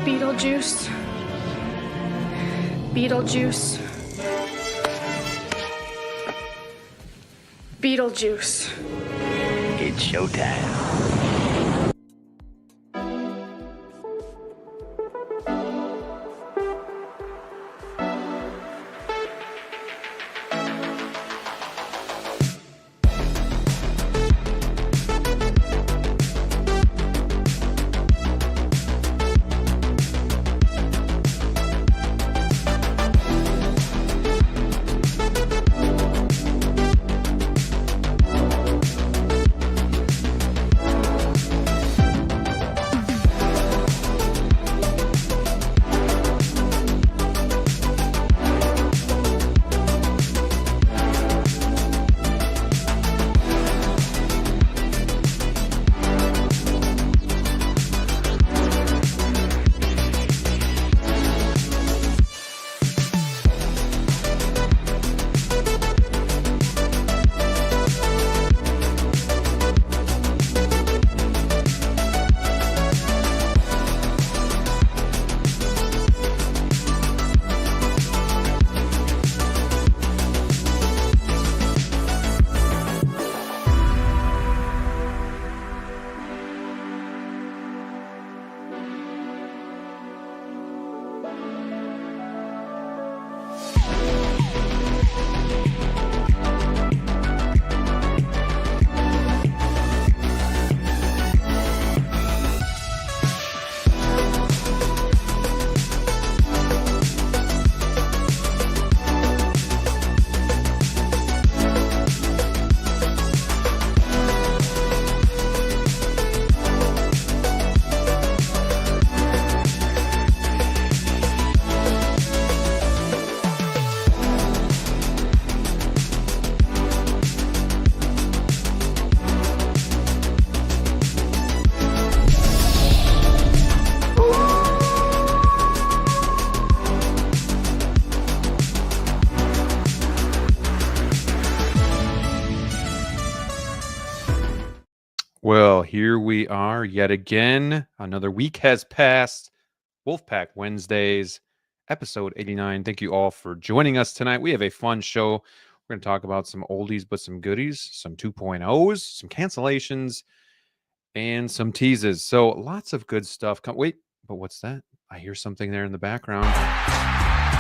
Beetlejuice. Beetlejuice. Beetlejuice. It's showtime. Well, here we are yet again. Another week has passed. Wolfpack Wednesdays, episode 89. Thank you all for joining us tonight. We have a fun show. We're going to talk about some oldies but some goodies, some 2.0s, some cancellations, and some teases. So lots of good stuff. Wait, but what's that? I hear something there in the background.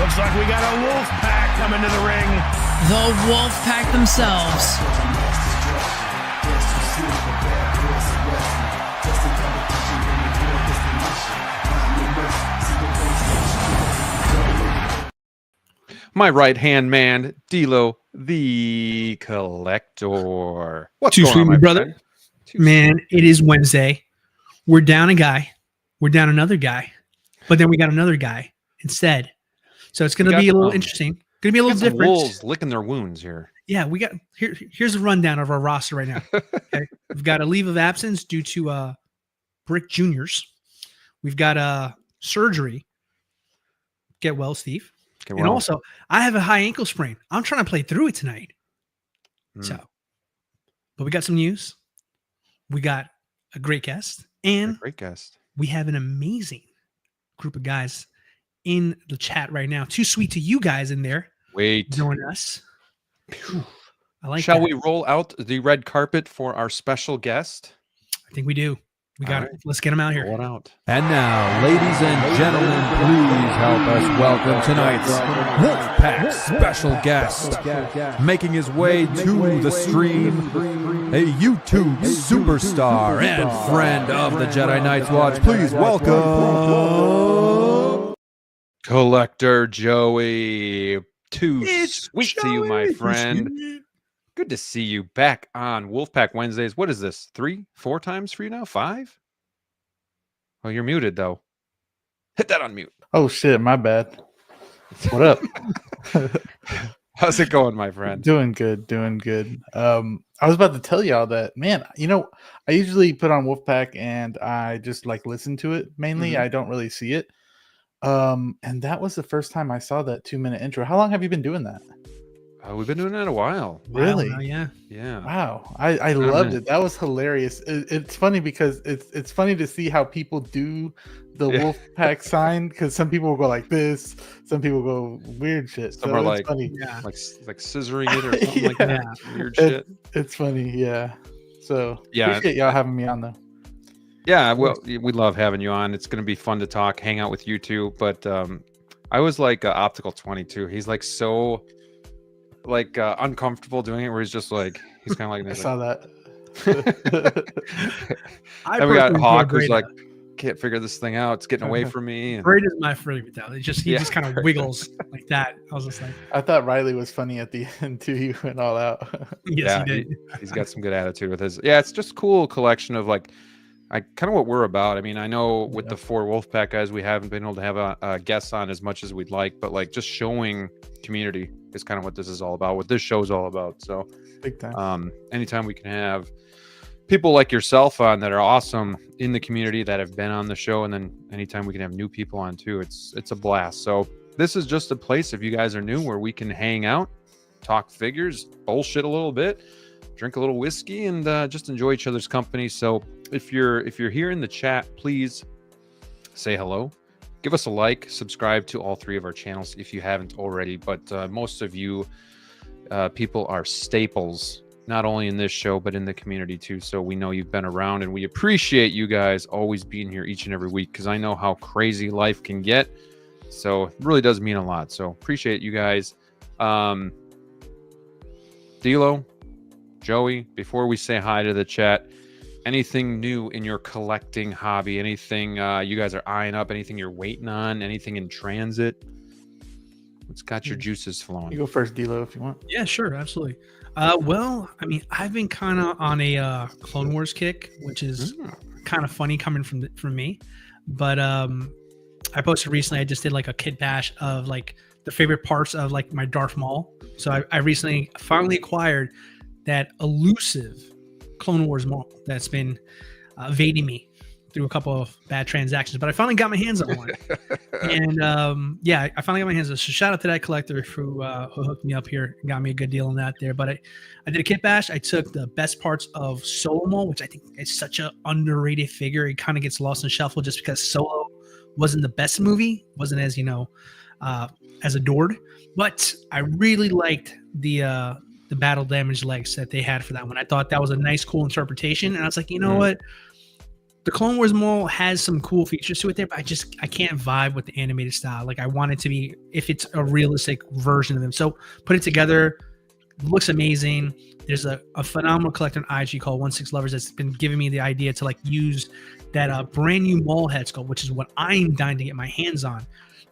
Looks like we got a Wolfpack coming to the ring. The Wolfpack themselves. My right-hand man, DLO The Collector. What's Too going sweet, on, my brother. friend? Man, it is Wednesday. We're down a guy. We're down another guy. But then we got another guy instead. So it's going to be a little interesting. Going to be a little different. Wolves licking their wounds here. Yeah, we got here's a rundown of our roster right now. Okay. We've got a leave of absence due to Brick Juniors. We've got surgery. Get well, Steve. Okay, And also, I have a high ankle sprain. I'm trying to play through it tonight. So, but we got some news. We got a great guest, and great guest. We have an amazing group of guys in the chat right now. Too sweet to you guys in there. Wait. Join us. I like. Shall that. we roll out the red carpet for our special guest? I think we do. We got it. Let's get him out here. Roll it out. And now, ladies and gentlemen, please help us welcome tonight's Wolfpack special guest, making his way to the stream, a YouTube superstar and friend of the Jedi Knights Watch. Please welcome Collector Joey. Too sweet to you, my Joey. friend. Good to see you back on Wolfpack Wednesdays. What is this? 3, 4 times for you now? 5? Oh, you're muted though. Hit that on mute. Oh shit, my bad. What up? How's it going, my friend? Doing good, doing good. I was about to tell y'all that, man, you know, I usually put on Wolfpack and I just like listen to it mainly. I don't really see it. And that was the first time I saw that 2-minute intro. How long have you been doing that? We've been doing that a while. Really? Wow, yeah. Yeah. Wow, I loved it. That was hilarious. It's funny because it's funny to see how people do the Wolfpack sign, because some people go like this, some people go weird shit. Some So are it's like funny. Yeah. like scissoring it or something like that. Yeah. Weird shit. It's funny, yeah. So Yeah. appreciate y'all having me on though. Yeah, well, we love having you on. It's going to be fun to talk, hang out with you two. But I was like Optical 22. He's like so like uncomfortable doing it, where he's just like he's kind of like I this. saw that. And we got personally Hawk, enjoy who's Breda. like, can't figure this thing out. It's getting away from me. And Braid is my favorite though. He Yeah. just kind of wiggles like that. I was just like, I thought Riley was funny at the end too. He went all out. yes, yeah, he did. he's got some good attitude with his. Yeah, it's just a cool collection of like, kind of what we're about. I mean, I know with the 4 Wolfpack guys, we haven't been able to have a guests on as much as we'd like, but like just showing community is kind of what this is all about. What this show is all about. So, Big time. anytime we can have people like yourself on that are awesome in the community that have been on the show, and then anytime we can have new people on too, it's a blast. So this is just a place, if you guys are new, where we can hang out, talk figures, bullshit a little bit, drink a little whiskey, and just enjoy each other's company. So if you're here in the chat, please say hello, give us a like, subscribe to all 3 of our channels if you haven't already. But most of you people are staples, not only in this show, but in the community too. So we know you've been around, and we appreciate you guys always being here each and every week, because I know how crazy life can get. So it really does mean a lot. So appreciate you guys. DLO, Joey, before we say hi to the chat, anything new in your collecting hobby? Anything you guys are eyeing up? Anything you're waiting on? Anything in transit? What's got your juices You flowing? go first, D-Lo, if you want. Yeah, sure, absolutely. Well, I mean, I've been kind of on a Clone Wars kick, which is kind of funny coming from me. But I posted recently, I just did like a kit bash of like the favorite parts of like my Darth Maul. So I recently finally acquired that elusive Clone Wars Maul that's been evading me through a couple of bad transactions, but I finally got my hands on one. And yeah, I finally got my hands on it. So shout out to that collector who hooked me up here and got me a good deal on that there. But I did a kit bash. I took the best parts of Solo Maul, which I think is such an underrated figure. It kind of gets lost in shuffle just because Solo wasn't the best movie, wasn't as, as adored. But I really liked the battle damage legs that they had for that one. I thought that was a nice, cool interpretation. And I was like, you know what? The Clone Wars Maul has some cool features to it there, but I can't vibe with the animated style. Like I want it to be, if it's a realistic version of them. So put it together, looks amazing. There's a phenomenal collector on IG called 16 Lovers that's been giving me the idea to like use that brand new Maul head sculpt, which is what I'm dying to get my hands on,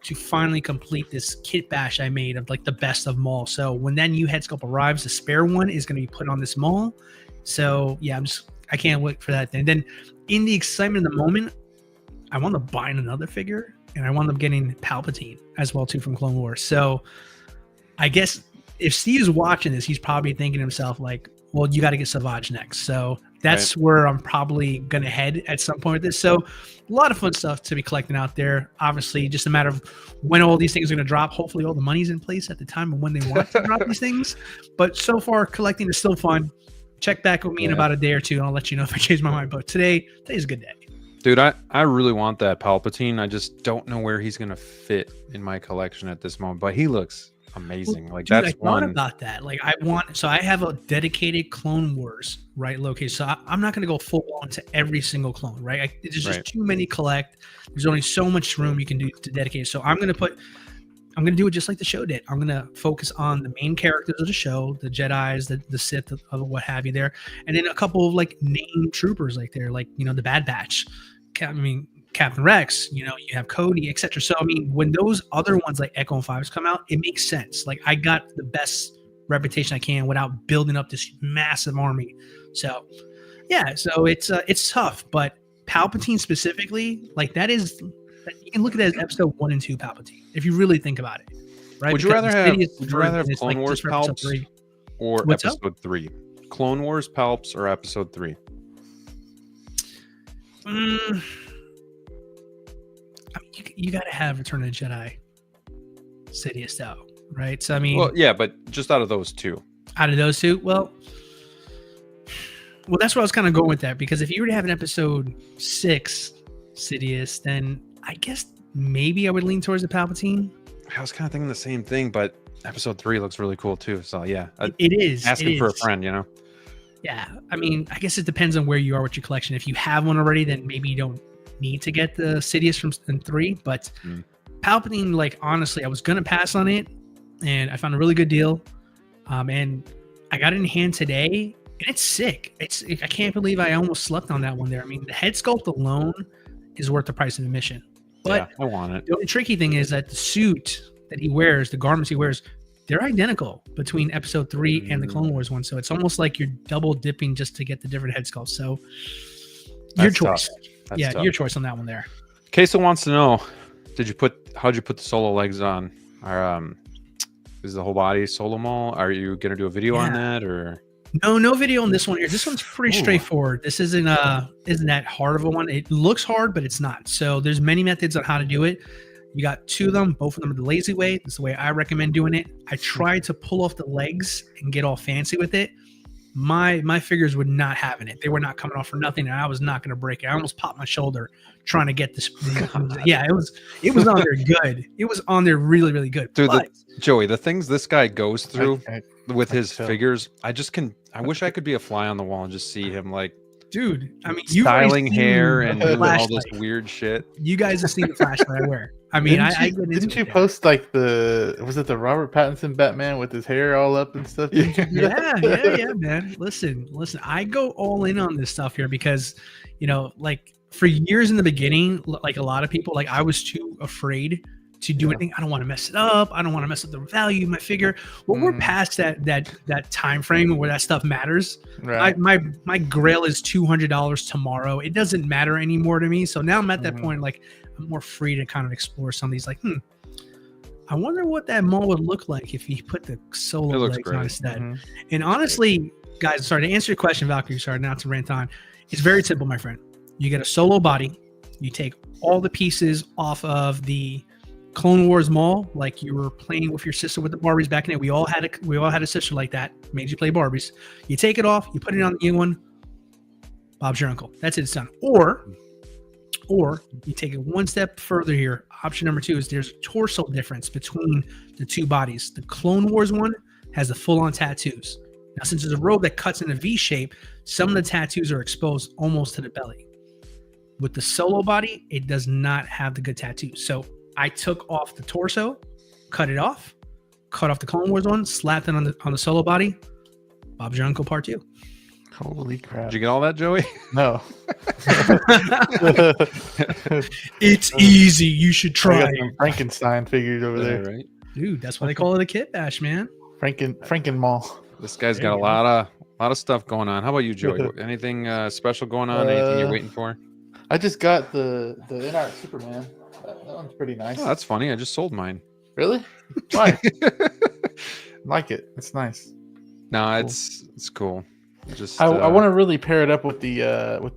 to finally complete this kit bash I made of like the best of Maul. So when that new head sculpt arrives, the spare one is going to be put on this Maul. So yeah, I can't wait for that. And then in the excitement of the moment, I wound up buying another figure, and I wound up getting Palpatine as well too from Clone Wars. So I guess if Steve's watching this, he's probably thinking to himself like, well, you got to get Savage next. So that's where I'm probably going to head at some point with this. So a lot of fun stuff to be collecting out there. Obviously, just a matter of when all these things are going to drop. Hopefully all the money's in place at the time of when they want to drop these things. But so far, collecting is still fun. Check back with me in about a day or two, and I'll let you know if I change my mind. But today's a good day. Dude, I really want that Palpatine. I just don't know where he's going to fit in my collection at this moment, but he looks amazing. Well, like dude, that's I thought one about that. Like I have a dedicated Clone Wars location. So I'm not going to go full on to every single clone, right? There's just too many collect. There's only so much room you can do to dedicate. So I'm going to do it just like the show did. I'm going to focus on the main characters of the show, the Jedis, the Sith, of what have you there. And then a couple of like named troopers like there, like, the Bad Batch. Captain Rex, you have Cody, etc. So, when those other ones like Echo and Fives come out, it makes sense. Like I got the best reputation I can without building up this massive army. So, yeah, so it's tough, but Palpatine specifically, like that is, you can look at it as episode 1 and 2 Palpatine if you really think about it. Right? Would you rather have Clone Wars Palps or What's episode 3? Clone Wars Palps or episode 3? You got to have Return of the Jedi Sidious though. right? So I mean, Well, yeah, but just out of those two. out of those two, well, that's where I was kind of going with that, because if you were to have an episode 6 Sidious, then I guess maybe I would lean towards the Palpatine. I was kind of thinking the same thing, but episode 3 looks really cool too. So yeah, It is asking it for a is. friend, you know. Yeah, I mean, I guess it depends on where you are with your collection. If you have one already, then maybe you don't need to get the Sidious from 3. But Palpatine, like, honestly, I was gonna pass on it, and I found a really good deal, and I got it in hand today, and it's sick. I can't believe I almost slept on that one there. I mean, the head sculpt alone is worth the price of admission. But yeah, I want it. the only tricky thing is that the suit that he wears, the garments he wears, they're identical between episode 3 and the Clone Wars one. So it's almost like you're double dipping just to get the different head sculpts. So your That's choice. tough. That's Yeah, tough. your choice on that one there. Queso wants to know, how'd you put the solo legs on? Is the whole body solo mall? Are you gonna do a video on that, or No video on this one here. This one's pretty Ooh. straightforward. This isn't that hard of a one. It looks hard, but it's not. So there's many methods on how to do it. You got 2 of them, both of them are the lazy way. That's the way I recommend doing it. I tried to pull off the legs and get all fancy with it. My figures would not having it. They were not coming off for nothing, and I was not going to break it. I almost popped my shoulder trying to get this. Yeah, it was on there good. It was on there really, really good. dude? But, Joey, the things this guy goes through with his feel- figures, I wish I could be a fly on the wall and just see him like dude, I mean, you've styling already seen hair and the doing all this flashlight. weird shit. You guys have seen the flashlight I wear. I mean, Didn't you post like was it the Robert Pattinson Batman with his hair all up and stuff? Yeah, man. Listen. I go all in on this stuff here because, like for years in the beginning, like a lot of people, like I was too afraid to do anything. I don't want to mess it up. I don't want to mess up the value of my figure. Well, we're past that time frame where that stuff matters. Right. My grail is $200 tomorrow. It doesn't matter anymore to me. So now I'm at that point, like I'm more free to kind of explore some of these. Like, I wonder what that mall would look like if you put the solo looks legs great. on instead. And honestly, guys, sorry to answer your question, Valkyrie. Sorry, not to rant on. It's very simple, my friend. You get a solo body. You take all the pieces off of the Clone Wars mall, like you were playing with your sister with the Barbies back in the day. We all had a sister like that. Made you play Barbies. You take it off. You put it on the new one. Bob's your uncle. That's it. It's done. Or you take it one step further here. Option number 2 is there's a torso difference between the 2 bodies. The Clone Wars one has the full-on tattoos. Now, since there's a robe that cuts in a V shape, some of the tattoos are exposed almost to the belly. With the solo body, it does not have the good tattoos. So I took off the torso, cut it off, cut off the Clone Wars one, slapped it on the solo body. Bob's your uncle part 2. Holy crap! Did you get all that, Joey? No. It's easy. You should I try got it. some Frankenstein figures over there. right. Dude, that's why they call it a kit bash, man. Franken Mall. This guy's got a lot of stuff going on. How about you, Joey? Anything special going on? Anything you're waiting for? I just got the in-art Superman. That one's pretty nice. Oh, that's funny. I just sold mine. Really? Why? Like it. It's nice. No, it's cool. Just I want to really pair it up with the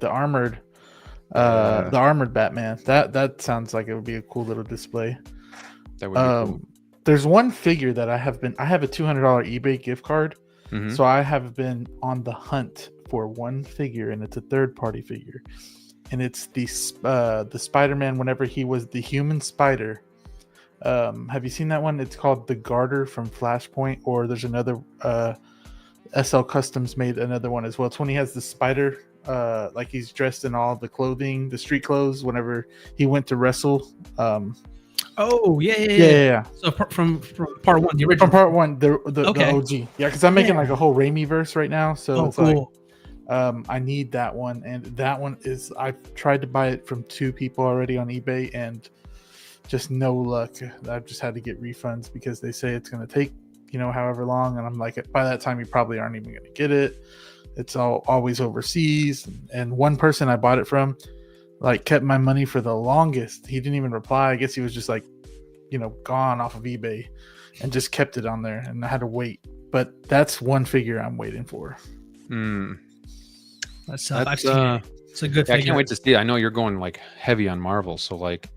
armored the armored Batman. That sounds like it would be a cool little display. That would be cool. There's one figure that I have a $200 eBay gift card. Mhm. So I have been on the hunt for one figure, and it's a third-party figure, and it's the Spider-Man whenever he was the human spider. Have you seen that one? It's called the Garter from Flashpoint, or there's another SL Customs made another one as well. It's when he has the spider, like he's dressed in all the clothing, the street clothes, whenever he went to wrestle. Oh, yeah. So from part 1, the original. From part 1, the Okay. OG. Yeah, because I'm making like a whole Raimi verse right now. So it's cool. like, I need that one. And that one is, I've tried to buy it from 2 people already on eBay and just no luck. I've just had to get refunds because they say it's going to take, however long. And I'm like, by that time, you probably aren't even going to get it. It's always overseas. And one person I bought it from, like, kept my money for the longest. He didn't even reply. I guess he was just like, gone off of eBay and just kept it on there. And I had to wait. But that's one figure I'm waiting for. That's I've seen it. It's a good I figure. can't wait to see. I know you're going like heavy on Marvel, so like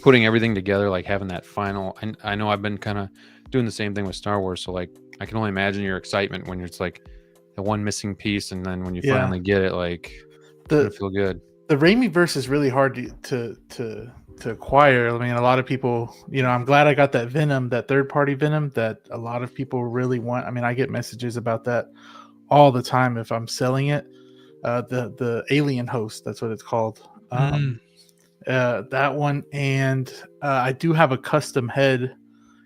putting everything together, like having that final. And I know I've been kind of doing the same thing with Star Wars. So like, I can only imagine your excitement when it's like the one missing piece, and then when you finally get it, like, it's gonna feel good. The Raimi verse is really hard to acquire. I mean, a lot of people, I'm glad I got that Venom, that third-party Venom that a lot of people really want. I mean, I get messages about that all the time if I'm selling it. The Alien Host, that's what it's called. That one, and I do have a custom head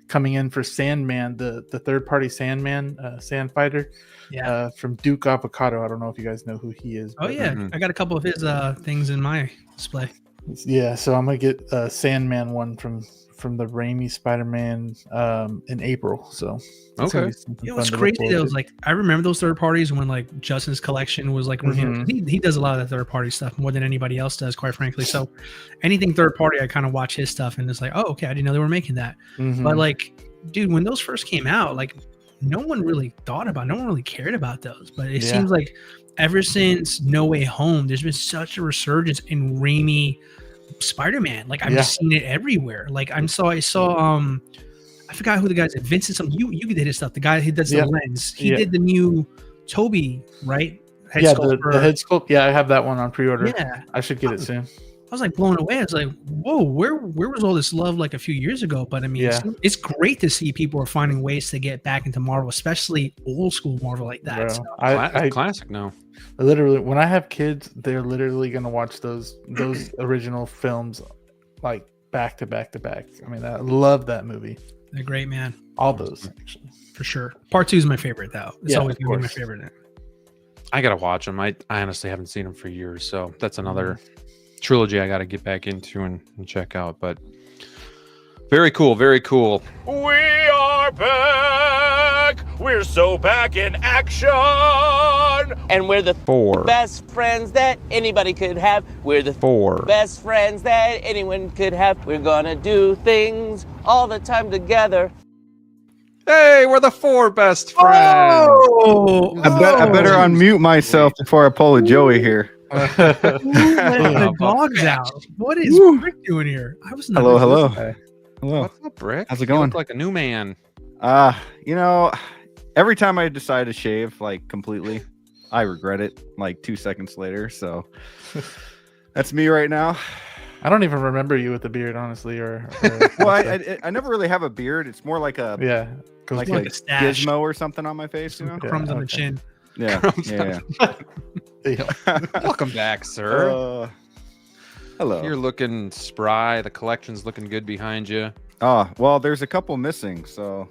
coming in for Sandman, the third-party Sandman, Sand Fighter, from Duke Avocado. I don't know if you guys know who he is. Oh yeah, I got a couple of his things in my display. Yeah, so I'm gonna get a Sandman one from the Raimi Spider-Man in April. So okay, it was crazy. It was like, I remember those third parties when like Justin's collection was like reviewed. He does a lot of the third party stuff more than anybody else does, quite frankly. So anything third party, I kind of watch his stuff and it's like, oh okay, I didn't know they were making that. But like, dude, when those first came out, like no one really cared about those. But it seems like ever since No Way Home, there's been such a resurgence in Raimi Spider-Man. Like I'm just seeing it everywhere. Like I saw I forgot who the guys, Vincent something. You did his stuff. The guy who does the lens. He did the new Toby, right? Head sculpt the head sculpt. Yeah, I have that one on pre-order. Yeah, I should get it soon. I was like blown away. I was like, whoa, where was all this love like a few years ago? But I mean, it's great to see people are finding ways to get back into Marvel, especially old school Marvel like that. Bro, so. I classic now. Literally, when I have kids, they're literally gonna watch those original films like back to back to back. I mean, I love that movie. They're great, man. All those, actually. For sure. Part 2 is my favorite, though. It's always gonna be my favorite. I gotta watch them. I honestly haven't seen them for years, so that's another trilogy I got to get back into and check out. But very cool, very cool. We are back. We're so back in action. And we're the 4 best friends that anybody could have. We're the 4 best friends that anyone could have. We're gonna do things all the time together. Hey, we're the 4 best friends. I better unmute myself before I pull a Joey here. Let the dogs out. What is Brick doing here? I was not. Hello. What's up, Brick? How's it You going? look like a new man. Every time I decide to shave like completely, I regret it like 2 seconds later. So that's me right now. I don't even remember you with the beard, honestly. Or well, I never really have a beard. It's more like a like a gizmo or something on my face. You know, crumbs on the chin. Yeah. Welcome back, sir. Hello. You're looking spry. The collection's looking good behind you. Oh, well, there's a couple missing. So,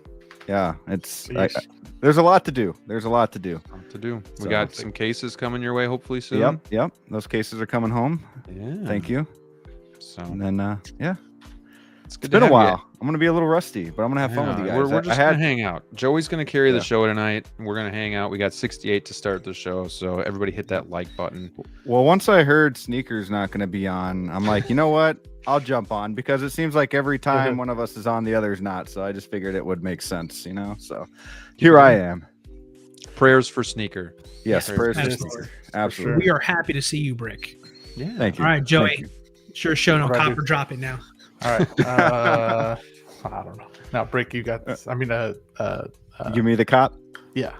yeah, there's a lot to do. We got some cases coming your way, hopefully soon. Yep. Those cases are coming home. Yeah. Thank you. So, and then, it's been a while. I'm going to be a little rusty, but I'm going to have fun with you guys. We're just going to hang out. Joey's going to carry the show tonight. We're going to hang out. We got 68 to start the show, so everybody hit that like button. Well, once I heard Sneaker's not going to be on, I'm like, you know what? I'll jump on, because it seems like every time one of us is on, the other's not. So I just figured it would make sense, you know? So here I am. Prayers for Sneaker. Yes, prayers for Sneaker. Absolutely. We are happy to see you, Brick. Yeah. Thank you. All right, Joey. Sure show no copper dropping now. All right. I don't know. Now, Brick, you got this. I mean, give me the cop. Yeah.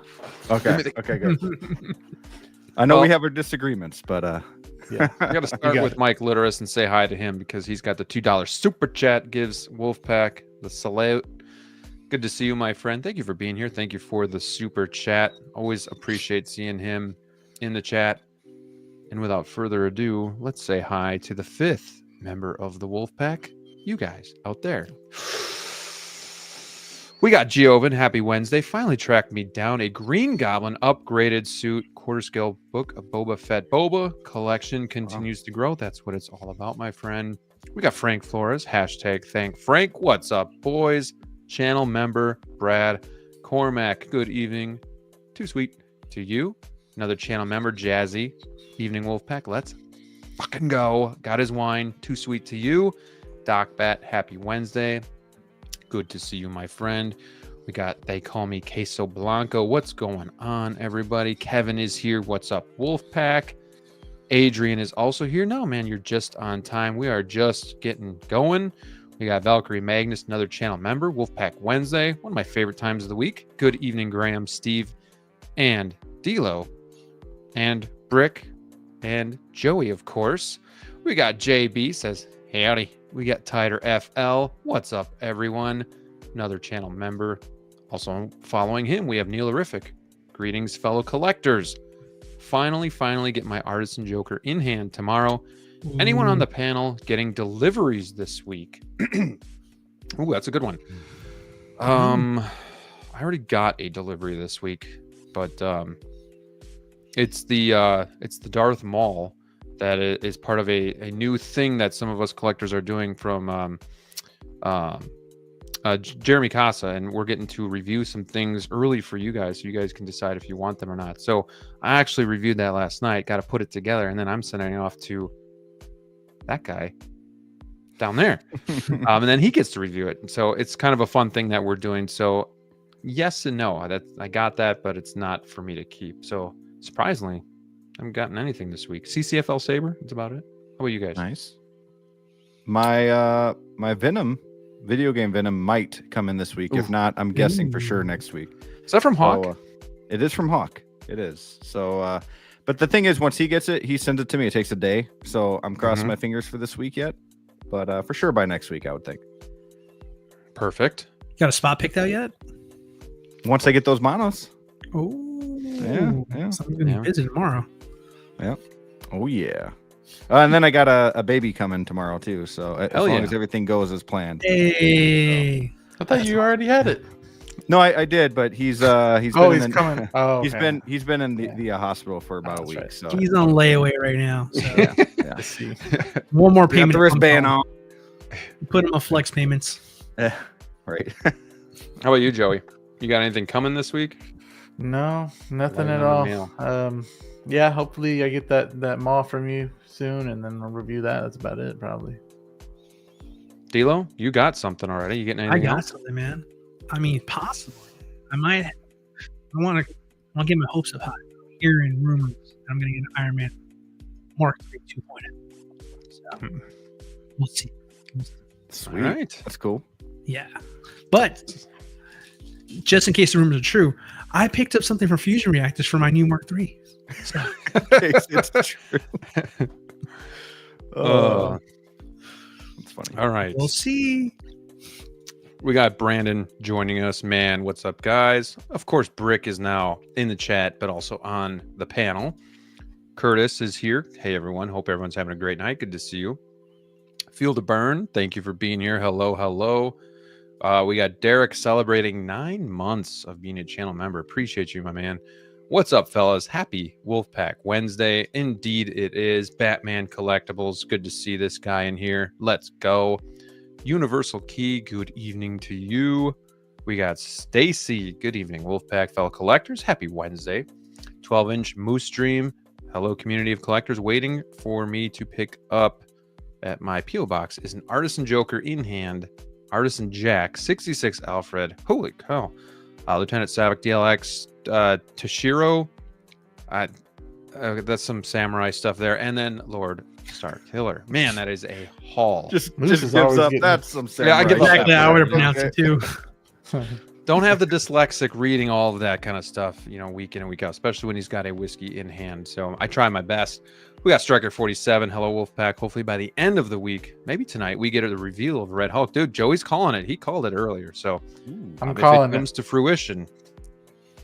Okay. Okay. Good. I know we have our disagreements, but yeah, I got to start with Mike Litteris and say hi to him, because he's got the $2 super chat. Gives Wolfpack the salute. Good to see you, my friend. Thank you for being here. Thank you for the super chat. Always appreciate seeing him in the chat. And without further ado, let's say hi to the 5th member of the Wolfpack. You guys out there. We got Giovin. Happy Wednesday. Finally tracked me down a Green Goblin upgraded suit quarter scale book of Boba Fett. Boba collection continues to grow. That's what it's all about, my friend. We got Frank Flores. Hashtag thank Frank. What's up, boys? Channel member Brad Cormac. Good evening. Too sweet to you. Another channel member, Jazzy. Evening, Wolfpack. Let's fucking go. Got his wine. Too sweet to you. Doc Bat. Happy Wednesday. Good to see you, my friend. We got They Call Me Queso Blanco. What's going on, everybody? Kevin is here. What's up, Wolfpack? Adrian is also here. No, man, you're just on time. We are just getting going. We got Valkyrie Magnus, another channel member. Wolfpack Wednesday, one of my favorite times of the week. Good evening, Graham, Steve, and DLO, and Brick, and Joey, of course. We got JB says, howdy. We got Tider FL. What's up, everyone? Another channel member. Also following him, we have Neil Horrific. Greetings, fellow collectors. Finally get my Artisan Joker in hand tomorrow. Anyone on the panel getting deliveries this week? Ooh, that's a good one. I already got a delivery this week, but it's the Darth Maul that is part of a new thing that some of us collectors are doing from Jeremy Casa, and we're getting to review some things early for you guys, so you guys can decide if you want them or not. So I actually reviewed that last night, got to put it together, and then I'm sending it off to that guy down there, and then he gets to review it. And so it's kind of a fun thing that we're doing. So yes and no. I got that, but it's not for me to keep. So surprisingly, I haven't gotten anything this week. CCFL Saber, that's about it. How about you guys? Nice. My Venom, video game Venom, might come in this week. If not, I'm guessing for sure next week. Is that from Hawk? So, it is from Hawk. It is. So, but the thing is, once he gets it, he sends it to me. It takes a day. So I'm crossing my fingers for this week yet. But for sure by next week, I would think. Perfect. Got a spot picked out yet? Once I get those monos. Oh, yeah. So I'm going to be busy tomorrow. Yeah. Oh, yeah. And then I got a baby coming tomorrow, too. So as long as everything goes as planned. Hey. I thought you already had it. No, I did, but he's coming. Oh, okay. he's been in the hospital for about a week. Right. So he's on layaway right now. So. yeah. One more payment. The wristband on. Put him on flex payments. Right. How about you, Joey? You got anything coming this week? No, nothing at all. Yeah, hopefully I get that maw from you soon, and then I'll review that. That's about it, probably. D-Lo, you got something already. You getting anything else? Something, man. I mean, possibly. I want to get my hopes up high. Hearing rumors I'm going to get an Iron Man Mark 3 2.0. So we'll see. Sweet. All right. That's cool. Yeah. But just in case the rumors are true, I picked up something from Fusion Reactors for my new Mark III. So. It's true. That's funny. All right. We'll see. We got Brandon joining us. Man, what's up, guys? Of course, Brick is now in the chat, but also on the panel. Curtis is here. Hey, everyone. Hope everyone's having a great night. Good to see you. Feel to Burn, thank you for being here. Hello. We got Derek celebrating 9 months of being a channel member. Appreciate you, my man. What's up, fellas? Happy Wolfpack Wednesday. Indeed, it is. Batman Collectibles. Good to see this guy in here. Let's go. Universal Key, good evening to you. We got Stacy. Good evening, Wolfpack fellow collectors. Happy Wednesday. 12-inch Moose Dream. Hello, community of collectors. Waiting for me to pick up at my P.O. box is an Artisan Joker in hand. Artisan Jack, 66 Alfred. Holy cow. Lieutenant Savik DLX, Toshiro. That's some samurai stuff there. And then Lord Star Killer. Man, that is a haul. Just gives up. That's some samurai. Yeah, I give exactly how I would have pronounced it too. Don't have the dyslexic reading all of that kind of stuff, week in and week out, especially when he's got a whiskey in hand. So I try my best. We got Striker 47. Hello, Wolfpack. Hopefully by the end of the week, maybe tonight, we get the reveal of Red Hulk. Dude, Joey's calling it. He called it earlier. So I'm calling if it comes to fruition,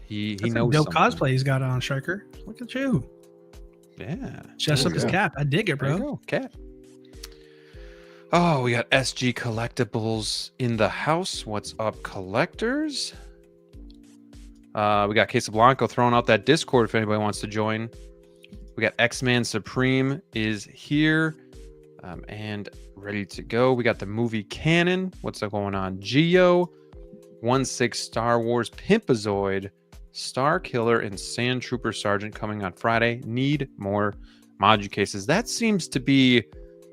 he knows dope something. cosplay he's got on, Striker. Look at you. Yeah. Just up his cap. I dig it, bro. Go, cat. Oh, we got SG Collectibles in the house. What's up, collectors? We got Casablanco throwing out that Discord if anybody wants to join. We got X-Man Supreme is here and ready to go. We got the movie canon. What's going on? Geo, 1/6 Star Wars Pimpazoid, Star Killer, and Sand Trooper Sergeant coming on Friday. Need more Modu cases. That seems to be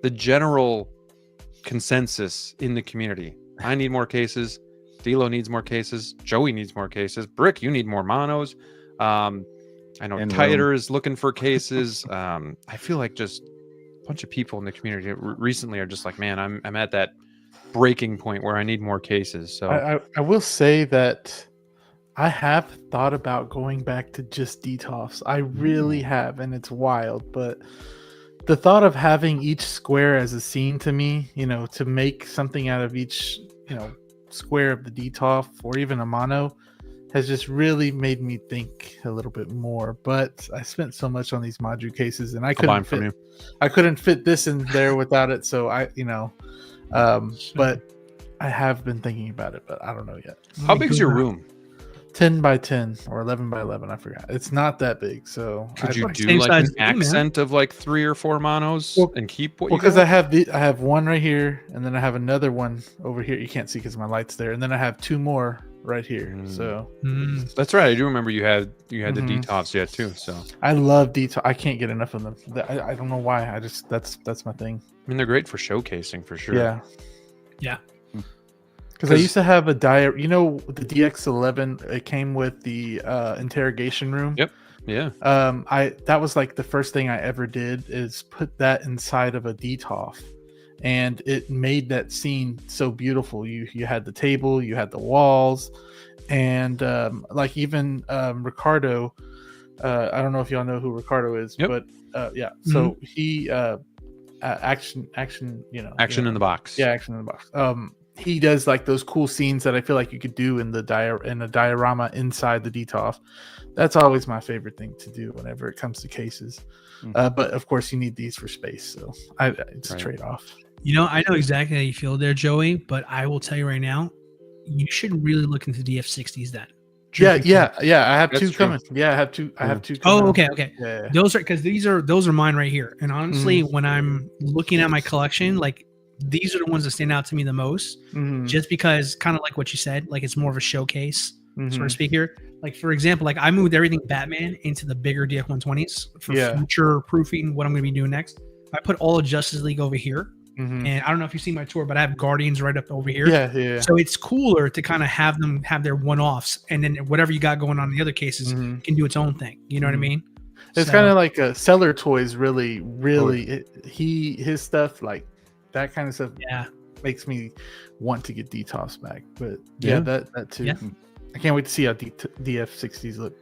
the general consensus in the community. I need more cases. D-Lo needs more cases. Joey needs more cases. Brick, you need more monos. I know Titer is looking for cases. I feel like just a bunch of people in the community recently are just like, man, I'm at that breaking point where I need more cases. So I will say that I have thought about going back to just DTOFs. I really have, and it's wild. But the thought of having each square as a scene to me, to make something out of each, square of the DTOF or even a mono has just really made me think a little bit more. But I spent so much on these module cases, and I couldn't fit this in there without it. So but I have been thinking about it, but I don't know yet. How big's your room? 10 by 10 or 11 by 11. I forgot. It's not that big. So could you do like an accent of like 3 or 4 monos and keep what you because I have one right here, and then I have another one over here. You can't see because my light's there, and then I have 2 more right here. So that's right. I do remember you had the DTOFs yet too. So I love DTOF. I can't get enough of them. I don't know why. That's my thing. I mean, they're great for showcasing for sure. Yeah. Because I used to have the DX11. It came with the interrogation room. Yep. Yeah. That was like the first thing I ever did is put that inside of a DTOF, and it made that scene so beautiful. You had the table, you had the walls, and like even Ricardo. I don't know if y'all know who Ricardo is, but yeah. So he action. Action in the box. Yeah, action in the box. He does like those cool scenes that I feel like you could do in a diorama inside the DTOF. That's always my favorite thing to do whenever it comes to cases. But of course, you need these for space, so it's a trade-off. I know exactly how you feel there, Joey. But I will tell you right now, you should really look into DF60s then. Yeah. I have 2 coming. Yeah, I have 2. I have 2. Oh, okay. Yeah. Those are mine right here. And honestly, when I'm looking at my collection, like, these are the ones that stand out to me the most, just because kind of like what you said, like it's more of a showcase, so to speak here. Like, for example, like I moved everything Batman into the bigger DF120s for future proofing what I'm going to be doing next. I put all of Justice League over here. And I don't know if you've seen my tour, but I have Guardians right up over here. Yeah. So it's cooler to kind of have them have their one-offs, and then whatever you got going on in the other cases can do its own thing. You know what I mean? It's kind of like a Seller Toys. Really, his stuff like. That kind of stuff makes me want to get DTOFs back. But that too. Yeah. I can't wait to see how DF60s look.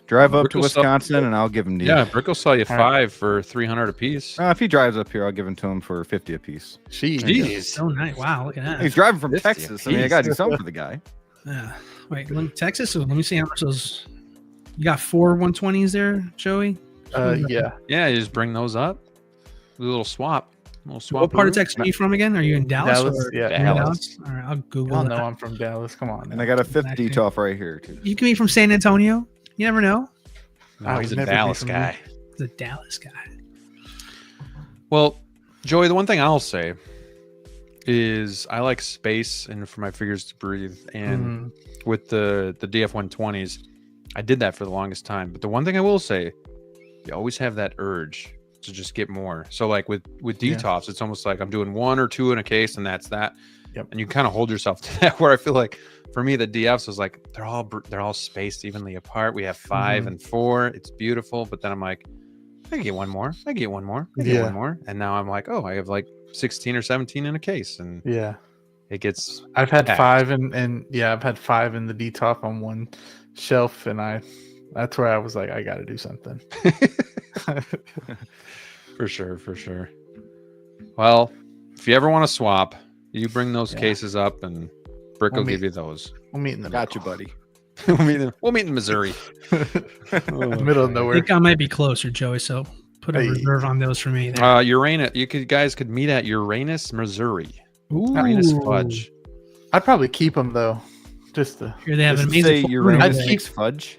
Drive up to Wisconsin and I'll give them to you. Yeah, Brick will sell you 5 for $300 a piece. If he drives up here, I'll give them to him for $50 a piece. Jeez. So nice. Wow, look at that. He's driving from Texas. I mean, I got to do something for the guy. Wait, Texas? Let me see how much those. You got 4 120s there, Joey? Yeah. Yeah, you just bring those up. Do a little swap. What part of Texas are you from again? Are you in Dallas? Dallas. All right, I'll Google. No, I'm from Dallas. Come on. And I got a 5th DTOF right here too. You can be from San Antonio. You never know. No, he's a Dallas guy. He's a Dallas guy. Well, Joey, the one thing I'll say is I like space and for my figures to breathe. And with the DF120s, I did that for the longest time. But the one thing I will say, you always have that urge to just get more. So like with DTOFs, it's almost like I'm doing 1 or 2 in a case, and that's that. And you kind of hold yourself to that. Where I feel like for me, the DFs was like they're all spaced evenly apart. We have 5 and 4. It's beautiful. But then I'm like, I can get one more. I can get one more. I can get one more. And now I'm like, oh, I have like 16 or 17 in a case, and it gets. I've had 5 and I've had 5 in the DTOF on one shelf, and that's where I was like, I got to do something. For sure. Well, if you ever want to swap, you bring those cases up, and Brick will give you those. We'll meet in the Gotcha, buddy. We'll meet in Missouri. Middle of nowhere. I think I might be closer, Joey. So put a reserve on those for me. Uranus. Guys could meet at Uranus, Missouri. Ooh. Uranus Fudge. I'd probably keep them though. Just to. Here they have an amazing. Uranus keeps fudge.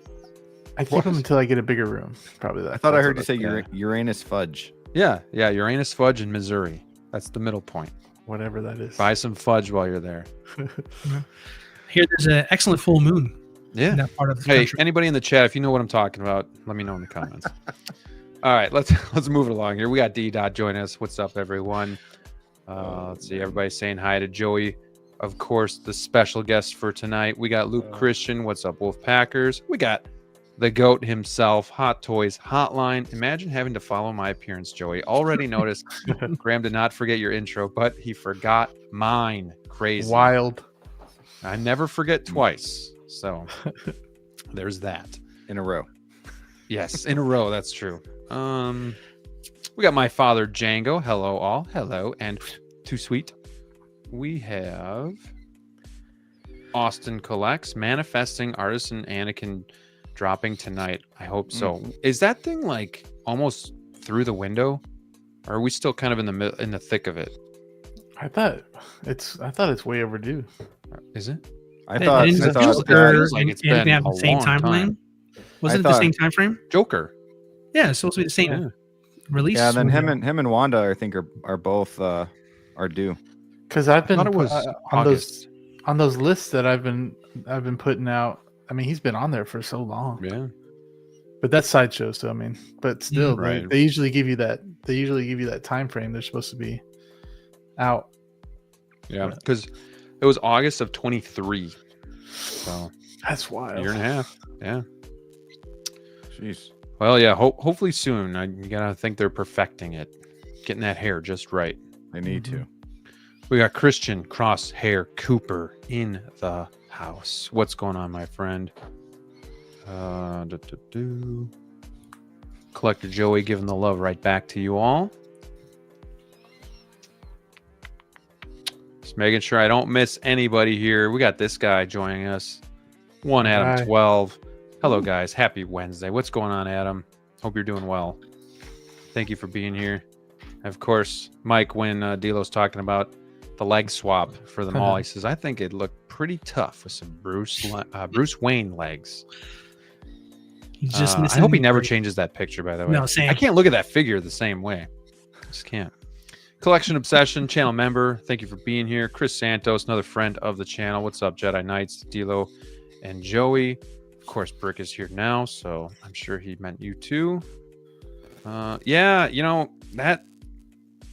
I keep them until I get a bigger room. Probably that. I thought I heard you say Uranus Fudge. Yeah, Uranus Fudge in Missouri. That's the middle point. Whatever that is. Buy some fudge while you're there. Here, there's an excellent full moon. Yeah. In that part of the hey, country. Anybody in the chat, if you know what I'm talking about, let me know in the comments. All right, let's move it along here. We got D. Join us. What's up, everyone? Let's see. Everybody's saying hi to Joey. Of course, the special guest for tonight. We got Luke Christian. What's up, Wolfpackers? We got the GOAT himself, Hot Toys Hotline. Imagine having to follow my appearance, Joey. Already noticed Graham did not forget your intro, but he forgot mine. Crazy. Wild. I never forget twice. So there's that. In a row. Yes, in a row. That's true. We got my father, Django. Hello, all. Hello. And too sweet. We have Austin Collects, Manifesting Artisan Anakin dropping tonight. I hope so. Is that thing like almost through the window? Or are we still kind of in the thick of it? I thought it's way overdue. Is it? It feels like it's been a the same long timeline. Was it the same time frame? Joker. Yeah, it's supposed to be the same release. Yeah, then him and Wanda, I think, are both are due. Because I've been it was on those lists that I've been putting out. I mean, he's been on there for so long. Yeah. But that's sideshow, so I mean, but still, right. they usually give you that. They usually give you that time frame. They're supposed to be out. Yeah, because it was August of 23. So that's wild. A year and a half. Yeah. Jeez. Well, yeah. Hopefully soon. You gotta think they're perfecting it, getting that hair just right. They need to. We got Christian Crosshair Cooper in the house. What's going on, my friend? Collector Joey giving the love right back to you all. Just making sure I don't miss anybody here. We got this guy joining us. One Adam Hi. 12. Hello, guys. Happy Wednesday. What's going on, Adam? Hope you're doing well. Thank you for being here. Of course, Mike, when DLO's talking about the leg swap for them all, he says, I think it looked pretty tough with some Bruce Wayne legs. Just I hope he never changes that picture, by the way. No, same. I can't look at that figure the same way. Just can't. Collection Obsession, channel member. Thank you for being here. Chris Santos, another friend of the channel. What's up, Jedi Knights, DLO, and Joey? Of course, Brick is here now, so I'm sure he meant you too. Yeah, you know, that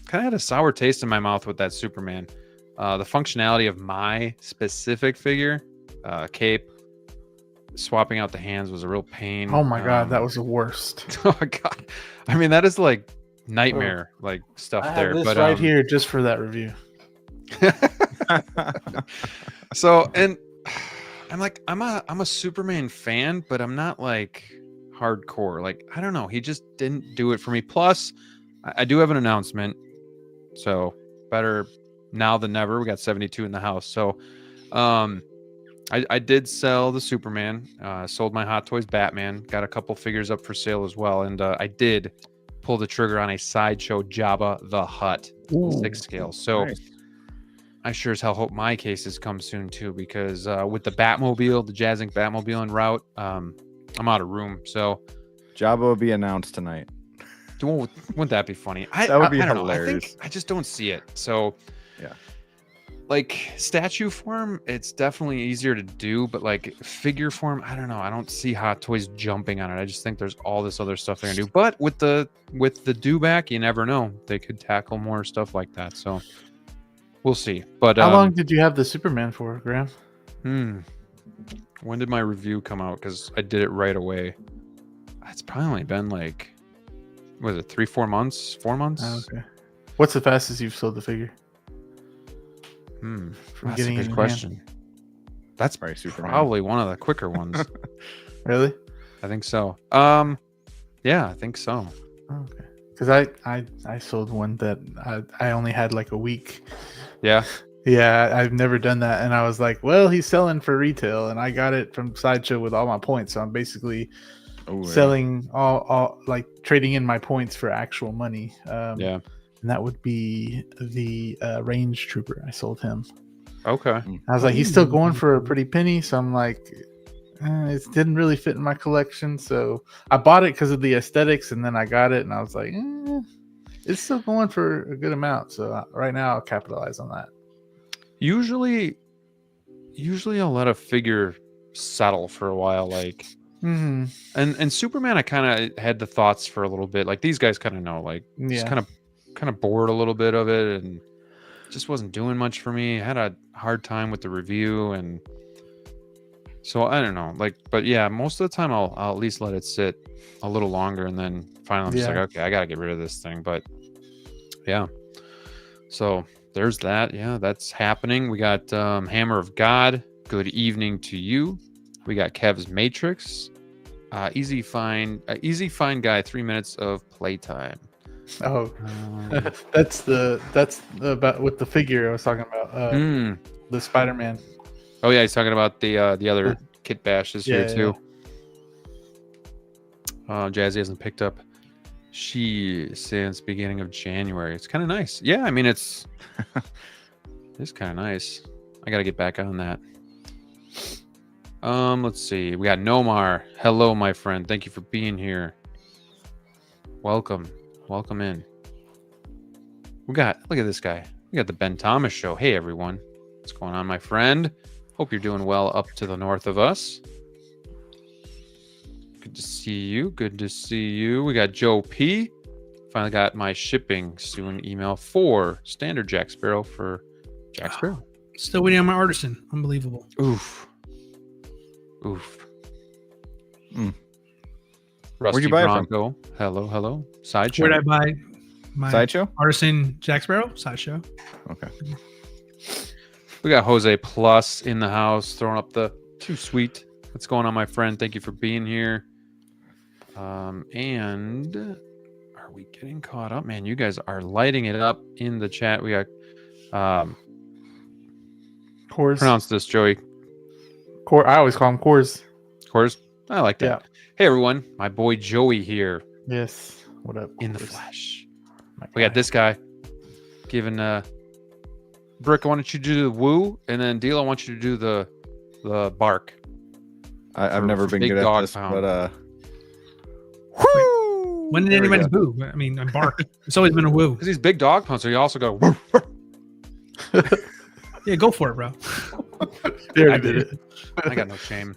kind of had a sour taste in my mouth with that Superman. The functionality of my specific figure, cape, swapping out the hands was a real pain. Oh my god, that was the worst. Oh my god, I mean that is like nightmare like stuff I there. have this but right here just for that review. So, and I'm like, I'm a Superman fan, but I'm not like hardcore. Like, I don't know, he just didn't do it for me. Plus, I do have an announcement, so better now than never. We got 72 in the house, so I did sell the Superman, sold my Hot Toys Batman, got a couple figures up for sale as well, and I did pull the trigger on a Sideshow Jabba the Hutt 6 scale. So nice. I sure as hell hope my cases come soon too, because with the Batmobile, the Jazz Inc. Batmobile en route, I'm out of room. So Jabba will be announced tonight. Wouldn't that be funny? That would be I don't hilarious. know. I just don't see it. So yeah. Like statue form, it's definitely easier to do, but like figure form, I don't know. I don't see Hot Toys jumping on it. I just think there's all this other stuff they're gonna do. But with the do back, you never know. They could tackle more stuff like that. So we'll see. But how long did you have the Superman for, Graham? When did my review come out? Because I did it right away. It's probably only been like, was it 3-4 months? 4 months? Oh, okay. What's the fastest you've sold the figure? That's a good question. That's probably one of the quicker ones. Really? I think so. Yeah, I think so. Okay. Because I sold one that I only had like a week. Yeah. Yeah, I've never done that, and I was like, well, he's selling for retail, and I got it from Sideshow with all my points, so I'm basically selling all like trading in my points for actual money. Yeah. And that would be the range trooper. I sold him. Okay. I was like, he's still going for a pretty penny. So I'm like, it didn't really fit in my collection. So I bought it because of the aesthetics, and then I got it, and I was like, it's still going for a good amount. So right now I'll capitalize on that. Usually I'll let a figure settle for a while, like. And Superman, I kind of had the thoughts for a little bit. Like these guys kind of know, like, just kind of bored a little bit of it, and just wasn't doing much for me. I had a hard time with the review, and So I don't know, like, but yeah, most of the time I'll at least let it sit a little longer, and then finally I'm just like, okay, I gotta get rid of this thing. But yeah, so there's that. Yeah, that's happening. We got Hammer of God. Good evening to you. We got Kev's Matrix. Easy find guy. 3 minutes of playtime. Oh, that's the about with the figure I was talking about. The Spider-Man. Oh yeah, he's talking about the other Kit Bash is here too. Jazzy hasn't picked up She since beginning of January. It's kind of nice. Yeah, I mean it's kind of nice. I gotta get back on that. Let's see. We got Nomar. Hello, my friend. Thank you for being here. Welcome in. Look at this guy. We got the Ben Thomas show. Hey everyone. What's going on, my friend? Hope you're doing well up to the north of us. Good to see you. Good to see you. We got Joe P. Finally got my shipping soon email for standard Jack Sparrow for Jack Sparrow. Still waiting on my artisan. Unbelievable. Oof. Rusty Where'd you buy Bronco. It from? Hello. Sideshow. Where'd I buy my Sideshow? artisan Jack Sparrow? Sideshow. Okay. We got Jose Plus in the house throwing up the too sweet. What's going on, my friend? Thank you for being here. And are we getting caught up? Man, you guys are lighting it up in the chat. We got Coors. Pronounce this, Joey. I always call him Coors. Coors? I like that. Yeah. Hey everyone, my boy Joey here. Yes. What up? In the flesh. We got this guy giving Brick, I want you to do the woo, and then DLO, I want you to do the bark. I've never been good at this, but woo! When did anybody boo? I mean, bark. It's always been a woo. Because he's big dog pound, so you also go woo. Yeah, go for it, bro. I did it. I got no shame.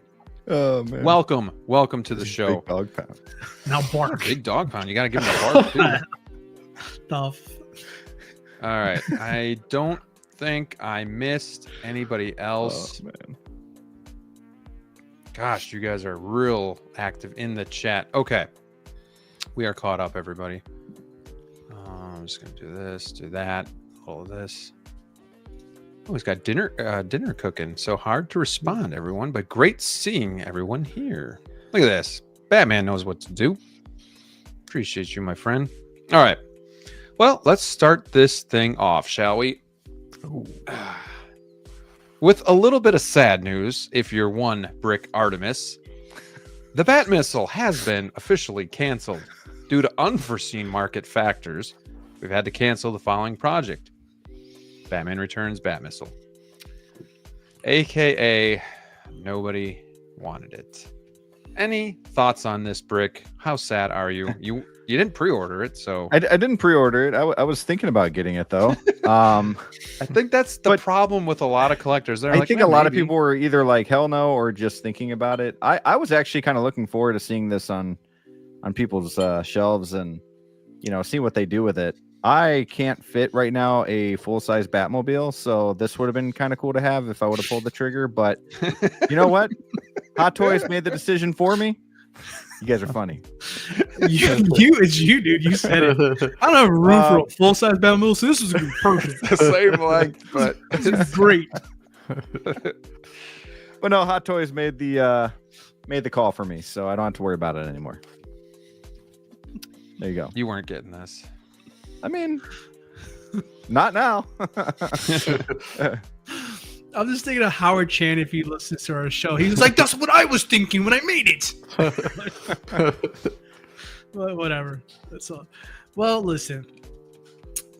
Oh man. Welcome to the show. Big dog pound. Now bark. Big dog pound. You gotta give him a bark too. Tough. All right. I don't think I missed anybody else. Oh, man. Gosh, you guys are real active in the chat. Okay. We are caught up, everybody. I'm just gonna do this, do that, all of this. Oh, he's got dinner cooking. So hard to respond, everyone, but great seeing everyone here. Look at this. Batman knows what to do. Appreciate you, my friend. All right. Well, let's start this thing off, shall we? With a little bit of sad news, if you're one Brick Artemis, the Batmissile has been officially canceled due to unforeseen market factors. We've had to cancel the following project. Batman Returns Batmissile. AKA nobody wanted it. Any thoughts on this, Brick? How sad are you? You didn't pre-order it, so I didn't pre-order it. I was thinking about getting it though. I think that's the problem with a lot of collectors. I think a lot of people were either like hell no or just thinking about it. I was actually kind of looking forward to seeing this on people's shelves and see what they do with it. I can't fit right now a full-size Batmobile, so this would have been kind of cool to have if I would have pulled the trigger. But you know what? Hot Toys made the decision for me. You guys are funny. It's you, dude. You said it. I don't have room for a full-size Batmobile, so this is gonna be perfect. The same length, but this is great. But no, Hot Toys made the call for me, so I don't have to worry about it anymore. There you go. You weren't getting this. I mean, not now. I'm just thinking of Howard Chan if he listens to our show. He was like, that's what I was thinking when I made it. Well, whatever. That's all. Well, listen.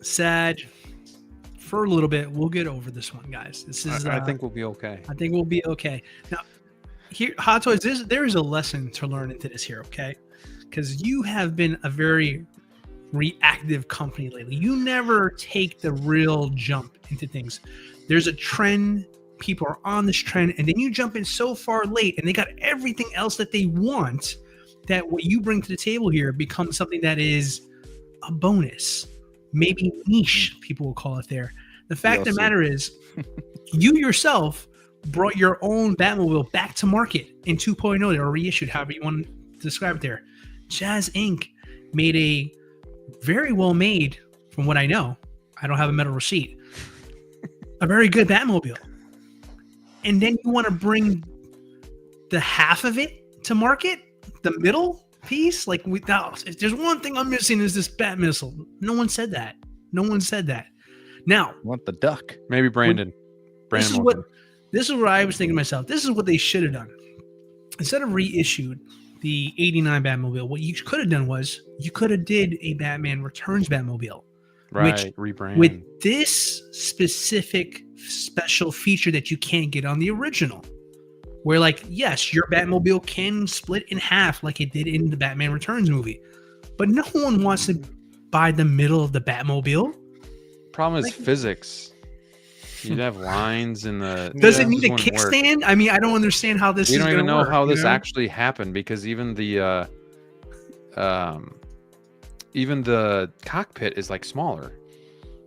Sad for a little bit. We'll get over this one, guys. This is. I think we'll be okay. I think we'll be okay. Now, here, Hot Toys, there is a lesson to learn into this here, okay? Because you have been a very reactive company lately. You never take the real jump into things. There's a trend, people are on this trend, and then you jump in so far late and they got everything else that they want, that what you bring to the table here becomes something that is a bonus, maybe niche, people will call it there. The fact of the matter is, you yourself brought your own Batmobile back to market in 2.0 or reissued, however you want to describe it there. Jazz Inc. made a very well made, from what I know, I don't have a metal receipt, a very good Batmobile. And then you want to bring the half of it to market, the middle piece? Like, without, if there's one thing I'm missing is this Batmissile. No one said that. No one said that. Now, I want the duck. Maybe Brandon. This is what I was thinking to myself. This is what they should have done. Instead of reissued the 89 Batmobile, what you could have done was you could have did a Batman Returns Batmobile. Right, rebrand. With this specific special feature that you can't get on the original. Where, like, yes, your Batmobile can split in half like it did in the Batman Returns movie. But no one wants to buy the middle of the Batmobile. Problem is physics. You'd have lines in the. Does it need a kickstand? I mean, I don't understand how this. We is don't even know work, how this actually happened, because even the cockpit is like smaller.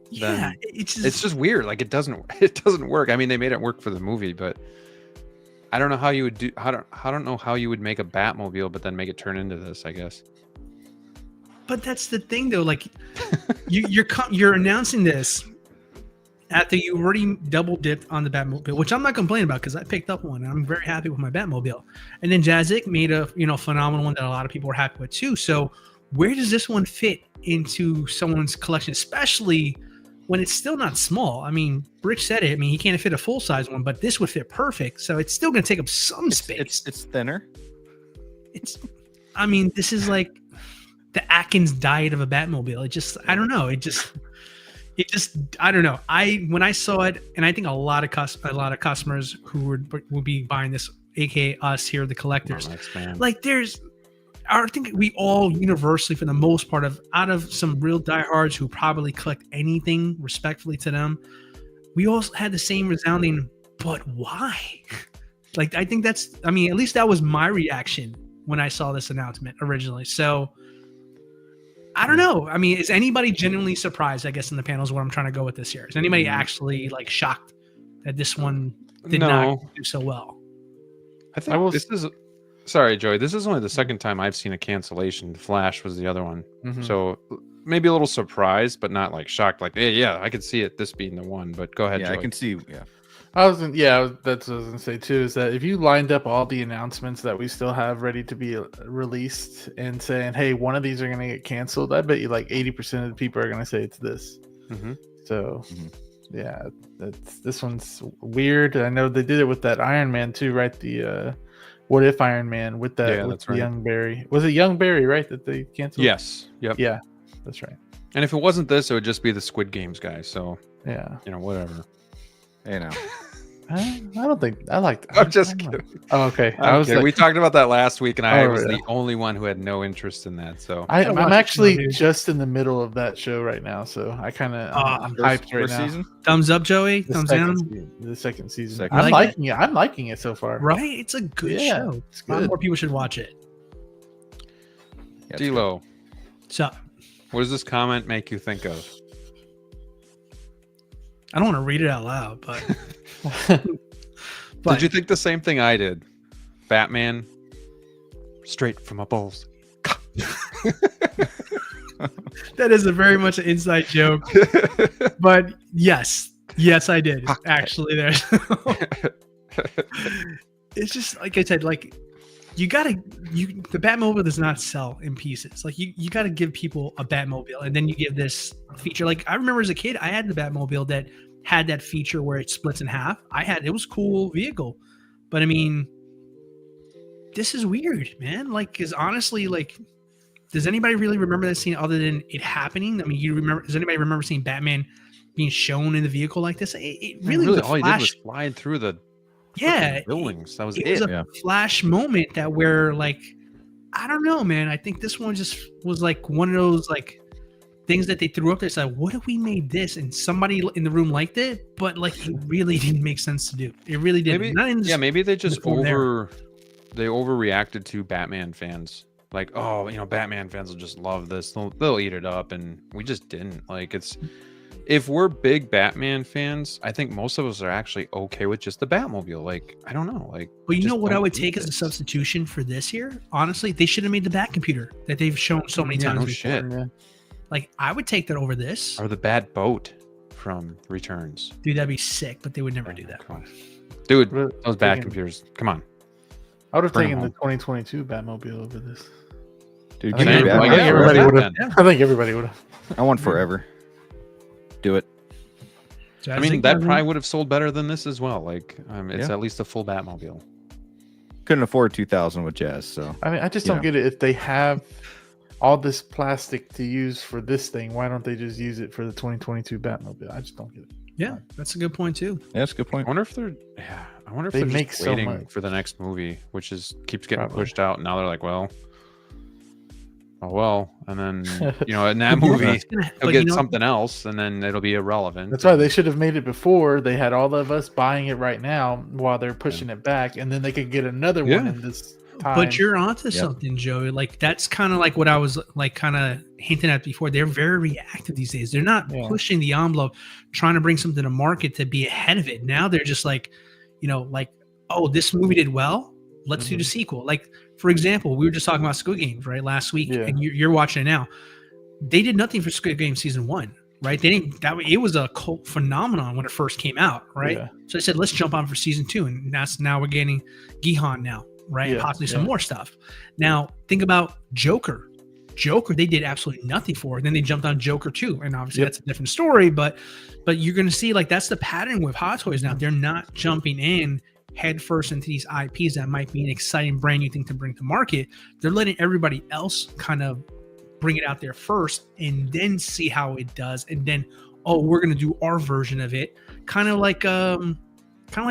Yeah, it's just weird. Like it doesn't work. I mean, they made it work for the movie, but I don't know how you would do. I don't know how you would make a Batmobile, but then make it turn into this, I guess. But that's the thing, though. Like, you're announcing this after you already double dipped on the Batmobile, which I'm not complaining about because I picked up one and I'm very happy with my Batmobile. And then Jazzic made a phenomenal one that a lot of people were happy with too. So where does this one fit into someone's collection, especially when it's still not small? I mean, Rich said it. I mean, he can't fit a full size one, but this would fit perfect. So it's still going to take up some space. It's thinner. I mean, this is like the Atkins diet of a Batmobile. I don't know. I don't know. When I saw it, and I think a lot of customers who would be buying this, aka us here, the collectors, I think we all universally, for the most part, out of some real diehards who probably collect anything, respectfully to them, we all had the same resounding, but why? Like, I think at least that was my reaction when I saw this announcement originally. So I don't know. I mean, is anybody genuinely surprised, I guess, in the panel is what I'm trying to go with this here. Is anybody actually like shocked that this one did not do so well? I think this is... Sorry, Joey. This is only the second time I've seen a cancellation. Flash was the other one. Mm-hmm. So maybe a little surprised, but not like shocked. Like, yeah, I could see it, this being the one. But go ahead, yeah, Joey. I can see, yeah. That's what I was going to say too, is that if you lined up all the announcements that we still have ready to be released and saying, hey, one of these are going to get canceled, I bet you like 80% of the people are going to say it's this. Mm-hmm. So, yeah, this one's weird. I know they did it with that Iron Man too, right? The What If Iron Man with that with right. Young Barry. Was it Young Barry, right, that they canceled? Yes. Yep. Yeah, that's right. And if it wasn't this, it would just be the Squid Games guy. So, yeah, whatever. I don't think I like that. I'm just kidding. Oh, okay. We talked about that last week, and I was the only one who had no interest in that. So I'm actually just in the middle of that show right now, so I kind of I'm hyped right now. Season? Thumbs up, Joey. Thumbs down. The second season. I'm liking it. I'm liking it so far. Right? It's a good show. A lot more people should watch it. DLO. What's up? What does this comment make you think of? I don't want to read it out loud, but did you think the same thing I did? Batman, straight from my balls. That is very much an inside joke. But yes, I did. Actually, there's. It's just like I said, like the Batmobile does not sell in pieces. Like you got to give people a Batmobile, and then you give this feature. Like I remember as a kid, I had the Batmobile that had that feature where it splits in half. It was a cool vehicle, but I mean, this is weird, man. Like, because honestly, like, does anybody really remember that scene other than it happening? I mean, does anybody remember seeing Batman being shown in the vehicle like this? It really was a all he flash. Did was slide through the buildings. That was it. It was a flash moment that where, like, I don't know, man. I think this one just was like one of those like things that they threw up there. It's like, what if we made this and somebody in the room liked it, but like it really didn't make sense to do. It really didn't. Maybe they just overreacted to Batman fans. Like, oh, Batman fans will just love this. They'll eat it up, and we just didn't. Like, it's if we're big Batman fans, I think most of us are actually okay with just the Batmobile. Like, I don't know. Like, But you know just what I don't would need take as a this. substitution for this here? Honestly, they should have made the Bat computer that they've shown so many Yeah, times no before. shit. Yeah. Like, I would take that over this. Or the Bat boat from Returns. Dude, that'd be sick, but they would never do that. Come on. Dude, But those Bat taking- computers. Come on. I would have Bring taken the them 2022 Batmobile over this. Dude, I give think me Same. Batman. I think Yeah, everybody yeah, would have. yeah. I think everybody would have. I want forever. Do it. So I as mean, they that go- probably would have sold better than this as well. Like, it's Yeah. at least a full Batmobile. Couldn't afford 2,000 with Jazz, so I mean, I just You don't know. get it. If they have all this plastic to use for this thing, why don't they just use it for the 2022 Batmobile? I just don't get it. Yeah, that's a good point too. yeah, that's a good I point. wonder if they're, yeah, I wonder if They they're make just so waiting much. for the next movie, which is keeps getting Probably. pushed out. And now they're like, well, and then in that movie It's gonna- he'll but get you know- something else, and then it'll be irrelevant. That's why they should have made it before. They had all of us buying it right now while they're pushing it back, and then they could get another one Yeah. in this time. But you're onto Yep. something, Joey. Like that's kind of like what I was like kind of hinting at before. They're very reactive these days. They're not Yeah. pushing the envelope, trying to bring something to market to be ahead of it. Now they're just like, like, oh, this movie did well. Let's do the sequel. Like, for example, we were just talking about Squid Games, right, last week, Yeah. and you're watching it now. They did nothing for Squid Game season 1, right? They didn't. It was a cult phenomenon when it first came out, right? Yeah. So I said, let's jump on for season 2, and now we're getting Gihan now, right? And Yeah, possibly some yeah. more stuff. Now think about Joker. Joker, they did absolutely nothing for. Then they jumped on Joker 2, and obviously Yep. that's a different story. But you're going to see like that's the pattern with Hot Toys now. They're not jumping in head first into these IPs that might be an exciting brand new thing to bring to market. They're letting everybody else kind of bring it out there first and then see how it does, and then we're going to do our version of it, kind of like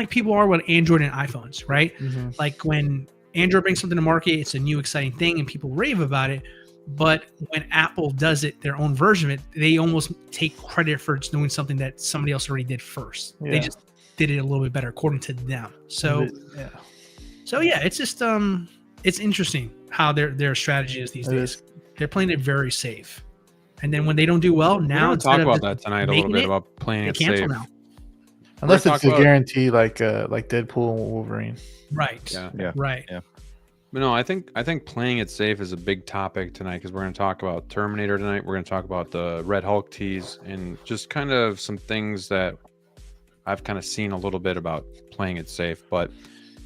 people are with Android and iPhones, right? Mhm. Like when Android brings something to market, it's a new exciting thing and people rave about it. But when Apple does it, their own version of it, they almost take credit for doing something that somebody else already did first. They Yeah. just did it a little bit better according to them. So yeah. it's just it's interesting how their strategy is these It days. is. They're playing it very safe. And then when they don't do well, We're now gonna instead talk of about just that tonight a little making bit it, about playing they it cancel safe. now. Unless We're it's gonna a talk about- guarantee, like Deadpool and Wolverine. Right. Yeah. Right. Yeah. But no, I think playing it safe is a big topic tonight because we're going to talk about Terminator tonight. We're going to talk about the Red Hulk tease and just kind of some things that I've kind of seen a little bit about playing it safe. But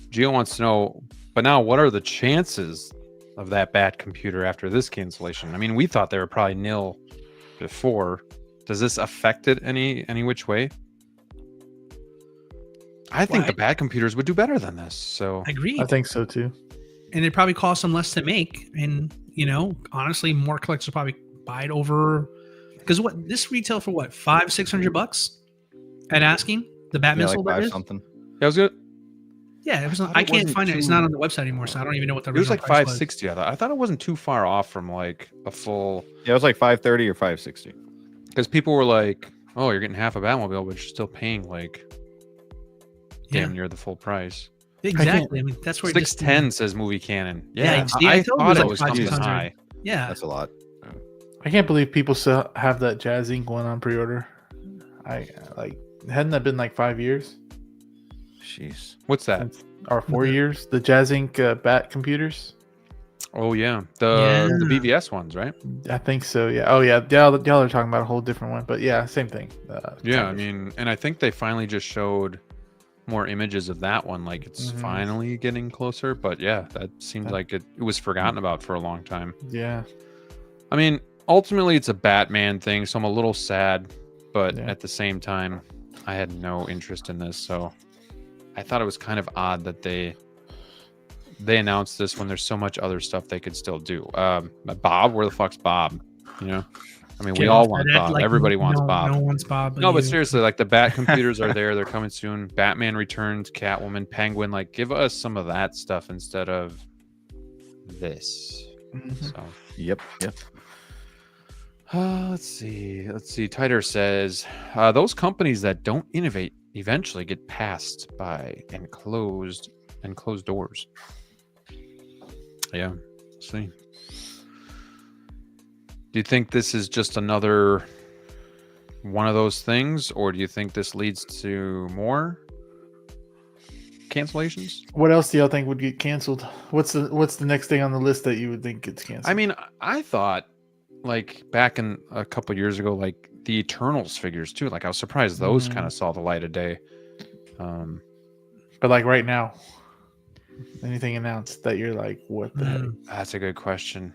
Gio wants to know, but now what are the chances of that Bat computer after this cancellation? I mean, we thought they were probably nil before. Does this affect it any which way? I think the Bat computers would do better than this. So I agree. I think so too. And it probably costs them less to make. And, honestly, more collectors will probably buy it over. Because this retail for what, $500-$600 at asking? The Batmissile like that is? something. that was good. Yeah, it was. thought I it can't wasn't find it. It's too- not on the website anymore, so I don't even know what the It was original like price 560. I thought it wasn't too far off from like a full. Yeah, it was like 530 or 560. Because people were like, "Oh, you're getting half a Batmobile, but you're still paying like Yeah. damn near the full price." Exactly. I mean, that's where it just 610 says movie canon. Yeah, Yeah, see, I I told you it thought was it like was something 500. high. Yeah. That's a lot. I can't believe people still have that Jazz Ink one on pre-order. Hadn't that been like 5 years Jeez. What's that? or 4 years? The Jazz Ink Bat computers. Oh yeah, the BBS ones, right? I think so. Yeah. Oh yeah. Y'all are talking about a whole different one, but yeah, same thing. Yeah, I mean, and I think they finally just showed more images of that one. Like it's finally getting closer. But yeah, that seemed like it was forgotten about for a long time. Yeah. I mean, ultimately it's a Batman thing, so I'm a little sad, but Yeah. at the same time, I had no interest in this, so I thought it was kind of odd that they announced this when there's so much other stuff they could still do. Bob, where the fuck's Bob? I mean, we all want Bob. Everybody wants Bob. No one wants Bob. No, but you. seriously, like the Bat computers are there. They're coming soon. Batman Returns, Catwoman, Penguin. Like, give us some of that stuff instead of this. So, Yep. let's see. Titer says those companies that don't innovate eventually get passed by and closed doors. Yeah. Let's see. Do you think this is just another one of those things, or do you think this leads to more cancellations? What else do y'all think would get canceled? What's the next thing on the list that you would think gets canceled? I mean, I thought like back in a couple years ago, like the Eternals figures too. Like I was surprised those kind of saw the light of day. But like right now, anything announced that you're like, what the heck? That's a good question.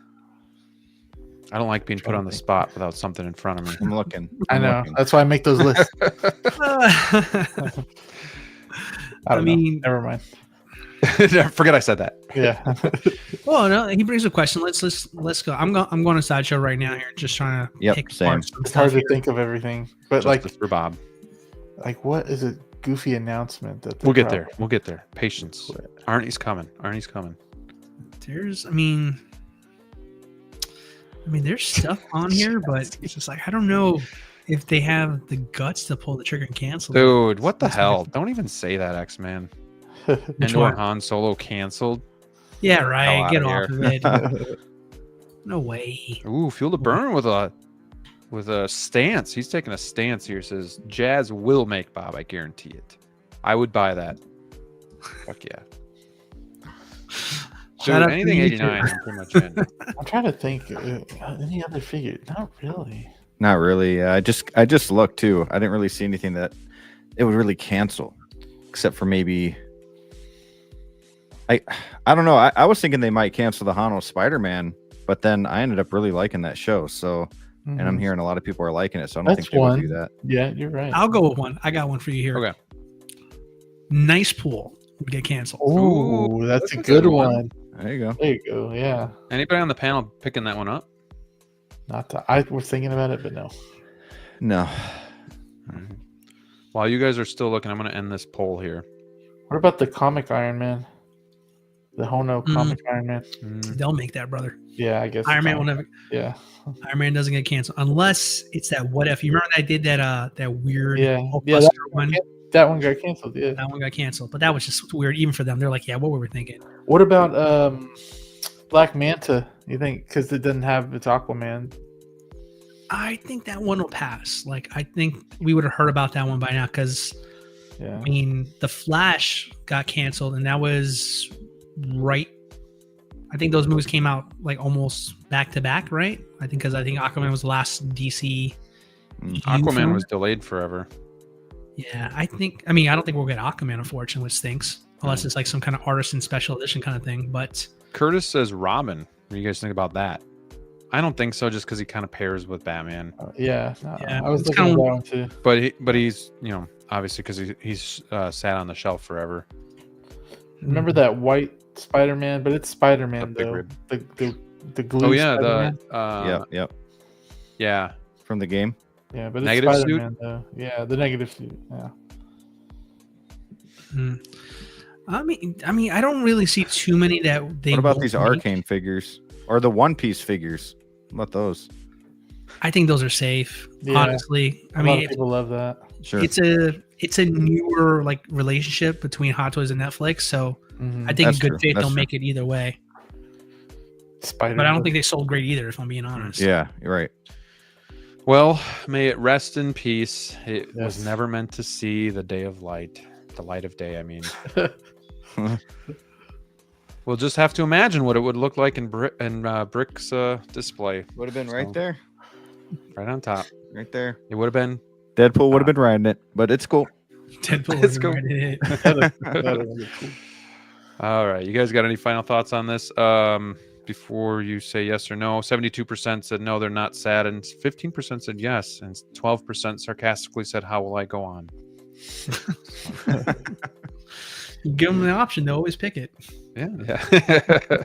I don't like being put on the spot without something in front of me. I'm looking. I know. That's why I make those lists. I mean, never mind. Forget I said that. Yeah. Well, no, he brings a question. Let's go. I'm going to sideshow right now here, just trying to pick same. It's hard to think of everything, but Justice for Bob. Like what is a goofy announcement that we'll get there? We'll get there. Patience. Arnie's coming. There's, I mean, there's stuff on here, but it's just like I don't know if they have the guts to pull the trigger and cancel. Dude, what the hell? Don't even say that, X-Man. And Han Solo canceled. Yeah, right. Get off of it. No way. Ooh, feel the burn with a stance. He's taking a stance here. Says Jazz will make Bob. I guarantee it. I would buy that. Fuck yeah. Dude, anything 89, I'm pretty much in. I'm trying to think any other figure. Not really. Not really. I just looked too. I didn't really see anything that it would really cancel, except for maybe. I don't know. I was thinking they might cancel the Hano Spider-Man, but then I ended up really liking that show. So, and I'm hearing a lot of people are liking it. So I don't think they would do that. Yeah, you're right. I'll go with one. I got one for you here. Okay. Nice Pool would get canceled. Oh, that's a good one. There you go. There you go. Yeah. Anybody on the panel picking that one up? I was thinking about it, but no. No. While you guys are still looking, I'm going to end this poll here. What about the comic Iron Man? The Hono comic Iron Man. They'll make that, brother. Yeah, I guess Iron Man will never. Yeah. Iron Man doesn't get canceled unless it's that what if. You remember I did that weird that one? That one got canceled. Yeah. That one got canceled, but that was just weird even for them. They're like, yeah, what were we thinking? What about Black Manta? You think because it doesn't have its Aquaman? I think that one will pass. Like I think we would have heard about that one by now because I mean the Flash got canceled and that was right. I think those movies came out like almost back to back, right? I think Aquaman was the last DC. Aquaman was delayed forever. Yeah, I don't think we'll get Aquaman, unfortunately, which stinks. Unless it's like some kind of artisan special edition kind of thing. But Curtis says Robin. What do you guys think about that? I don't think so, just because he kind of pairs with Batman. Yeah, I was looking at that one too. But he's obviously because he's sat on the shelf forever. Remember that white Spider-Man? But it's Spider-Man though. The glue. Oh yeah, Spider-Man. Yep. Yeah, from the game. Yeah, but it's negative Spider-Man suit. though. Yeah, the negative suit. Yeah. I mean, I don't really see too many that they. What about these make. Arcane figures or the One Piece figures? What about those? I think those are safe. Yeah. Honestly, A lot of people love that. Sure. It's a newer like relationship between Hot Toys and Netflix, so I think in good faith they'll make it either way. Spider-Man. But I don't think they sold great either, if I'm being honest. Yeah, you're right. Well, may it rest in peace. It was never meant to see the day of light, the light of day. I mean, we'll just have to imagine what it would look like in Brick's display. Would have been right there, right on top, right there. It would have been. Deadpool would have been riding it, but it's cool. Deadpool It's would have been riding it. All right, you guys got any final thoughts on this? Before you say yes or no, 72% said no, they're not sad, and 15% said yes, and 12% sarcastically said, "How will I go on?" You give them the option; they always pick it. Yeah.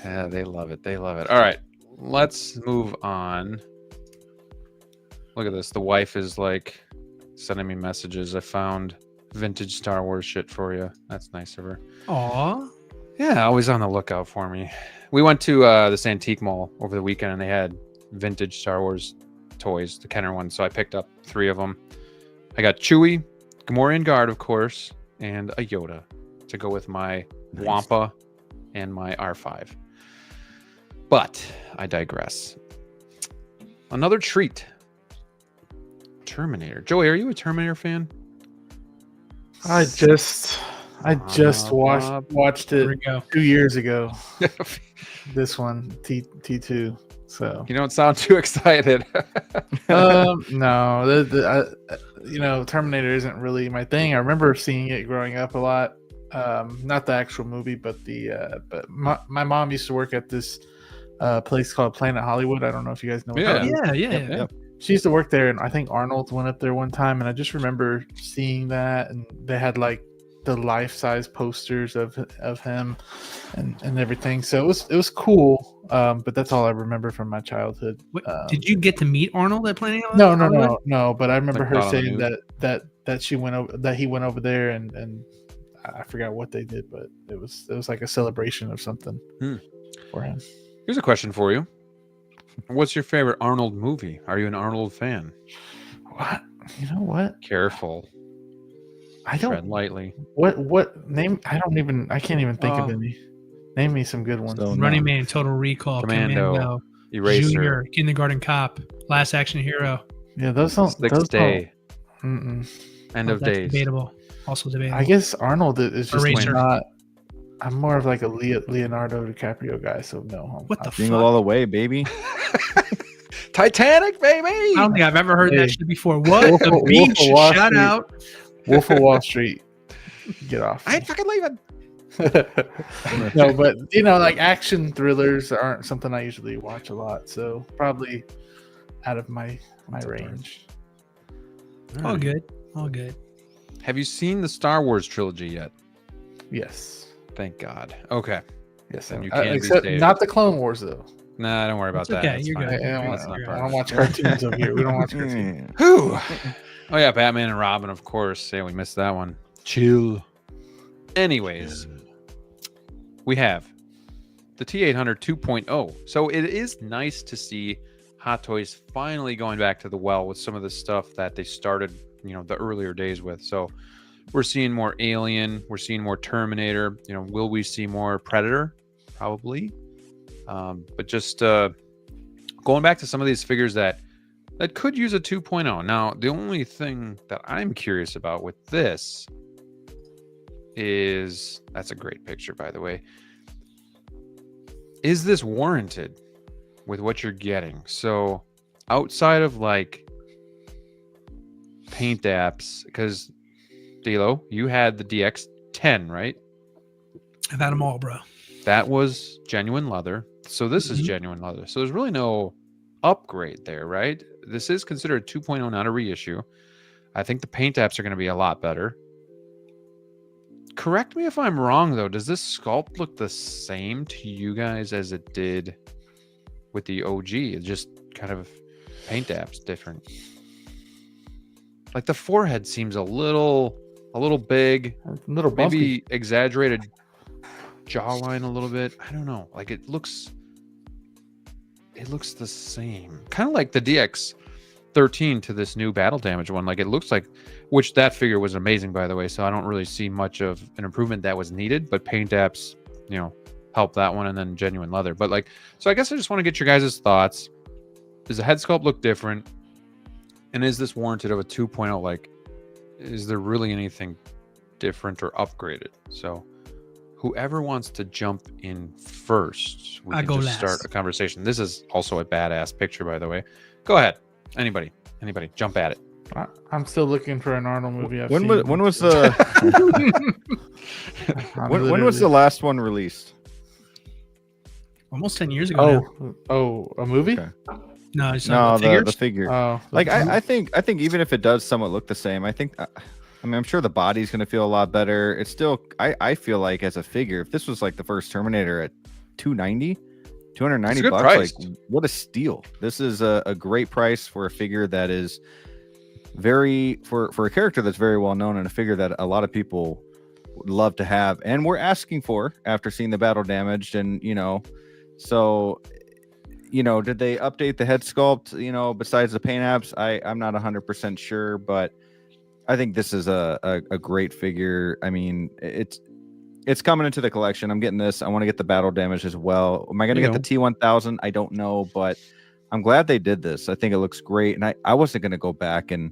Yeah, they love it. They love it. All right, let's move on. Look at this. The wife is like sending me messages. I found vintage Star Wars shit for you. That's nice of her. Aw. Yeah, always on the lookout for me. We went to this antique mall over the weekend, and they had vintage Star Wars toys, the Kenner ones. So I picked up 3 of them. I got Chewie, Gamorrean Guard, of course, and a Yoda to go with my Wampa and my R5. But I digress. Another treat. Terminator. Joey, are you a Terminator fan? I just watched it 2 years ago. This one, T2. So you don't sound too excited. No, Terminator isn't really my thing. I remember seeing it growing up a lot. Not the actual movie, but but my mom used to work at this place called Planet Hollywood. I don't know if you guys know. Yeah. She used to work there, and I think Arnold went up there one time, and I just remember seeing that, and they had like the life-size posters of him and everything. So it was cool. But that's all I remember from my childhood. Did you get to meet Arnold at Planet Hollywood? No. But I remember her saying that she went over, that he went over there, and I forgot what they did, but it was like a celebration of something for him. Here's a question for you. What's your favorite Arnold movie? Are you an Arnold fan? What? You know what? Careful. I don't. Tread lightly. What name? I can't even think of any. Name me some good ones. Running Man, Total Recall, Commando, Eraser, Junior, Kindergarten Cop, Last Action Hero. Yeah, those don't. Sixth Day. End of Days. Debatable. Also debatable. I guess Arnold is just Eraser. not. I'm more of like a Leonardo DiCaprio guy, so no. What the Jingle fuck? all the way, baby. Titanic, baby. I don't think I've ever heard that shit before. What? Wolf The of beach? Wall Shout Street. out. Wolf of Wall Street. Get off. I ain't fucking leaving. No, but like action thrillers aren't something I usually watch a lot, so probably out of my range. All good. Have you seen the Star Wars trilogy yet? Yes. Thank God. Okay. Yes. Then you can't Except be not the Clone Wars though. Nah, don't worry about It's that. okay, It's you're fine. good. I don't watch cartoons over here. We don't watch cartoons. Whew. Oh yeah, Batman and Robin, of course. Yeah, we missed that one. Chill. Anyways, we have the T-800 2.0. So it is nice to see Hot Toys finally going back to the well with some of the stuff that they started, the earlier days with. So we're seeing more Alien. We're seeing more Terminator. Will we see more Predator? Probably. But just going back to some of these figures that could use a 2.0. Now, the only thing that I'm curious about with this is, that's a great picture, by the way. Is this warranted with what you're getting? So outside of like paint apps, because DLO, you had the DX10, right? I've had them all, bro. That was genuine leather. So this is genuine leather. So there's really no upgrade there, right? This is considered 2.0, not a reissue. I think the paint apps are going to be a lot better. Correct me if I'm wrong, though. Does this sculpt look the same to you guys as it did with the OG? It's just kind of paint apps different. Like the forehead seems a little big, A little bumpy. maybe exaggerated jawline a little bit. I don't know. Like it looks the same, kind of like the DX13 to this new battle damage one. Like it looks like, which that figure was amazing, by the way. So I don't really see much of an improvement that was needed, but paint apps, help that one, and then genuine leather. But like, so I guess I just want to get your guys' thoughts. Does the head sculpt look different? And is this warranted of a 2.0? Like, is there really anything different or upgraded? So whoever wants to jump in first, we can just start a conversation. This is also a badass picture, by the way. Go ahead. Anybody, jump at it. I'm still looking for an Arnold movie. When was the when was the last one released? Almost 10 years ago. Oh, a movie? Okay. No, it's No, not the figure. Oh, Like I think even if it does somewhat look the same, I think I'm sure the body's going to feel a lot better. It's still I feel like as a figure, if this was like the first Terminator at $290 bucks, price. like what a steal. This is a great price for a figure that is very for a character that's very well known, and a figure that a lot of people would love to have and we're asking for after seeing the battle damaged. And so did they update the head sculpt, besides the paint apps? I'm not 100% sure, but I think this is a great figure. I mean, it's coming into the collection. I'm getting this. I want to get the battle damage as well. Am I going to get the T1000? I don't know, but I'm glad they did this. I think it looks great, and I wasn't going to go back and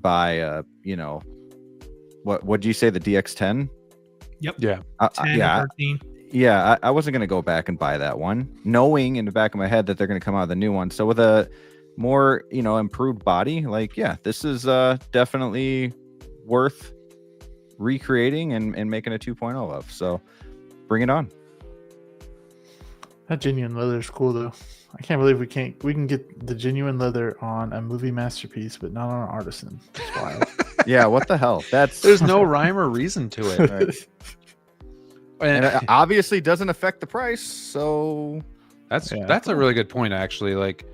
buy what do you say, the DX10? Yep. Yeah. 10 or 13. Yeah, I wasn't going to go back and buy that one, knowing in the back of my head that they're going to come out with a new one. So with a more, improved body, like, yeah, this is definitely worth recreating and making a 2.0 of. So bring it on. That genuine leather is cool, though. I can't believe we can get the genuine leather on a movie masterpiece, but not on an artisan. It's wild. Yeah, what the hell? There's no rhyme or reason to it. Right. And it obviously doesn't affect the price, so that's a really good point, actually. Like,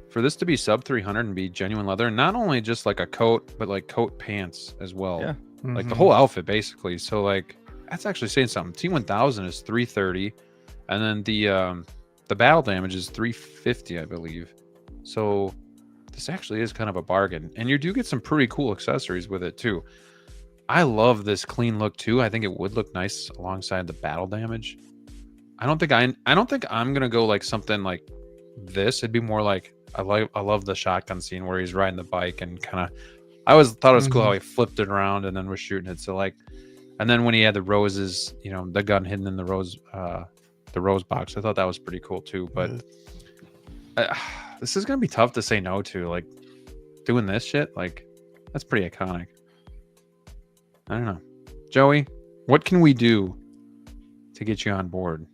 for this to be sub 300 and be genuine leather, and not only just like a coat, but like coat pants as well. Yeah. Like the whole outfit, basically. So like, that's actually saying something. T1000 is 330, and then the battle damage is 350, I believe. So this actually is kind of a bargain, and you do get some pretty cool accessories with it too. I love this clean look too. I think it would look nice alongside the battle damage. I don't think I'm gonna go like something like this. It'd be more like I love the shotgun scene where he's riding the bike and kind of. I always thought it was cool how he flipped it around and then was shooting it. So like, and then when he had the roses, the gun hidden in the rose box, I thought that was pretty cool too. But this is gonna be tough to say no to. Like, doing this shit, like, that's pretty iconic. I don't know. Joey, what can we do to get you on board?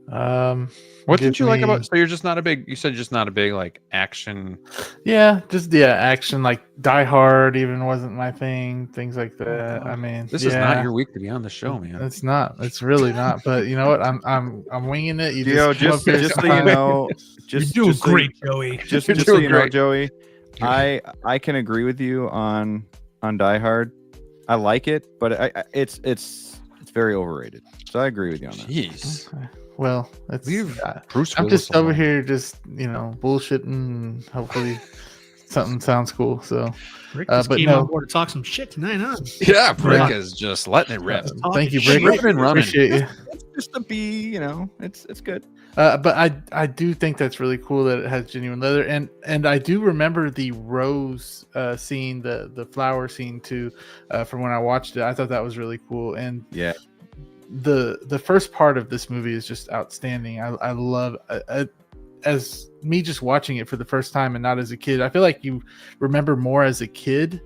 What did you like about, so you're just not a big, you said just not a big like action. Yeah, action, like Die Hard even wasn't my thing, things like that. I mean, this is not your week to be on the show, man. It's not. It's really not. But you know what? I'm winging it. You just so you know, you're doing great, Joey. Just so you know, Joey, I can agree with you on Die Hard. I like it, but it's very overrated. So I agree with you on that. Jeez. Okay. Well, I'm just over here, just bullshitting. Hopefully, something sounds cool. So, Rick just came on board to talk some shit tonight, huh? Yeah, Brick is just letting it rip. Thank you, Brick. Appreciate you. Just to be, it's good. But I do think that's really cool that it has genuine leather, and I do remember the rose scene, the flower scene too, from when I watched it. I thought that was really cool, and yeah. The first part of this movie is just outstanding. I love as me just watching it for the first time and not as a kid. I feel like you remember more as a kid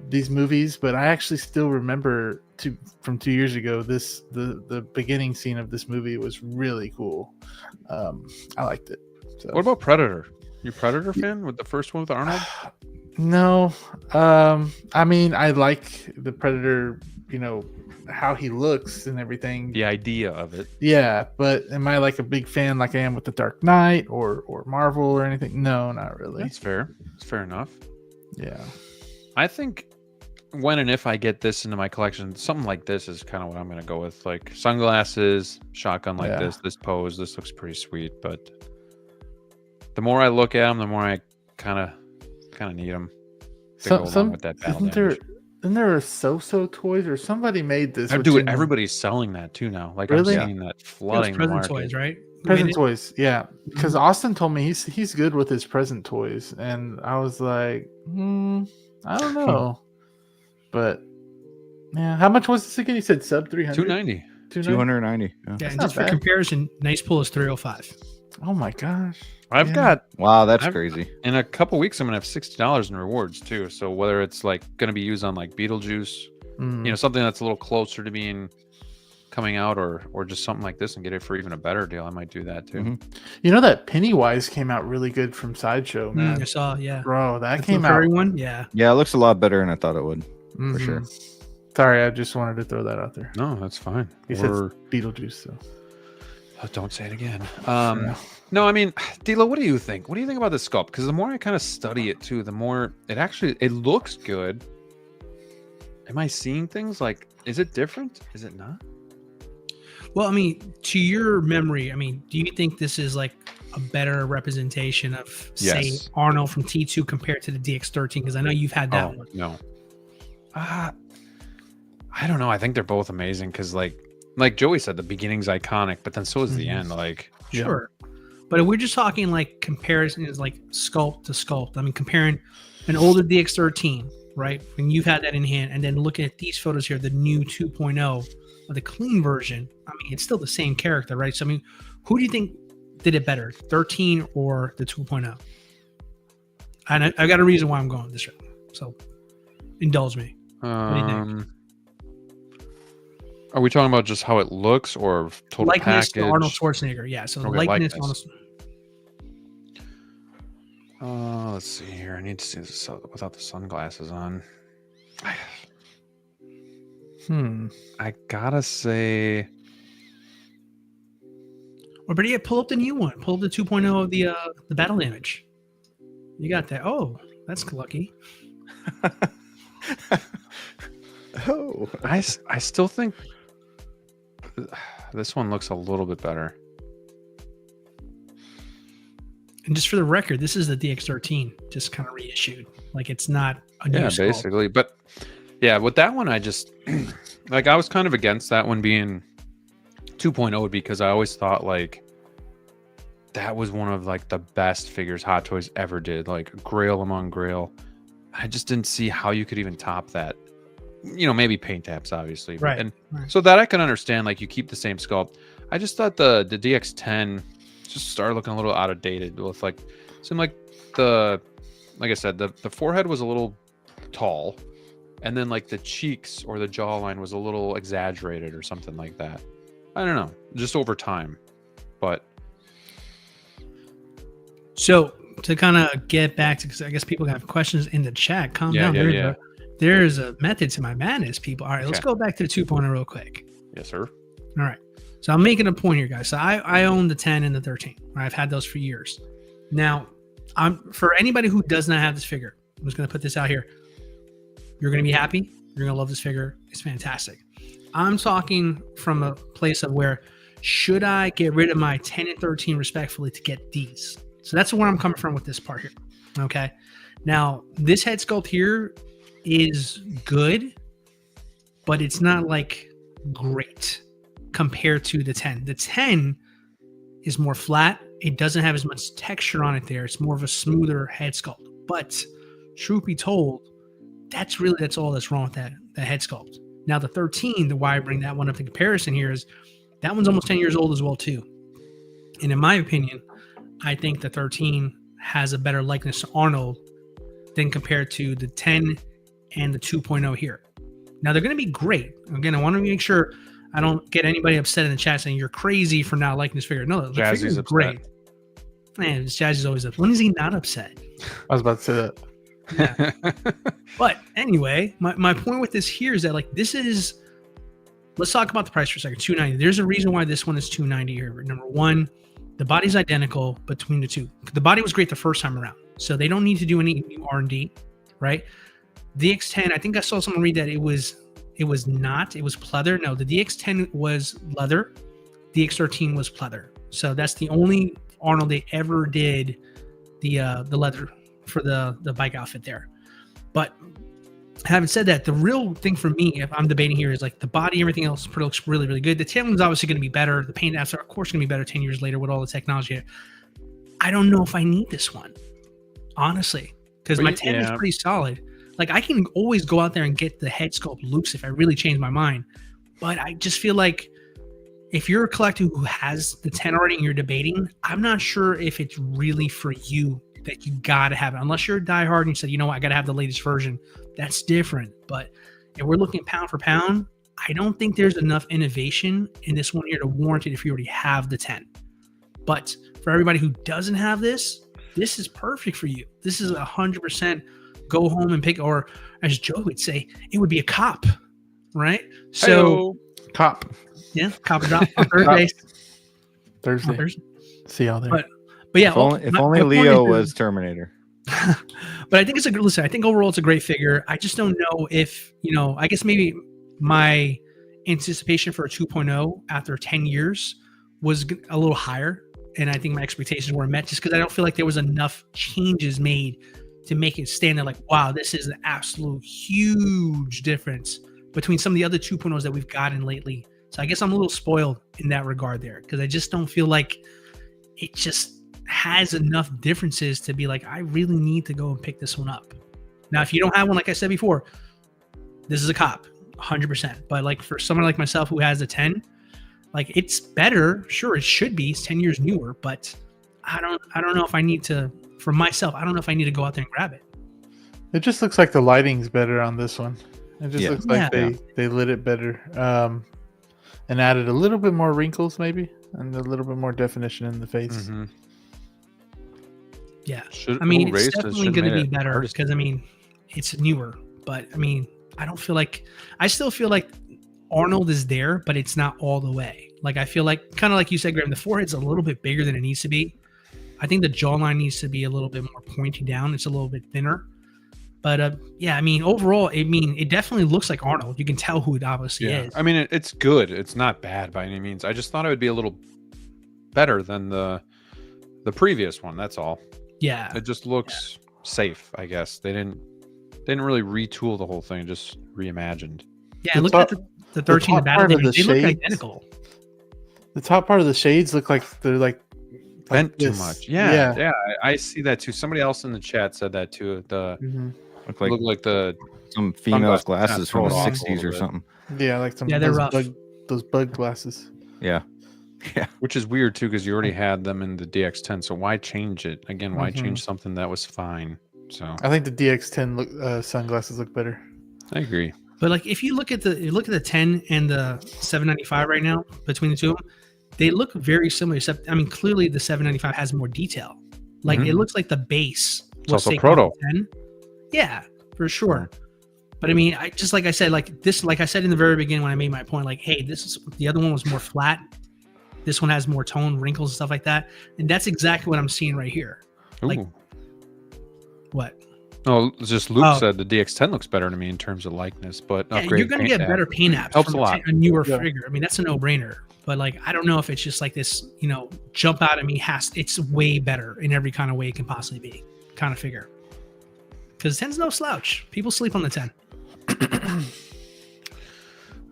these movies, but I actually still remember from 2 years ago. The beginning scene of this movie was really cool. I liked it. So. What about Predator? You Predator fan with the first one with Arnold? No, I mean, I like the Predator. How he looks and everything. The idea of it. Yeah, but am I like a big fan like I am with the Dark Knight or Marvel or anything? No, not really. That's fair. It's fair enough. Yeah. I think when and if I get this into my collection, something like this is kind of what I'm going to go with. Like sunglasses, shotgun like this pose. This looks pretty sweet, but the more I look at them, the more I kind of need them to go along with that battle damage. Then there are So toys, or somebody made this. Dude, everybody's selling that too now. Like, really? I'm seeing that flooding the market. Toys, right? Present toys, yeah. Because Austin told me he's good with his present toys, and I was like, I don't know, but yeah. How much was this again? You said sub 300. 290. 290. Yeah, and just for comparison, nice pull is 305. Oh my gosh. I've got that's crazy. In a couple weeks, I'm gonna have $60 in rewards too. So whether it's like gonna be used on like Beetlejuice, something that's a little closer to being coming out, or just something like this and get it for even a better deal, I might do that too. That Pennywise came out really good from Sideshow, man. I saw, bro, that came out. One, yeah, it looks a lot better than I thought it would, for sure. Sorry, I just wanted to throw that out there. No, that's fine. He said Beetlejuice, so don't say it again. No, I mean, DLO, what do you think? What do you think about the sculpt? Because the more I kind of study it too, the more it looks good. Am I seeing things like, is it different? Is it not? Well, I mean, to your memory, do you think this is like a better representation of, say, Arnold from T2 compared to the DX13? Because I know you've had that one. No. I don't know. I think they're both amazing because, like Joey said, the beginning's iconic, but then so is the end. Like, sure. But if we're just talking like comparison is like sculpt to sculpt. I mean, comparing an older DX13, right? When you've had that in hand, and then looking at these photos here, the new 2.0 or the clean version, I mean, it's still the same character, right? So, I mean, who do you think did it better, 13 or the 2.0? And I've got a reason why I'm going this route. So, indulge me. What do you think? Are we talking about just how it looks or total Likeness package? to Arnold Schwarzenegger, yeah. So, Okay, likeness. likeness. Let's see here. I need to see this without the sunglasses on. I gotta say, Or better yet, pull up the new one. Pull up the 2.0 of the battle damage. You got that. Oh, that's lucky. Oh, I still think this one looks a little bit better. And just for the record, this is the DX13, just kind of reissued. Like it's not a new sculpt. Basically. But yeah, with that one, I just like I was kind of against that one being 2.0 because I always thought like that was one of like the best figures Hot Toys ever did, like Grail among Grail. I just didn't see how you could even top that. You know, maybe paint apps, obviously. Right. And right. so that I can understand, like you keep the same sculpt. I just thought the DX10 just started looking a little out of dated with like seemed like like I said, the forehead was a little tall, and then like the cheeks or the jawline was a little exaggerated or something like that. I don't know, just over time. But so to kind of get back to, because I guess people have questions in the chat. Calm down. There's a method to my madness, people. All right, let's go back to the 2.0 real quick. Yes, sir. All right. So I'm making a point here, guys. So I own the 10 and the 13. Right? I've had those for years. Now, for anybody who does not have this figure, I'm just going to put this out here. You're going to be happy. You're going to love this figure. It's fantastic. I'm talking from a place of where should I get rid of my 10 and 13 respectfully to get these? So that's where I'm coming from with this part here. Okay. Now, this head sculpt here is good, but it's not like great compared to the 10. The 10 is more flat. It doesn't have as much texture on it there. It's more of a smoother head sculpt. But truth be told, that's all that's wrong with that head sculpt. Now the 13, the why I bring that one up in comparison here is that one's almost 10 years old as well too. And in my opinion, I think the 13 has a better likeness to Arnold than compared to the 10 and the 2.0 here. Now they're going to be great. Again, I want to make sure I don't get anybody upset in the chat saying you're crazy for not liking this figure. No, the figure is great. Man, Jazzy's always upset. When is he not upset? I was about to say that. Yeah. But anyway, my point with this here is that like this is, let's talk about the price for a second. $290. There's a reason why this one is $290 here. Number one, the body's identical between the two. The body was great the first time around, so they don't need to do any new R&D, right? The DX10, I think I saw someone read that it was pleather. No, the DX10 was leather. The DX13 was pleather. So that's the only Arnold they ever did the leather for the bike outfit there. But having said that, the real thing for me, if I'm debating here, is like the body, everything else looks really, really good. The 10 is obviously going to be better. The paint apps are, of course, going to be better 10 years later with all the technology. I don't know if I need this one, honestly, because my 10 is pretty solid. Like I can always go out there and get the head sculpt loops if I really change my mind. But I just feel like if you're a collector who has the 10 already and you're debating, I'm not sure if it's really for you that you got to have it. Unless you're a diehard and you said, you know what, I got to have the latest version. That's different. But if we're looking pound for pound, I don't think there's enough innovation in this one here to warrant it if you already have the 10. But for everybody who doesn't have this is perfect for you. This is 100% go home and pick, or as Joe would say, it would be a cop, right? So cop. Yeah, cop drop on Thursday. Thursday. See y'all there. But yeah, if only Leo was Terminator. But I think it's a good listen. I think overall it's a great figure. I just don't know if, I guess maybe my anticipation for a 2.0 after 10 years was a little higher. And I think my expectations were met just because I don't feel like there was enough changes made to make it stand there like, wow, this is an absolute huge difference between some of the other 2.0s that we've gotten lately. So I guess I'm a little spoiled in that regard there because I just don't feel like it just has enough differences to be like, I really need to go and pick this one up. Now, if you don't have one, like I said before, this is a cop, 100%. But like for someone like myself who has a 10, like it's better. Sure, it should be. It's 10 years newer, but I don't know if I need to. For myself, I don't know if I need to go out there and grab it. It just looks like the lighting's better on this one. It just looks like Yeah. they lit it better, and added a little bit more wrinkles, maybe, and a little bit more definition in the face. Mm-hmm. Yeah, Should, I mean, ooh, it's Racist definitely should've going to made be it better artist. because I mean, it's newer. But I mean, I still feel like Arnold is there, but it's not all the way. Like I feel like, kind of like you said, Graham, the forehead's a little bit bigger than it needs to be. I think the jawline needs to be a little bit more pointy down. It's a little bit thinner. But yeah, I mean, overall, it definitely looks like Arnold. You can tell who it obviously is. I mean, it's good. It's not bad by any means. I just thought it would be a little better than the previous one. That's all. Yeah, It just looks safe, I guess. They didn't really retool the whole thing, just reimagined. Yeah, The look top- at the 13 top battle part of damage. the They look shades- identical. The top part of the shades look like they're like Bent too this. much. Yeah. I see that too. Somebody else in the chat said that too. The Mhm. look like the some female's sunglasses glasses from the thrown off a 60s little or bit. something. Yeah, like some Yeah, they're rough. those bug glasses. Yeah. which is weird too because you already had them in the DX10. So why change it again? Why change something that was fine? So I think the DX10 sunglasses look better. I agree. But like, if you look at the 10 and the 795 right now, between the two of them, they look very similar. Except, I mean, clearly the 795 has more detail. Like it looks like the base. It's also proto. 10. Yeah, for sure. But I mean, I just like I said in the very beginning when I made my point, like, hey, the other one was more flat. This one has more tone, wrinkles, and stuff like that. And that's exactly what I'm seeing right here. Like, Ooh. what? Oh, it's just Luke Oh. said the DX10 looks better to me in terms of likeness, but Yeah, upgrade you're going to paint get better paint apps helps from a lot. a newer Yeah. figure. I mean, that's a no-brainer. But like, I don't know if it's just like this, jump out at me. It's way better in every kind of way it can possibly be, kind of figure. Because 10's no slouch. People sleep on the 10.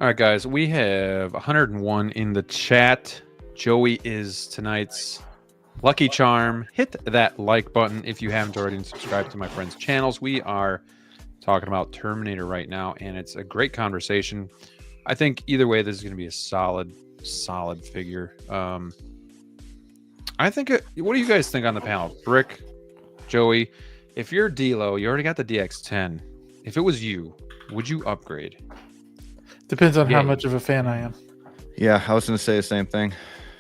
All right, guys, we have 101 in the chat. Joey is tonight's lucky charm. Hit that like button if you haven't already, and subscribe to my friends' channels. We are talking about Terminator right now, and it's a great conversation. I think either way, this is going to be a solid figure. I think. What do you guys think on the panel, Brick, Joey? If you're DLO, you already got the DX10. If it was you, would you upgrade? Depends on how Yeah. much of a fan I am. Yeah, I was going to say the same thing.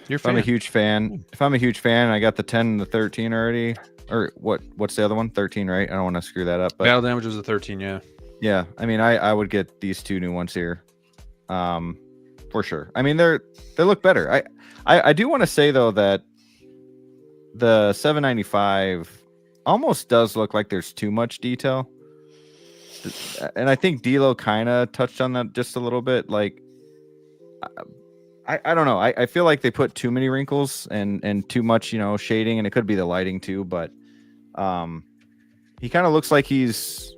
You're If I'm a huge fan, I got the 10 and the 13 already. Or what's the other one? 13, right? I don't want to screw that up. But Battle damage was a 13, yeah. yeah, I mean, I would get these two new ones here. For sure. I mean, they look better. I do want to say though that the 795 almost does look like there's too much detail. And I think DLO kind of touched on that just a little bit. Like, I don't know. I feel like they put too many wrinkles and too much, shading, and it could be the lighting too. But he kind of looks like he's,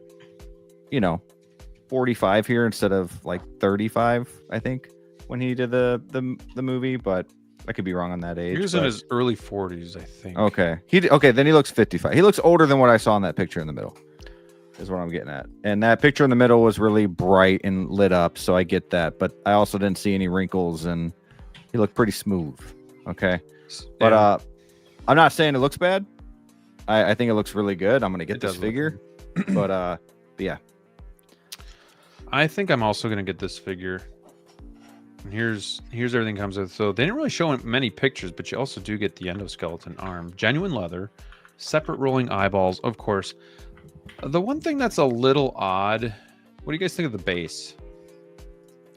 45 here instead of like 35. I think when he did the movie, but I could be wrong on that age. He was in his early 40s, I think. Okay. Then he looks 55. He looks older than what I saw in that picture in the middle. Is what I'm getting at. And that picture in the middle was really bright and lit up, so I get that. But I also didn't see any wrinkles, and he looked pretty smooth. Okay. But I'm not saying it looks bad. I think it looks really good. I'm gonna get this figure. But yeah. I think I'm also gonna get this figure. And here's everything comes with. So they didn't really show many pictures, but you also do get the endoskeleton arm, genuine leather, separate rolling eyeballs, of course. The one thing that's a little odd, what do you guys think of the base?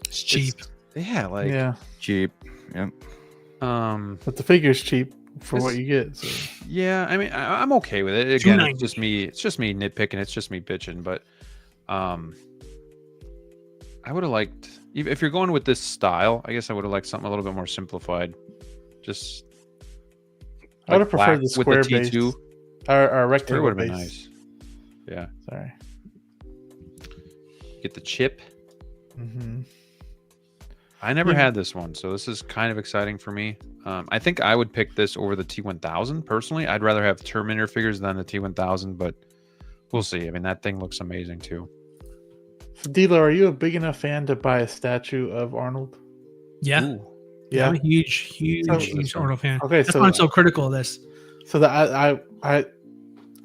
It's cheap. Yeah. Cheap. Yep. But the figure's cheap for what you get. So. Yeah, I mean, I'm okay with it. Again, it's just me nitpicking. It's just me bitching. But I would have liked, if you're going with this style, I guess I would have liked something a little bit more simplified. Just I would have preferred the square with the base. T2. Or rectangle would have base. been nice. Yeah. Sorry. Get the chip. Mm-hmm. I never had this one, so this is kind of exciting for me. I think I would pick this over the T1000 personally. I'd rather have Terminator figures than the T1000, but we'll see. I mean, that thing looks amazing too. So, Dilo, are you a big enough fan to buy a statue of Arnold? Yeah. Ooh. Yeah. I'm a huge Arnold fan. Okay, that's so why I'm so critical of this. So that I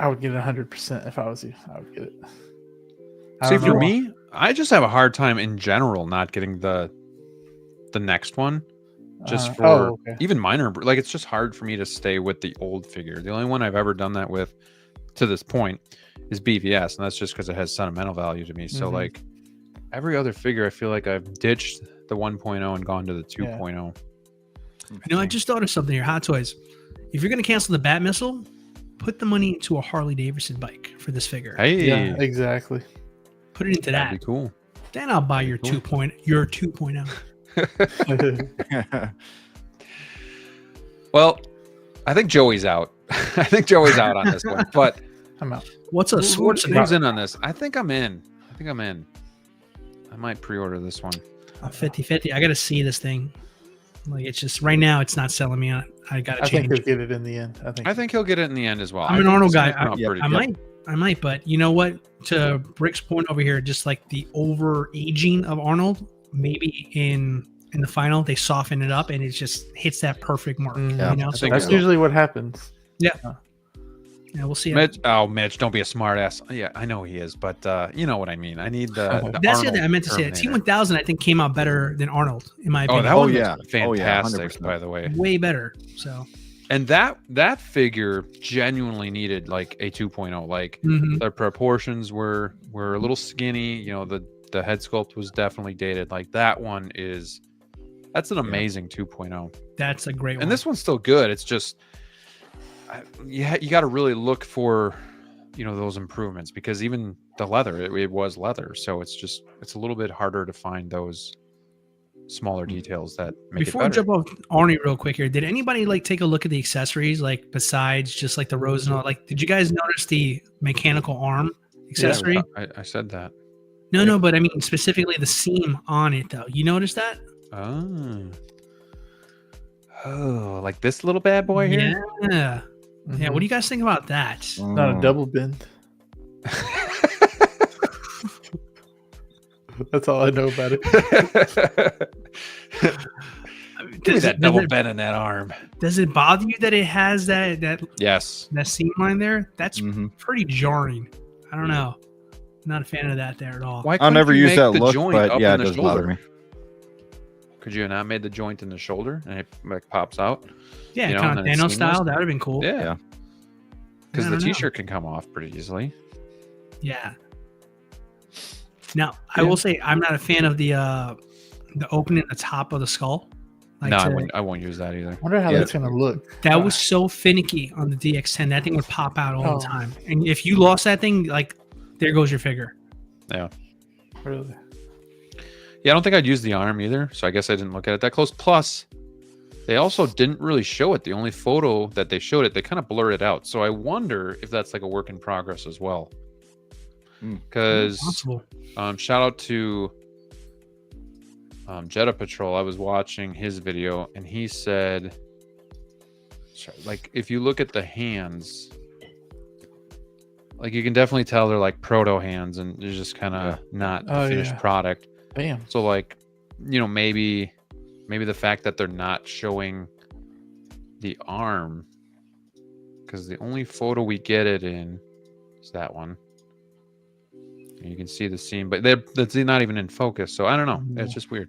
would get it 100% if I was you. I would get it. See, for me, I just have a hard time in general not getting the next one, just for even minor. Like, it's just hard for me to stay with the old figure. The only one I've ever done that with to this point is BVS, and that's just because it has sentimental value to me. So like every other figure, I feel like I've ditched the 1.0 and gone to the 2.0. You know, I just thought of something here. Hot Toys. If you're going to cancel the Batmissile, put the money into a Harley Davidson bike for this figure. Hey, yeah, exactly. Put it into That'd be cool. Then I'll buy your 2.0. Well, I think Joey's out. I think Joey's out on this one, but I'm out. What's a Schwarzenegger? Who's in on this? I think I'm in. I might pre-order this one. 50-50. I got to see this thing. Like, it's just right now, it's not selling me on. I got to change. I think he'll get it in the end. I think he'll get it in the end as well. I'm an Arnold guy. I I might, but you know what? To Brick's point over here, just like the over aging of Arnold, maybe in the final they soften it up and it just hits that perfect mark. Yeah. You know, so that's usually what happens. Yeah. Yeah, we'll see. Mitch, don't be a smart ass. Yeah, I know he is, but you know what I mean. I need the that's the other thing I meant to say. T1000 I think came out better than Arnold in my opinion. Oh, that one was fantastic, by the way. Way better. So. And that figure genuinely needed like a 2.0. Like the proportions were a little skinny. You know, the head sculpt was definitely dated. Like that's an amazing 2.0. That's a great one. And this one's still good. It's just you got to really look for those improvements, because even the leather, it was leather, so it's a little bit harder to find those smaller details that make Before it we better. jump off Arnie real quick here, did anybody like take a look at the accessories, like besides just like the rose and all? Like, did you guys notice the mechanical arm accessory? Yeah, I said that. No, but I mean specifically the seam on it though. You noticed that? Oh, like this little bad boy here? Yeah. Yeah, what do you guys think about that? Not a double bend. That's all I know about it. Does that double bend in that arm? Does it bother you that it has that yes, that seam line there? That's pretty jarring. I don't know. Not a fan of that there at all. I'll never use that look, but yeah, it does bother me. Could you have not made the joint in the shoulder and it like pops out? Yeah, kind of Thanos style. That would have been cool. Yeah. Because the t-shirt can come off pretty easily. Yeah. Now, I will say I'm not a fan of the opening at the top of the skull. Like I won't use that either. I wonder how that's going to look. That was so finicky on the DX10. That thing would pop out all the time. And if you lost that thing, like, there goes your figure. Yeah. Really? Yeah, I don't think I'd use the arm either, so I guess I didn't look at it that close. Plus, they also didn't really show it. The only photo that they showed it, they kind of blurred it out. So I wonder if that's like a work in progress as well. Because shout out to Jetta Patrol. I was watching his video and he said, like, if you look at the hands, like you can definitely tell they're like proto hands and they're just kind of not a finished product. Damn. So like, maybe the fact that they're not showing the arm, because the only photo we get it in is that one. You can see the seam, but that's not even in focus. So I don't know. It's just weird.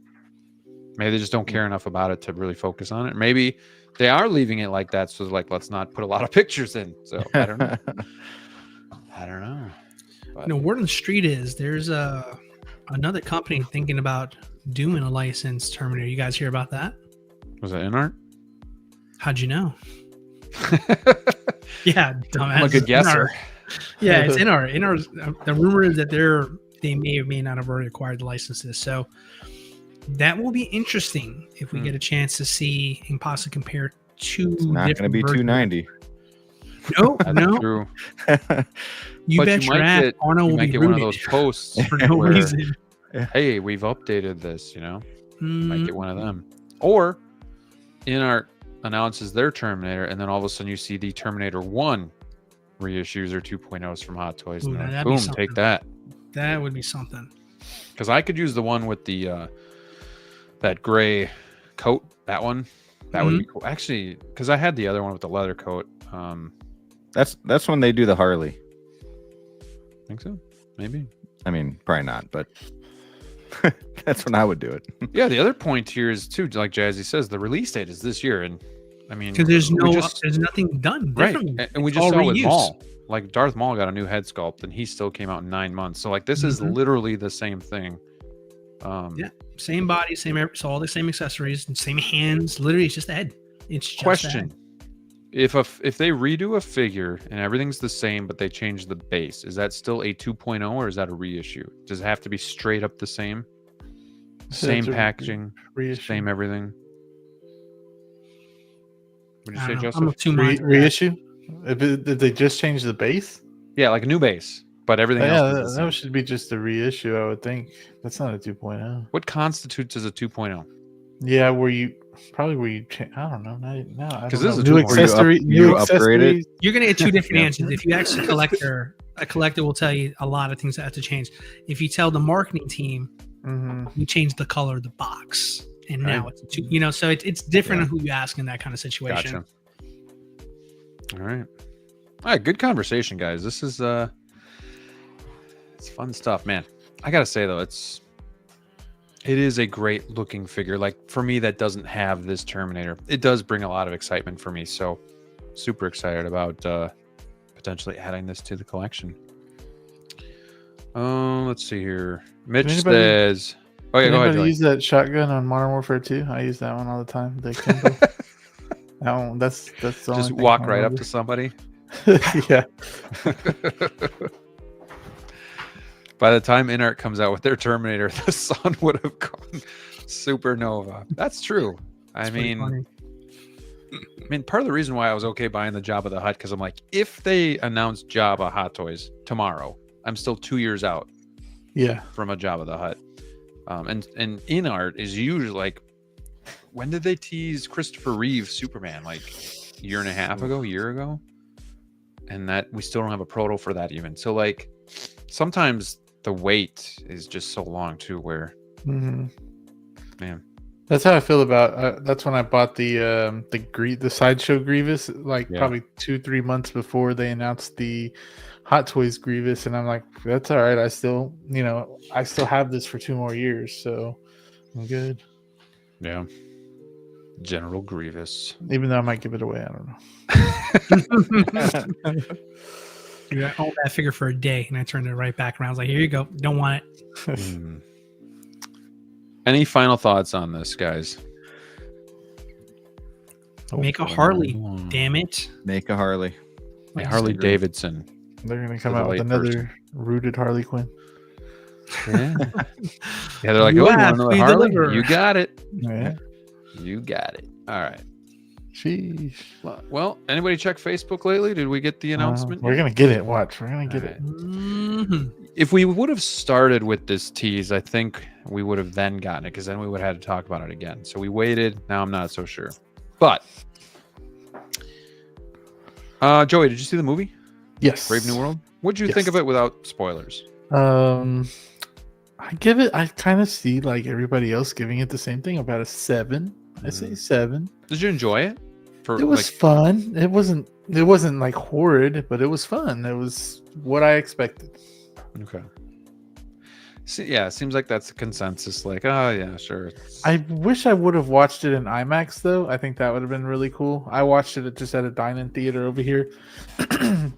Maybe they just don't care enough about it to really focus on it. Maybe they are leaving it like that. So like, let's not put a lot of pictures in. So I don't know. I don't know. But, word on the street is there's another company thinking about doing a licensed Terminator. You guys hear about that? Was it in art? How'd you know? Yeah, dumbass. I'm a good guesser. Yeah, it's in our. The rumor is that they may or may not have already acquired the licenses. So that will be interesting if we get a chance to see and possibly compare two. It's not going to be 290. No. True. You bet your ass Arnold will be get one of those posts for no reason. Hey, we've updated this. Might get one of them. Or InArt announces their Terminator, and then all of a sudden you see the Terminator 1 reissues or 2.0s from Hot Toys. Ooh, And that'd boom, be something. take that. That would be something. Because I could use the one with the that gray coat. That one, that would be cool. Actually, because I had the other one with the leather coat. That's when they do the Harley. Think so? Maybe. I mean, probably not, but that's when I would do it. Yeah, the other point here is too, like Jazzy says, the release date is this year, and I mean, Because there's nothing done right, differently. and we It's just all saw with reused. Maul, like Darth Maul got a new head sculpt, and he still came out in 9 months. So like this is literally the same thing. Yeah, same body, so all the same accessories and same hands. Literally, it's just the head. It's just Question: if they redo a figure and everything's the same, but they change the base, is that still a 2.0 or is that a reissue? Does it have to be straight up the same? Same packaging, same everything. Would you say, Joseph? Reissue? Did they just change the base? Yeah, like a new base, but everything else. Yeah, Is the same. that should be just a reissue, I would think. That's not a 2.0. What constitutes as a 2.0? Yeah, I don't know. Because this is a new 2.0. accessory. New accessories. You're gonna get two different answers. If you ask a collector will tell you a lot of things that have to change. If you tell the marketing team, we changed the color of the box, and now it's a two. So it's different on who you ask in that kind of situation. Gotcha. All right, good conversation, guys. This is it's fun stuff, man. I gotta say though, it is a great looking figure. Like for me, that doesn't have this Terminator. It does bring a lot of excitement for me. So super excited about potentially adding this to the collection. Let's see here. Mitch says, "Oh yeah, go ahead." Use that shotgun on Modern Warfare 2. I use that one all the time. The Kimbo. That one, that's the just walk right up to somebody. Yeah. By the time InArt comes out with their Terminator, the sun would have gone supernova. That's true. I mean, part of the reason why I was okay buying the Jabba the Hutt, because I'm like, if they announce Jabba Hot Toys tomorrow, I'm still 2 years out. Yeah. From a Jabba the Hutt, and InArt is usually like, when did they tease Christopher Reeve Superman? Like a year and a half ago, year ago, and that we still don't have a proto for that even. So like, sometimes the wait is just so long too. Where, man, that's how I feel about. That's when I bought the sideshow Grievous, probably 2-3 months before they announced the Hot Toys Grievous, and I'm like, that's all right. I still have this for 2 more years, so I'm good. Yeah. General Grievous. Even though I might give it away, I don't know. I owned that figure for a day, and I turned it right back around. I was like, "Here you go. Don't want it." Any final thoughts on this, guys? Make a Harley, damn it! Make a Harley. A Harley Davidson. They're gonna come out with another rooted Harley Quinn. Yeah, they're like, "Oh, you want another Harley? You got it. Yeah, you got it." All right. Sheesh. Well, anybody check Facebook lately? Did we get the announcement? We're gonna get it. Watch, we're gonna get it. If we would have started with this tease, I think we would have then gotten it, because then we would have had to talk about it again. So we waited. Now I'm not so sure. But Joey, did you see the movie? Yes. Brave New World. What did you think of it without spoilers? I give it. I kind of see like everybody else giving it the same thing, about a 7. I say 7. Did you enjoy it? It was fun. It wasn't like horrid, but it was fun. It was what I expected. Okay. See, yeah, it seems like that's the consensus. Like, oh yeah, sure. I wish I would have watched it in IMAX though. I think that would have been really cool. I watched it just at a dine-in theater over here,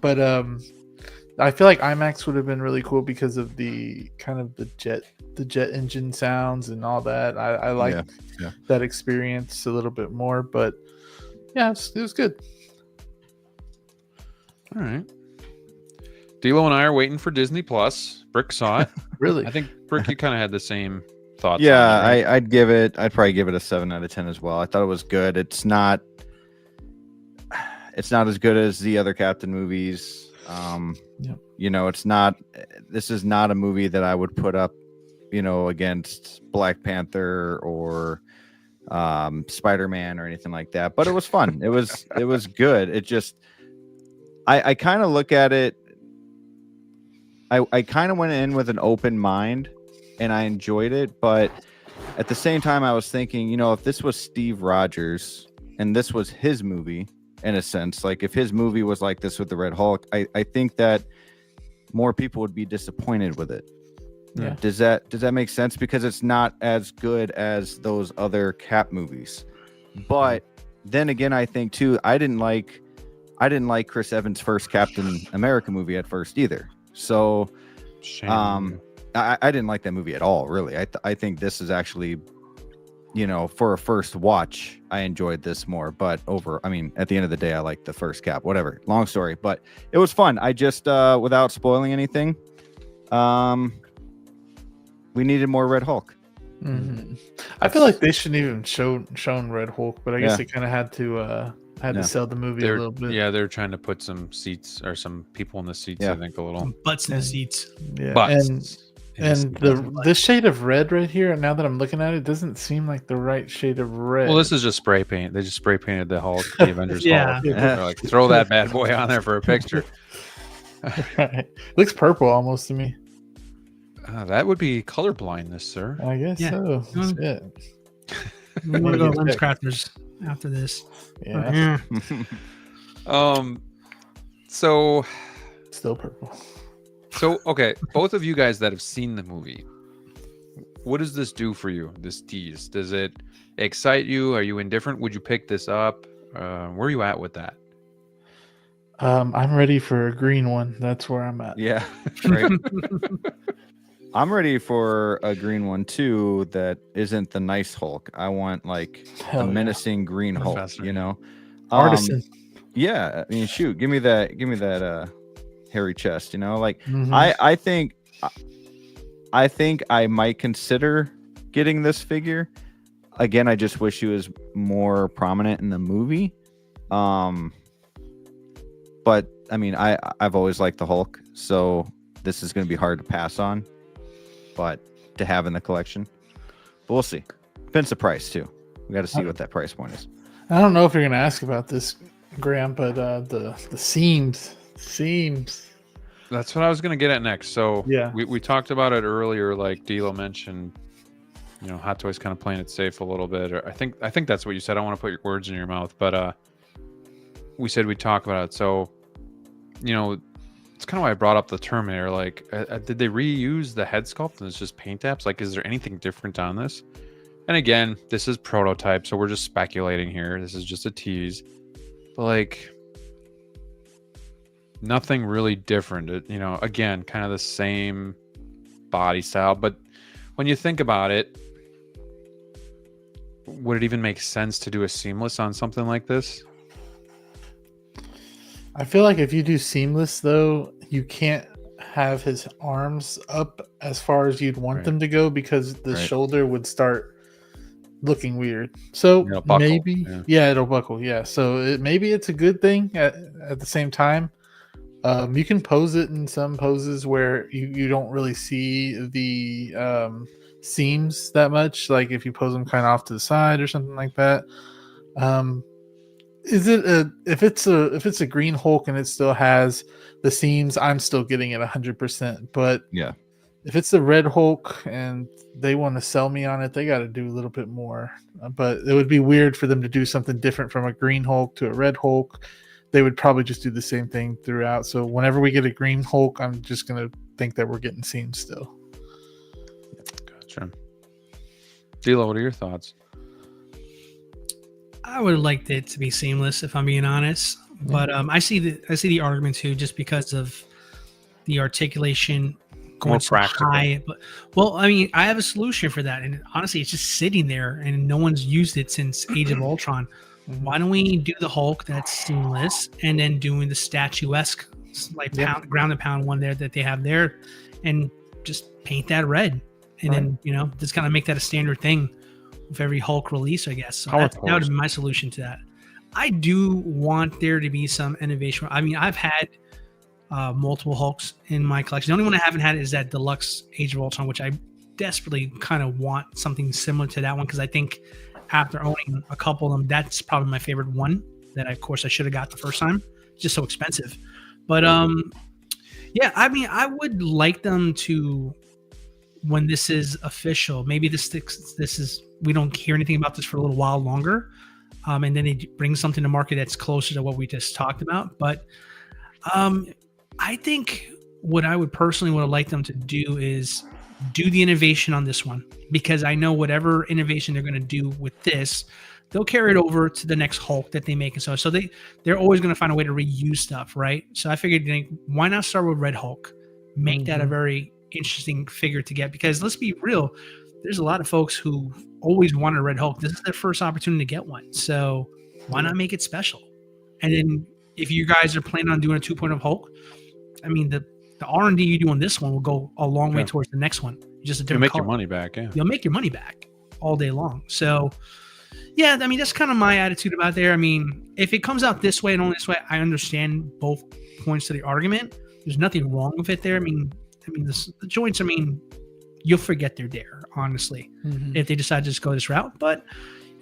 but I feel like IMAX would have been really cool because of the kind of the jet engine sounds and all that. I like that experience a little bit more, but yeah, it was good. All right. DLO and I are waiting for Disney Plus. Brick saw it. Really? I think Brick, you kind of had the same thoughts. Yeah, on it, right? I'd probably give it a 7 out of 10 as well. I thought it was good. It's not as good as the other Captain movies. This is not a movie that I would put up against Black Panther or Spider-Man or anything like that. But it was fun. It was good. It just I kind of look at it. I kind of went in with an open mind and I enjoyed it, but at the same time I was thinking, if this was Steve Rogers and this was his movie, in a sense, like if his movie was like this with the Red Hulk, I think that more people would be disappointed with it. Yeah. Does that make sense? Because it's not as good as those other Cap movies. But then again, I think too, I didn't like Chris Evans' first Captain America movie at first either. So I didn't like that movie at all, really. I think this is actually, for a first watch, I enjoyed this more. But at the end of the day, I liked the first Cap. Whatever. Long story, but it was fun. I just, without spoiling anything, we needed more Red Hulk. Mm-hmm. I feel like they shouldn't even shown Red Hulk, but I guess they kind of had to sell the movie a little bit. Yeah, they're trying to put some seats or some people in the seats. I think a little some butts in the seats. Yeah, butts. And this shade of red right here, now that I'm looking at it, doesn't seem like the right shade of red. Well, this is just spray paint. They just spray painted the Hulk, the Avengers Hulk. They're like, throw that bad boy on there for a picture. Right. Looks purple almost to me. That would be color blindness, sir. I guess so. We want to go to Lens Crafters after this. Yeah. So still purple. So, okay, both of you guys that have seen the movie, what does this do for you, this tease? Does it excite you? Are you indifferent? Would you pick this up? Where are you at with that? I'm ready for a green one. That's where I'm at. Yeah, right. I'm ready for a green one, too, that isn't the nice Hulk. I want, like, a menacing green Professor. Hulk, Artisan. Yeah, I mean, shoot, give me that hairy chest, Mm-hmm. I think I might consider getting this figure. Again, I just wish he was more prominent in the movie. But I mean, I've always liked the Hulk, so this is going to be hard to pass on, but to have in the collection. But we'll see. Depends the price too. We got to see what that price point is. I don't know if you're going to ask about this, Graham, but the seams. That's what I was going to get at next. So yeah, we talked about it earlier. Like DLO mentioned, Hot Toys kind of playing it safe a little bit. Or I think that's what you said. I don't want to put your words in your mouth, but we said we'd talk about it. So, it's kind of why I brought up the Terminator. Like, did they reuse the head sculpt and it's just paint apps? Like, is there anything different on this? And again, this is prototype, so we're just speculating here. This is just a tease. But like, nothing really different. Again, kind of the same body style. But when you think about it, would it even make sense to do a seamless on something like this? I feel like if you do seamless, though, you can't have his arms up as far as you'd want them to go because the shoulder would start looking weird. So maybe, it'll buckle. Yeah. So maybe it's a good thing at the same time. You can pose it in some poses where you don't really see the seams that much. Like if you pose them kind of off to the side or something like that. If it's a green Hulk and it still has the seams, I'm still getting it 100%. But yeah, if it's the red Hulk and they want to sell me on it, they got to do a little bit more. But it would be weird for them to do something different from a green Hulk to a red Hulk. They would probably just do the same thing throughout. So whenever we get a green Hulk, I'm just gonna think that we're getting seams still. Gotcha. DLO, what are your thoughts? I would have liked it to be seamless, if I'm being honest. But I see the argument too, just because of the articulation going so high. But I have a solution for that, and honestly, it's just sitting there, and no one's used it since Age of Ultron. Why don't we do the Hulk that's seamless, and then doing the statuesque, like ground and pound one there that they have there, and just paint that red, and then just kind of make that a standard thing with every Hulk release, I guess. So that would be my solution to that. I do want there to be some innovation. I mean, I've had multiple Hulks in my collection. The only one I haven't had is that deluxe Age of Ultron, which I desperately kind of want something similar to that one because I think after owning a couple of them, that's probably my favorite one. That of course I should have got the first time. It's just so expensive, but yeah, I mean, I would like them to, when this is official, maybe this is, we don't hear anything about this for a little while longer, and then they bring something to market that's closer to what we just talked about. But I think what I would personally would like them to do is do the innovation on this one, because I know whatever innovation they're going to do with this, they'll carry it over to the next Hulk that they make. And so they're always going to find a way to reuse stuff, right? So I figured, why not start with Red Hulk? Make that a very interesting figure to get, because let's be real, there's a lot of folks who always wanted a Red Hulk. This is their first opportunity to get one. So why not make it special? And then if you guys are planning on doing a 2.0 Hulk, I mean, the R&D you do on this one will go a long way towards the next one. Just a different You'll make color. your money back, yeah. You'll make your money back all day long. So yeah, I mean, that's kind of my attitude about there. I mean, if it comes out this way and only this way, I understand both points to the argument. There's nothing wrong with it there. I mean, the joints, I mean, you'll forget they're there, honestly, if they decide to just go this route. But,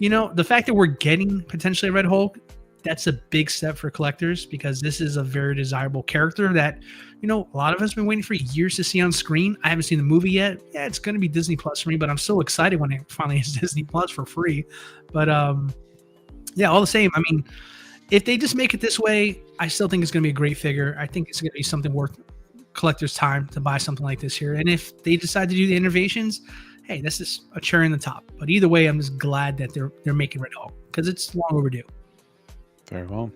the fact that we're getting potentially a Red Hulk, that's a big step for collectors, because this is a very desirable character that, a lot of us have been waiting for years to see on screen. I haven't seen the movie yet. Yeah, it's going to be Disney Plus for me, but I'm so excited when it finally is Disney Plus for free. But yeah, all the same, I mean, if they just make it this way, I still think it's going to be a great figure. I think it's going to be something worth collectors' time to buy something like this here. And if they decide to do the innovations, hey, this is a cherry on the top. But either way, I'm just glad that they're making Red Hulk, because it's long overdue. Very well.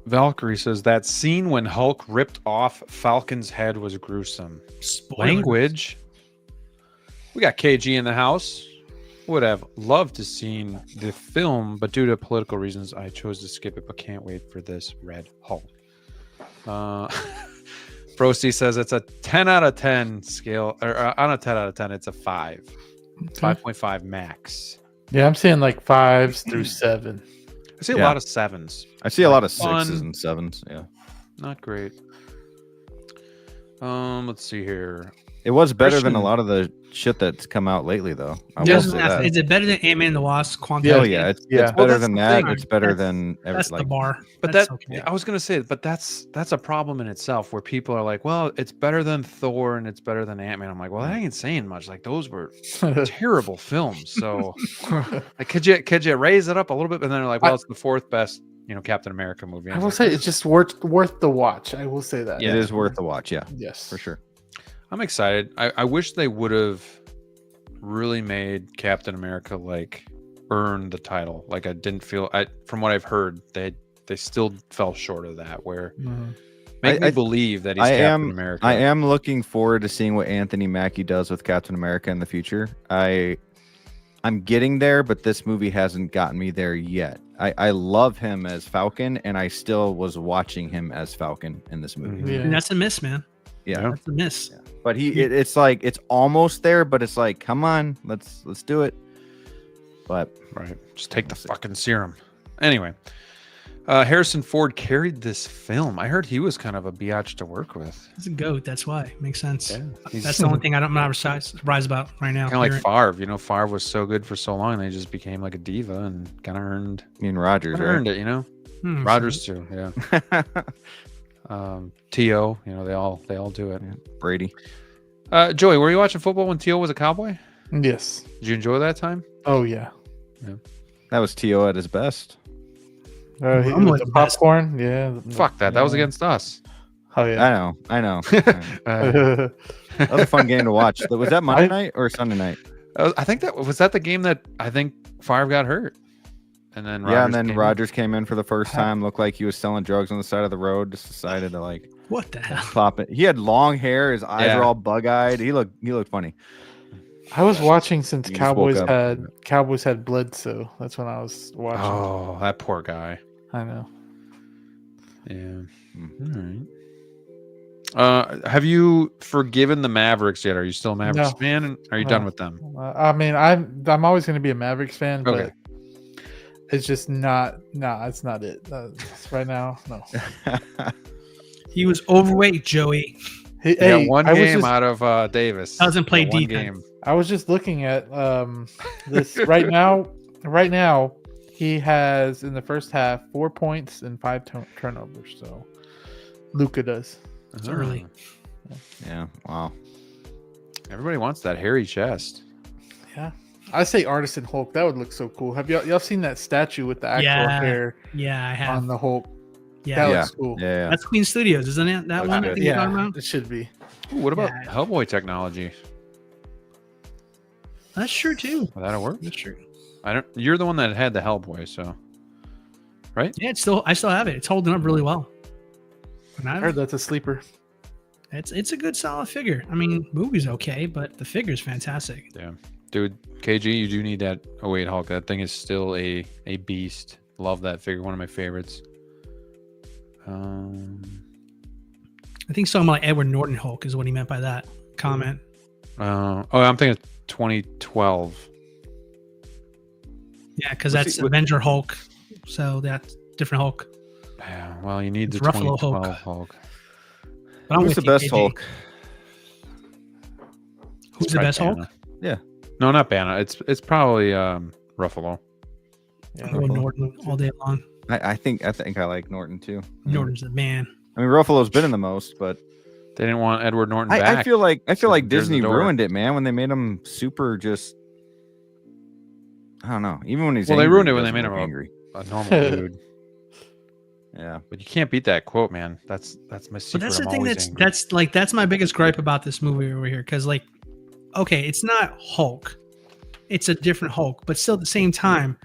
Valkyrie says that scene when Hulk ripped off Falcon's head was gruesome. Spoilers. Language. We got KG in the house. Would have loved to seen the film, but due to political reasons, I chose to skip it, but can't wait for this Red Hulk. Frosty says it's a 10 out of 10 scale, or on a 10 out of 10, it's a 5. 5.5 max. Yeah, I'm seeing like 5s through 7. I see a lot of 7s. I see a lot of 6s and 7s. Yeah, not great. Let's see here. It was better than a lot of the shit that's come out lately, though. Is it better than Ant-Man and the Wasp? Quantum? Yeah, it's better than that. It's better than that's the bar. But that's okay. I was gonna say, but that's a problem in itself, where people are like, well, it's better than Thor and it's better than Ant-Man. I'm like, well, that ain't saying much. Like, those were terrible films. So like, could you raise it up a little bit? And then they're like, well, it's the 4th best, Captain America movie. I will say it's just worth the watch. I will say that. Yeah, it is worth the watch. Yeah. Yes, for sure. I'm excited. I wish they would have really made Captain America like earn the title. Like, I didn't feel, from what I've heard, they still fell short of that, where make me believe that he's Captain America. I am looking forward to seeing what Anthony Mackie does with Captain America in the future. I'm getting there, but this movie hasn't gotten me there yet. I love him as Falcon, and I still was watching him as Falcon in this movie. And that's a miss, man. Yeah, that's a miss. Yeah. But it's like it's almost there, but it's like, come on, let's do it. But just take the fucking serum. Anyway, Harrison Ford carried this film. I heard he was kind of a biatch to work with. He's a goat. That's why. Makes sense. Yeah, that's the only thing I'm not surprised about right now. Kind of like Favre. Favre was so good for so long, and they just became like a diva and kind of earned. Rodgers, right? Earned it, Rodgers too. Yeah. T.O., they all do it. Yeah. Brady. Joey, were you watching football when T.O. was a Cowboy? Yes. Did you enjoy that time? Oh yeah. That was T.O. at his best. The popcorn. Yeah. Fuck that. That was against us. Oh yeah. I know. That was a fun game to watch. Was that Monday night or Sunday night? I think that was the game that I think Favre got hurt. And then Rodgers came in for the first time. Looked like he was selling drugs on the side of the road. Just decided to what the hell? Pop it. He had long hair. His eyes were all bug-eyed. He looked funny. I was watching since Cowboys had Bledsoe. That's when I was watching. Oh, that poor guy. I know. Yeah. All right. Have you forgiven the Mavericks yet? Are you still a Mavericks fan? Are you done with them? I mean, I'm always going to be a Mavericks fan, but it's just not. It's not it right now. No. He was overweight, Joey. He got one game out of Davis. Doesn't play one defense. game. I was just looking at this right now. Right now, he has in the first half 4 points and 5 turnovers. So Luka does. It's early. Yeah. Wow. Everybody wants that hairy chest. Yeah. I say Artisan Hulk. That would look so cool. Have y'all seen that statue with the actual hair? Yeah, I have. On the Hulk. Yeah, that looks cool. Yeah. That's Queen Studios, isn't it? That one I think you're talking about? It should be. Ooh, what about Hellboy technology? That's true too. Well, that'll work. That's true. You're the one that had the Hellboy, so right? Yeah, I still have it. It's holding up really well. I heard that's a sleeper. It's a good solid figure. I mean, movie's okay, but the figure's fantastic. Yeah, dude, KG, you do need that 08 Hulk. That thing is still a beast. Love that figure. One of my favorites. I think he's talking about Edward Norton Hulk is what he meant by that comment. I'm thinking 2012. Yeah, because that's Avenger Hulk, so that's different Hulk. Yeah, well, you need It's the Ruffalo 2012 Hulk. But I'm Who's with the you, best KG. Hulk? Who's the best Hulk? Yeah. No, not Banner. It's probably Ruffalo. Yeah, Edward Norton all day long. I think I like Norton too. Norton's the man. I mean, Ruffalo's been in the most, but they didn't want Edward Norton back. I feel like There's the Disney door. ruined it, man. When they made him super, just I don't know. Even when he's Well, they angry, ruined he it when they doesn't made him look angry. a normal dude. Yeah, but you can't beat that quote, man. That's my secret. But that's the I'm thing. always angry. That's my biggest gripe about this movie over here. Because okay, it's not Hulk, it's a different Hulk, but still at the same time,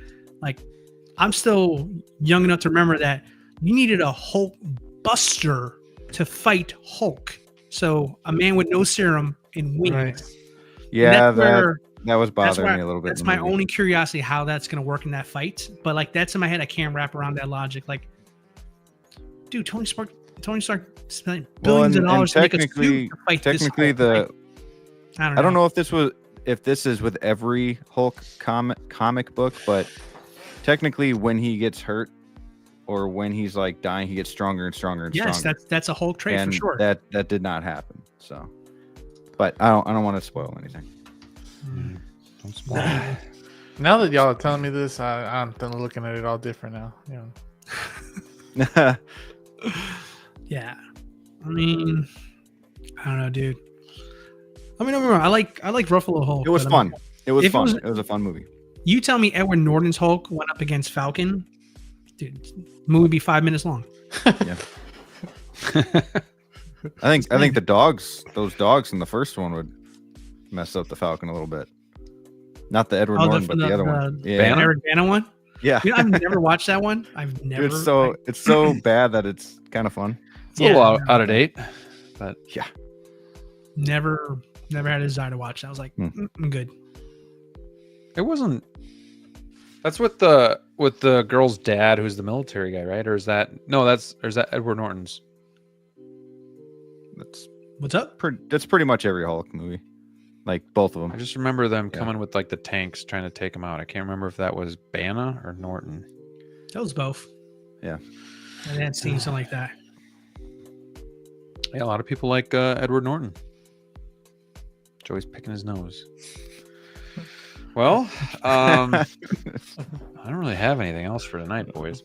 I'm still young enough to remember that you needed a Hulk buster to fight Hulk. So a man with no serum and wings. Right. Yeah, that was bothering me a little bit. That's in the my movie. only curiosity how that's going to work in that fight. But that's in my head. I can't wrap around that logic. Dude, Tony Stark spent billions of dollars to make a suit to fight this Hulk. I don't know if this is with every Hulk comic book, but technically when he gets hurt or when he's dying, he gets stronger and stronger and yes, stronger. that's a Hulk trait and for sure. That did not happen. So, but I don't want to spoil anything. Don't spoil it. Now that y'all are telling me this, I'm looking at it all different now. Yeah, I mean, I don't know, dude. I mean, don't get me wrong, I like Ruffalo Hulk. It was but fun. It was fun. It It was a fun movie. You tell me Edward Norton's Hulk went up against Falcon, dude, the movie would be 5 minutes long. Yeah. I think those dogs in the first one would mess up the Falcon a little bit. Not the Edward Norton, but the other one. Yeah. Eric Bana one. Yeah. I've never watched that one. I've never. Dude, it's so bad that it's kind of fun. It's a little out of date, but yeah. Never had a desire to watch that. I was like, I'm good. It wasn't. That's with the girl's dad, who's the military guy, right? Or is that Edward Norton's? What's up? That's pretty much every Hulk movie, both of them. I just remember them coming with the tanks trying to take him out. I can't remember if that was Bana or Norton. That was both. Yeah, I hadn't seen something like that. Yeah, a lot of people like Edward Norton. Joey's picking his nose. Well, I don't really have anything else for tonight, boys.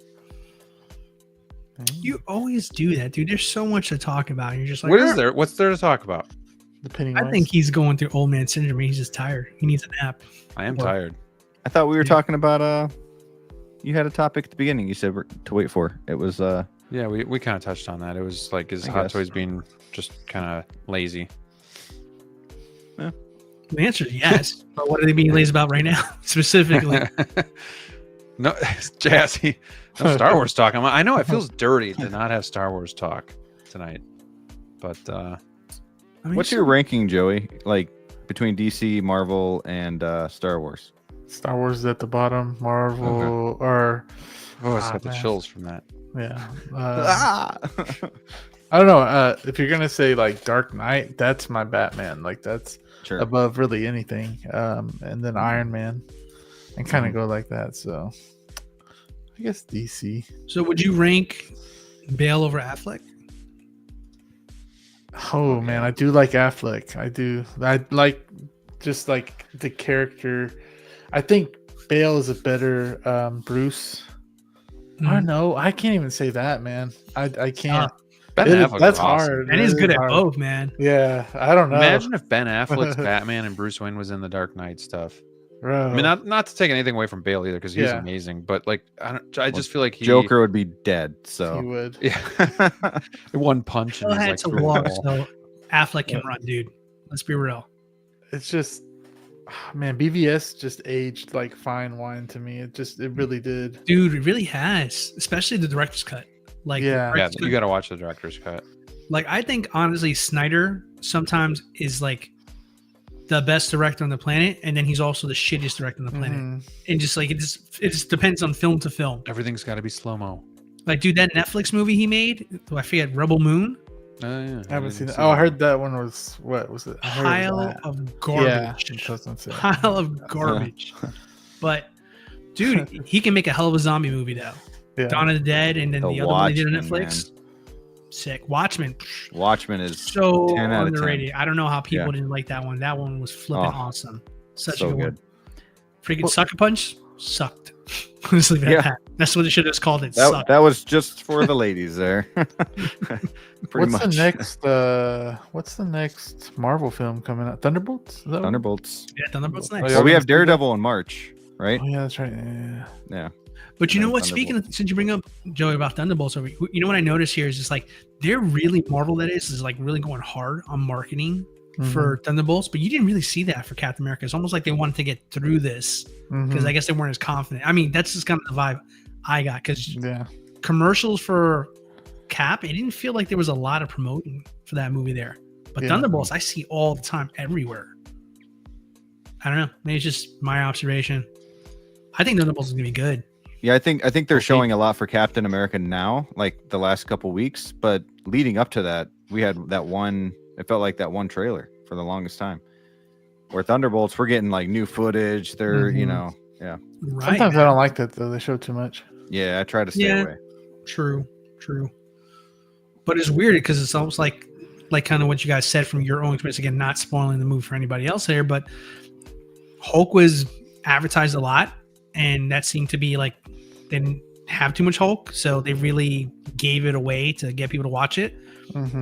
You always do that, dude. There's so much to talk about. You're just like, what is there? What's there to talk about? The Pennywise. I think he's going through old man syndrome. He's just tired. He needs a nap. I am tired. I thought we were talking about you had a topic at the beginning. You said to wait for it was yeah, we kind of touched on that. It was is Hot Toys being just kind of lazy? Yeah. The answer is yes. But what are they being lazy about right now, specifically? No, Jazzy. No Star Wars talk. I know it feels dirty to not have Star Wars talk tonight, but what's your ranking, Joey? Between DC, Marvel, and Star Wars. Star Wars is at the bottom. Marvel or I got the chills from that. Yeah. I don't know. If you're gonna say Dark Knight, that's my Batman. That's above really anything. And then Iron Man, and kind of go like that. So I guess DC. So would you rank Bale over Affleck? Oh man, I do like Affleck. I do. I like just like the character. I think Bale is a better Bruce. I don't know. I can't even say that, man. I can't. That's hard. And he's good at both, man. Yeah, I don't know. Imagine if Ben Affleck's Batman and Bruce Wayne was in the Dark Knight stuff. Bro. I mean, not to take anything away from Bale either, because he's amazing. But like, I just feel like Joker would be dead. So he would. Yeah, one punch. Still had to walk, so Affleck can run, dude. Let's be real. It's just, man, BVS just aged like fine wine to me. It really did. Dude, it really has, especially the director's cut. Like, you got to watch the director's cut. Like, I think honestly, Snyder sometimes is like the best director on the planet, and then he's also the shittiest director on the planet. And just like it just depends on film to film. Everything's got to be slow mo. Like, dude, that Netflix movie he made, I forget, Rebel Moon. Yeah, I haven't seen that. Oh, I heard that one was what was it? Pile of garbage. Yeah, pile of garbage. But dude, he can make a hell of a zombie movie though. Yeah. Dawn of the Dead, and then the other one they did on Watchmen, Netflix. Sick. Watchmen. Watchmen is So 10 out of 10. underrated. I don't know how people didn't like that one. That one was flipping awesome. Such so a good one. good. Freaking Sucker Punch sucked. Let's leave it at that. That's what they should have just called it. That was just for the ladies there. What's the next Marvel film coming out? Thunderbolts? Thunderbolts. Yeah, Thunderbolts next. Well, we have Daredevil in March, right? Oh yeah, that's right. Yeah. But you know what? Speaking of, since you bring up Joey about Thunderbolts, you know what I noticed here is just like they're really Marvel. That is like really going hard on marketing for Thunderbolts, but you didn't really see that for Captain America. It's almost like they wanted to get through this because I guess they weren't as confident. I mean, that's just kind of the vibe I got because commercials for Cap, it didn't feel like there was a lot of promoting for that movie there. But Thunderbolts, I see all the time everywhere. I don't know. Maybe it's just my observation. I think Thunderbolts is gonna be good. Yeah, I think they're showing a lot for Captain America now, like the last couple weeks. But leading up to that, we had that one. It felt like that one trailer for the longest time. Where Thunderbolts, we're getting like new footage. They're Right, sometimes I don't like that though. They show too much. Yeah, I try to stay away. True. But it's weird because it's almost like kind of what you guys said from your own experience. Again, not spoiling the movie for anybody else here, but Hulk was advertised a lot, and that seemed to be like they didn't have too much Hulk, so they really gave it away to get people to watch it.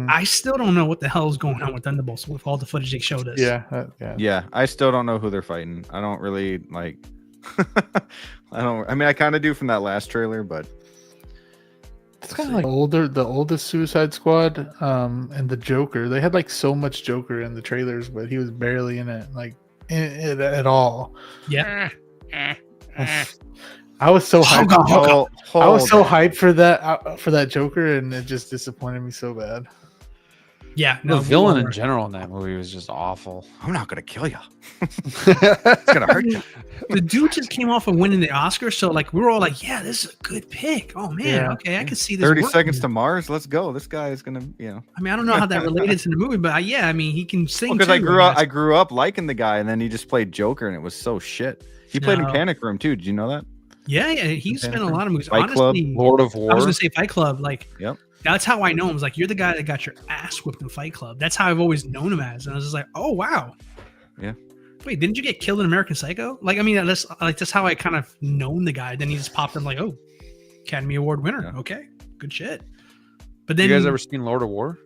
I still don't know what the hell is going on with Thunderbolts with all the footage they showed us. Yeah. I still don't know who they're fighting. I don't really like. I mean, I kind of do from that last trailer, but it's kind of like the oldest Suicide Squad, and the Joker. They had like so much Joker in the trailers, but he was barely in it, like in it at all. Yeah. I was so hyped. I was so hyped for that Joker, and it just disappointed me so bad. Yeah, the villain in general in that movie was just awful. I'm not gonna kill you. It's gonna hurt you. The dude just came off of winning the Oscar, so like we were all like, "Yeah, this is a good pick." Oh man, okay, I can see this. 30 working. Seconds to Mars. Let's go. This guy is gonna, I mean, I don't know how that related to the movie, but yeah, I mean, he can sing. Because I grew up liking the guy, and then he just played Joker, and it was so shit. He played in Panic Room too. Did you know that? Yeah, he's been in a lot of movies. Fight Club, Lord of War. I was gonna say Fight Club. Like, yep. That's how I know him. I was like, you're the guy that got your ass whipped in Fight Club. That's how I've always known him as. And I was just like, oh wow. Yeah. Wait, didn't you get killed in American Psycho? Like, I mean, that's how I kind of known the guy. Then he just popped in like, oh, Academy Award winner. Yeah. Okay, good shit. But then you guys ever seen Lord of War?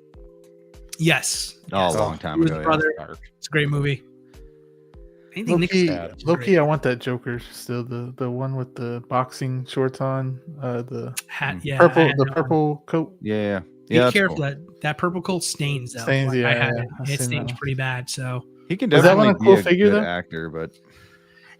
Yes. Oh, a long time ago. Brother. It's a great movie. Low-key, I want that Joker still. The one with the boxing shorts on, the hat, purple coat. Yeah. Be careful that purple coat stains though. Stains, I had it stains pretty bad. So he can definitely be a figure, good actor, but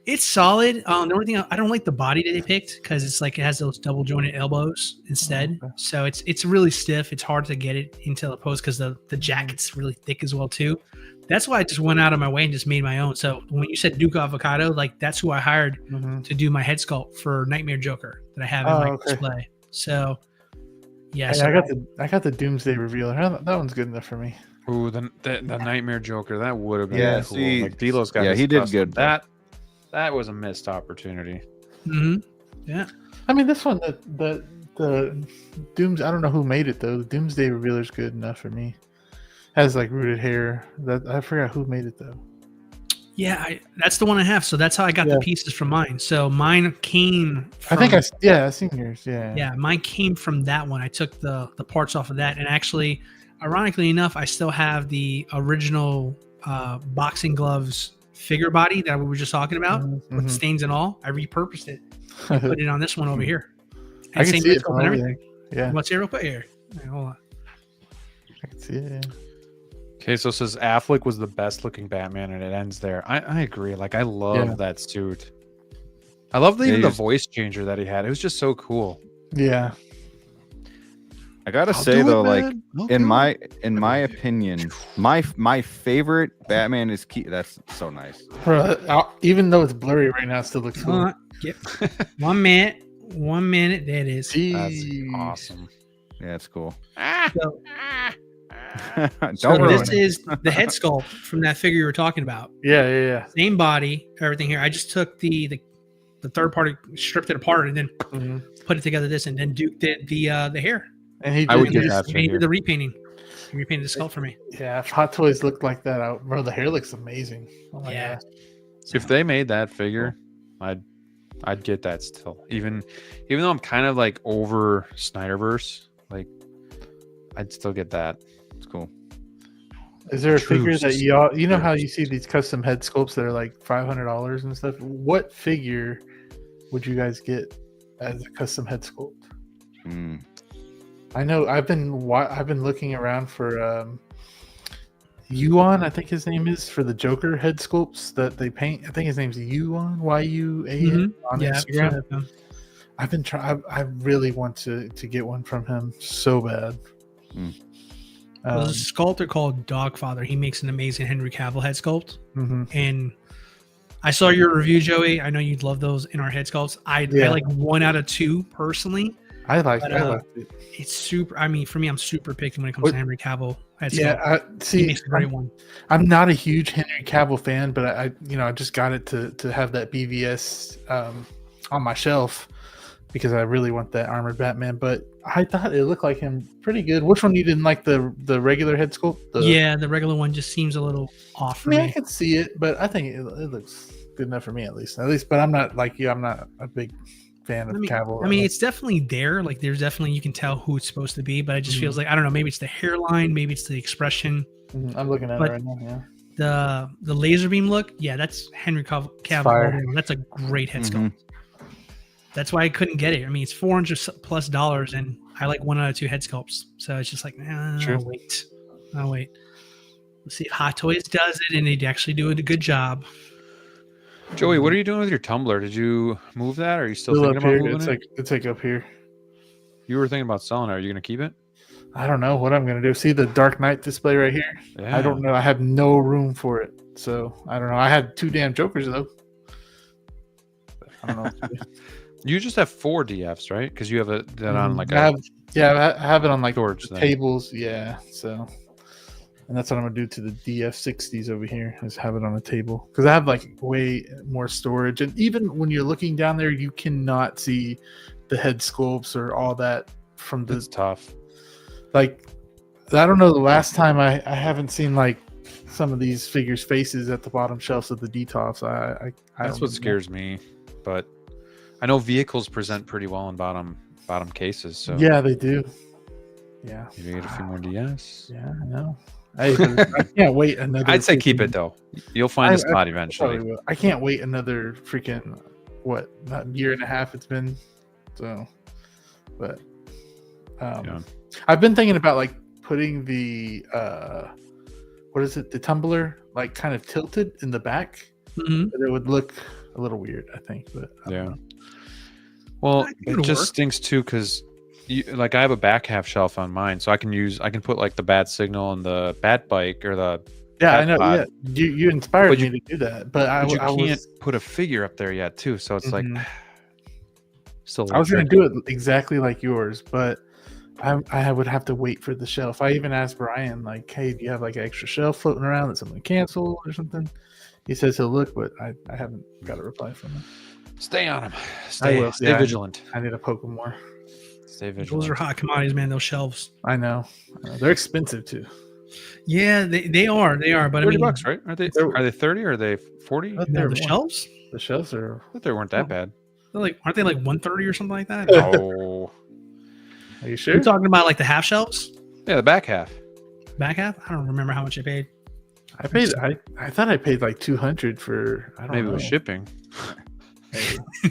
it's solid. The only thing I don't like the body that they picked because it's like it has those double jointed elbows instead. Okay. So it's really stiff. It's hard to get it into the pose because the jacket's really thick as well too. That's why I just went out of my way and just made my own. So when you said Duke Avocado, like that's who I hired to do my head sculpt for Nightmare Joker that I have in my display. So yeah, I got the Doomsday revealer. That one's good enough for me. Ooh, the Nightmare Joker, that would have been cool. See, like DLO's got. Yeah, he did good. That was a missed opportunity. Yeah. I mean, this one, the Dooms. I don't know who made it though. The Doomsday revealer is good enough for me. Has like rooted hair. That I forgot who made it though. Yeah, that's the one I have. So that's how I got the pieces from mine. So mine came from, I seen yours. Yeah. Yeah, mine came from that one. I took the parts off of that, and actually, ironically enough, I still have the original boxing gloves figure body that we were just talking about with stains and all. I repurposed it and put it on this one over here. And I can see it from over there. Yeah. Let's see real quick here. Hold on. I can see it. Okay, so it says Affleck was the best looking Batman, and it ends there. I agree. Like, I love that suit. I love even the voice changer that he had. It was just so cool. Yeah. I gotta say though, like in my opinion, my favorite Batman is That's so nice. Even though it's blurry right now, it still looks cool. Yep. 1 minute. 1 minute. There it is. That's awesome. Yeah, it's cool. So this is the head sculpt from that figure you were talking about. Yeah. Same body, everything here. I just took the third party, stripped it apart, and then put it together. This and then Duke did the hair. And I would get that he did the repainting. He repainted the sculpt for me. Yeah, if Hot Toys looked like that, bro, the hair looks amazing. Oh my god! If they made that figure, I'd get that still. Even though I'm kind of like over Snyderverse, like I'd still get that. It's cool. Is there a figure that you know how you see these custom head sculpts that are like $500 and stuff? What figure would you guys get as a custom head sculpt? I know I've been looking around for Yuan, I think his name is, for the Joker head sculpts that they paint. I think his name's Yuan, Y-U-A-N on Instagram. I've been trying. I really want to get one from him so bad. There's a sculptor called Dogfather. He makes an amazing Henry Cavill head sculpt. And I saw your review, Joey. I know you'd love those in our head sculpts. I like 1 out of 2 personally. I liked it. It's super. I mean, for me, I'm super picky when it comes to Henry Cavill head sculpt. Yeah, he makes a great one. I'm not a huge Henry Cavill fan, but I just got it to have that BVS on my shelf because I really want that armored Batman. But I thought it looked like him pretty good. Which one you didn't like, the regular head sculpt? The regular one just seems a little off for me. I can see it, but I think it looks good enough for me at least. But I'm not like you. I'm not a big fan of Cavill. I mean, it's definitely there. Like, there's definitely, you can tell who it's supposed to be, but it just feels like, I don't know, maybe it's the hairline, maybe it's the expression. I'm looking at it right now. Yeah. The laser beam look, that's Henry Cavill. That's a great head sculpt. That's why I couldn't get it. I mean, it's $400+ and I like 1 out of 2 head sculpts. So it's just like, I'll wait. Let's see if Hot Toys does it and they'd actually do a good job. Joey, what are you doing with your tumbler? Did you move that, or are you still thinking about moving it? It's like up here. You were thinking about selling it. Are you going to keep it? I don't know what I'm going to do. See the Dark Knight display right here? Yeah. I don't know. I have no room for it. So I don't know. I had 2 damn Jokers though. I don't know. You just have 4 DFs, right? Because you have that on like I have it on like storage tables. Yeah. So, and that's what I'm gonna do to the DF60s over here, is have it on a table, because I have like way more storage. And even when you're looking down there, you cannot see the head sculpts or all that from the. It's tough. Like, I don't know. The last time I haven't seen like some of these figures' faces at the bottom shelves of the DTOFs. That's what scares me, but I know vehicles present pretty well in bottom cases. So yeah, they do. Yeah, maybe get a few more DS. Yeah, I know. I can't wait another. I'd say keep it though. You'll find a spot eventually. I can't wait another freaking not year and a half it's been. So, but I've been thinking about like putting the what is it? The tumbler like kind of tilted in the back. But it would look a little weird, I think. But yeah. Well, it just stinks too, because like I have a back half shelf on mine, so I can put like the Bat Signal and the Bat Bike or the I know. Pod. Yeah, you inspired me to do that, but I can't put a figure up there yet too. So it's like still. I was going to do it exactly like yours, but I would have to wait for the shelf. I even asked Brian, like, "Hey, do you have like an extra shelf floating around that someone canceled or something?" He says he'll look, but I haven't got a reply from him. Stay on him. Stay vigilant. I need to poke him more. Stay vigilant. Those are hot commodities, man. Those shelves. I know. They're expensive too. Yeah, they are. But I mean, $30, right? Are they 30 or are they 40? No, the shelves. The shelves are. I thought they weren't that bad. Aren't they like 130 or something like that? Oh, are you sure? You're talking about like the half shelves? Yeah, the back half. Back half? I don't remember how much I paid. I thought I paid like 200 for. I don't Maybe know. it was shipping.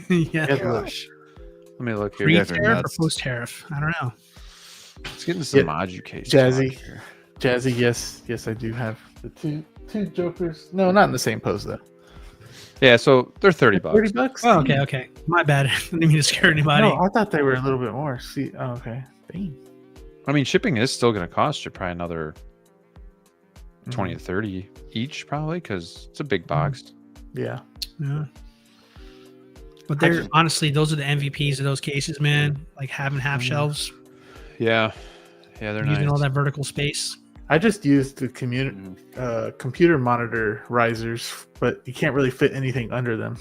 Yeah. Gosh. Let me look here. Pre-tariff or post-tariff? I don't know. Let's get into some Maju case. Jazzy, yes, I do have the two Jokers. No, not in the same pose though. Yeah, so they're $30. $30. Oh, okay. My bad. I didn't mean to scare anybody. No, I thought they were a little bit more. See, okay. Dang. I mean, shipping is still going to cost you probably another 20 to 30 each, probably, because it's a big box. Yeah. But they're honestly, those are the MVPs of those cases, man. Like having half shelves. Yeah, they're using nice. all that vertical space. I just used the computer monitor risers, but you can't really fit anything under them.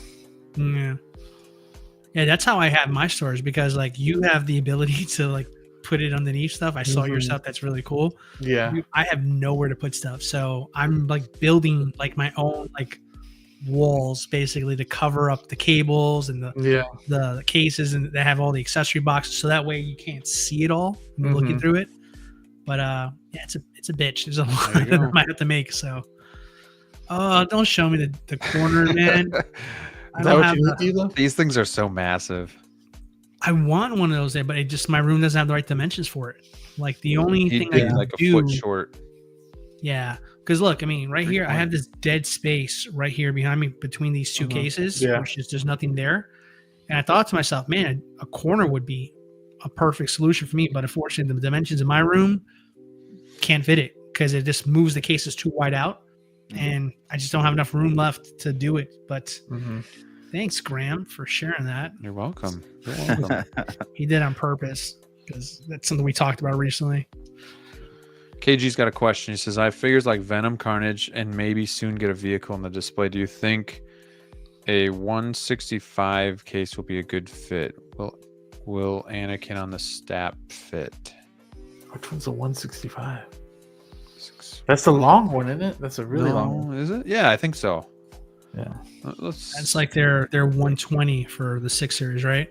Yeah, that's how I have my storage, because like you have the ability to like put it underneath stuff. I saw your stuff. That's really cool. Yeah. I have nowhere to put stuff. So I'm like building like my own like walls basically to cover up the cables and the cases, and they have all the accessory boxes. So that way you can't see it all when you're looking through it. But yeah, it's a bitch. There's a lot that I might have to make. So don't show me the corner, man. I don't have These things are so massive. I want one of those there, but it just, my room doesn't have the right dimensions for it. Like the only thing I can like do, a foot short. Yeah, because look, I mean, right here I have this dead space right here behind me between these two cases, which is there's nothing there. And I thought to myself, man, a corner would be a perfect solution for me. But unfortunately, the dimensions in my room can't fit it because it just moves the cases too wide out, and I just don't have enough room left to do it. But thanks, Graham, for sharing that. You're welcome. You're welcome. He did on purpose because that's something we talked about recently. KG's got a question. He says, I have figures like Venom, Carnage, and maybe soon get a vehicle on the display. Do you think a 165 case will be a good fit? Will Anakin on the Stap fit? Which one's a 165? That's the long one, isn't it? That's a really long one. Is it? Yeah, I think so. Yeah. That's like their 120 for the 6 series, right?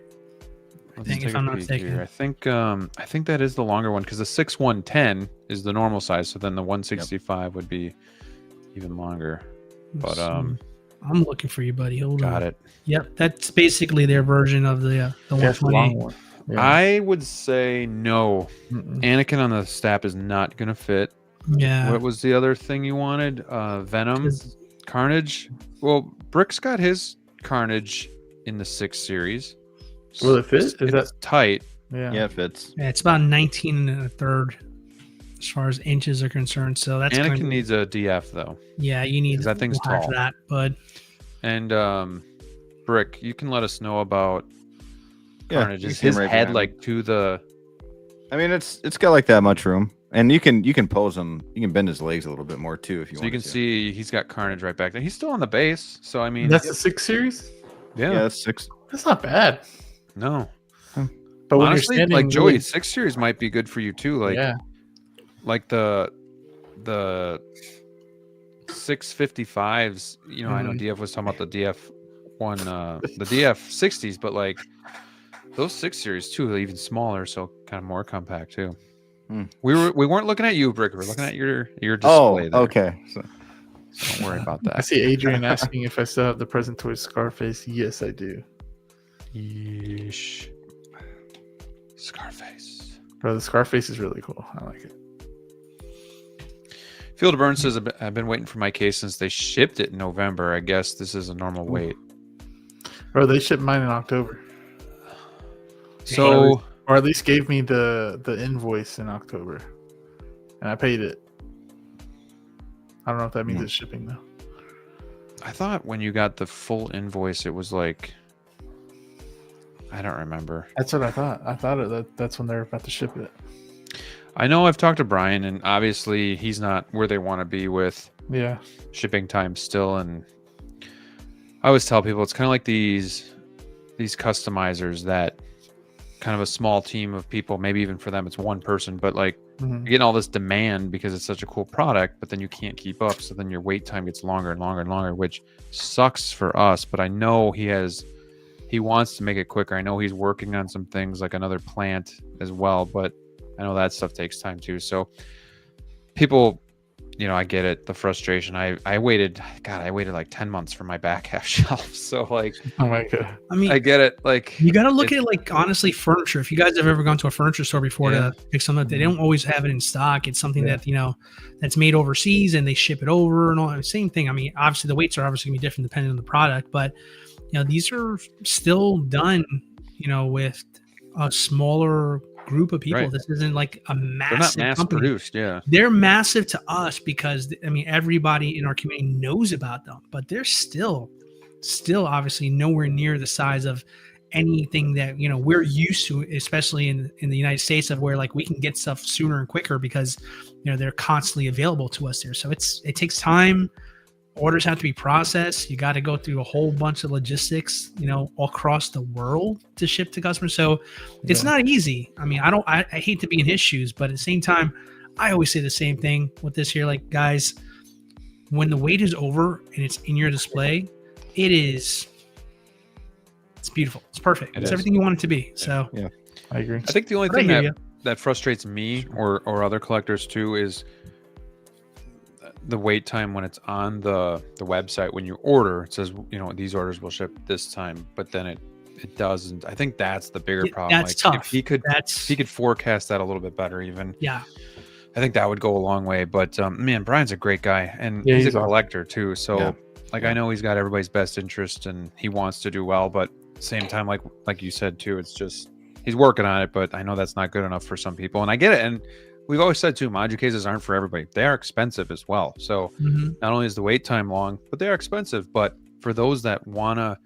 I think, if I'm not mistaken. I think that is the longer one because the 6110 is the normal size, so then the 165 would be even longer. But I'm looking for you, buddy. Hold on. Got it. Yep, that's basically their version of the 120. One. Yeah. I would say no. Anakin on the Stap is not gonna fit. Yeah. What was the other thing you wanted? Venom, Carnage. Well, Brick's got his Carnage in the 6 series. Will it fit? Is it's tight? Yeah, it fits. Yeah, it's about 19 1/3 as far as inches are concerned. So that's Anakin needs a DF though. Yeah, you need that thing's tall for that, bud. And Brick, you can let us know about Carnage. Is his his head like to the? I mean, it's got like that much room, and you can pose him. You can bend his legs a little bit more too if you want. So you can see he's got Carnage right back there. He's still on the base, so I mean that's the 6 series. Yeah, that's 6. That's not bad. No, but honestly, when you're like Joey, 6 series might be good for you too. Like, like the 655s. You know, I know DF was talking about the DF1, the DF60s, but like those 6 series too, even smaller, so kind of more compact too. We weren't looking at you, Brick. We're looking at your display. There. Okay. So don't worry about that. I see Adrian asking if I still have the present toy Scarface. Yes, I do. Yeesh. Scarface. Bro, the Scarface is really cool. I like it. Field of Burn says, I've been waiting for my case since they shipped it in November. I guess this is a normal wait. Bro, they shipped mine in October. So, or at least gave me the invoice in October. And I paid it. I don't know if that means it's shipping though. I thought when you got the full invoice, it was like, I don't remember. That's what I thought. I thought that's when they're about to ship it. I know I've talked to Brian, and obviously he's not where they want to be with shipping time still. And I always tell people it's kind of like these customizers that kind of a small team of people. Maybe even for them, it's one person, but like Mhm. you're getting all this demand because it's such a cool product, but then you can't keep up. So then your wait time gets longer and longer and longer, which sucks for us. But I know he wants to make it quicker. I know he's working on some things like another plant as well, but I know that stuff takes time too. So people, you know, I get it, the frustration. I waited like 10 months for my back half shelf. So like, Oh my god. I mean, I get it. Like you got to look at like honestly furniture. If you guys have ever gone to a furniture store before Yeah. to pick something up, they don't always have it in stock. It's something Yeah. that, you know, that's made overseas and they ship it over and all. Same thing. I mean, obviously the weights are obviously gonna be different depending on the product, but you know, these are still done, you know, with a smaller group of people. Right. This isn't like a they're not massive mass company. produced. Yeah. They're massive to us because I mean everybody in our community knows about them, but they're still obviously nowhere near the size of anything that, you know, we're used to, especially in the United States, of where like we can get stuff sooner and quicker because, you know, they're constantly available to us there. So it takes time. Orders have to be processed. You got to go through a whole bunch of logistics, you know, all across the world to ship to customers. So it's not easy. I mean, I hate to be in his shoes, but at the same time, I always say the same thing with this here. Like, guys, when the wait is over and it's in your display, it's beautiful. It's perfect. It's everything you want it to be. So Yeah. I agree. I think the only But I thing hear that frustrates me or other collectors too is the wait time when it's on the website. When you order, it says, you know, these orders will ship this time, but then it doesn't. I think that's the bigger problem. That's like, tough. If he could forecast that a little bit better, even. Yeah. I think that would go a long way. But man, Brian's a great guy, and Yeah, he's a he's awesome. collector too. So Yeah. like, I know he's got everybody's best interest and he wants to do well, but at the same time, like you said too, it's just he's working on it. But I know that's not good enough for some people, and I get it. And we've always said too, module cases aren't for everybody. They are expensive as well. So not only is the wait time long, but they are expensive. But for those that wanna,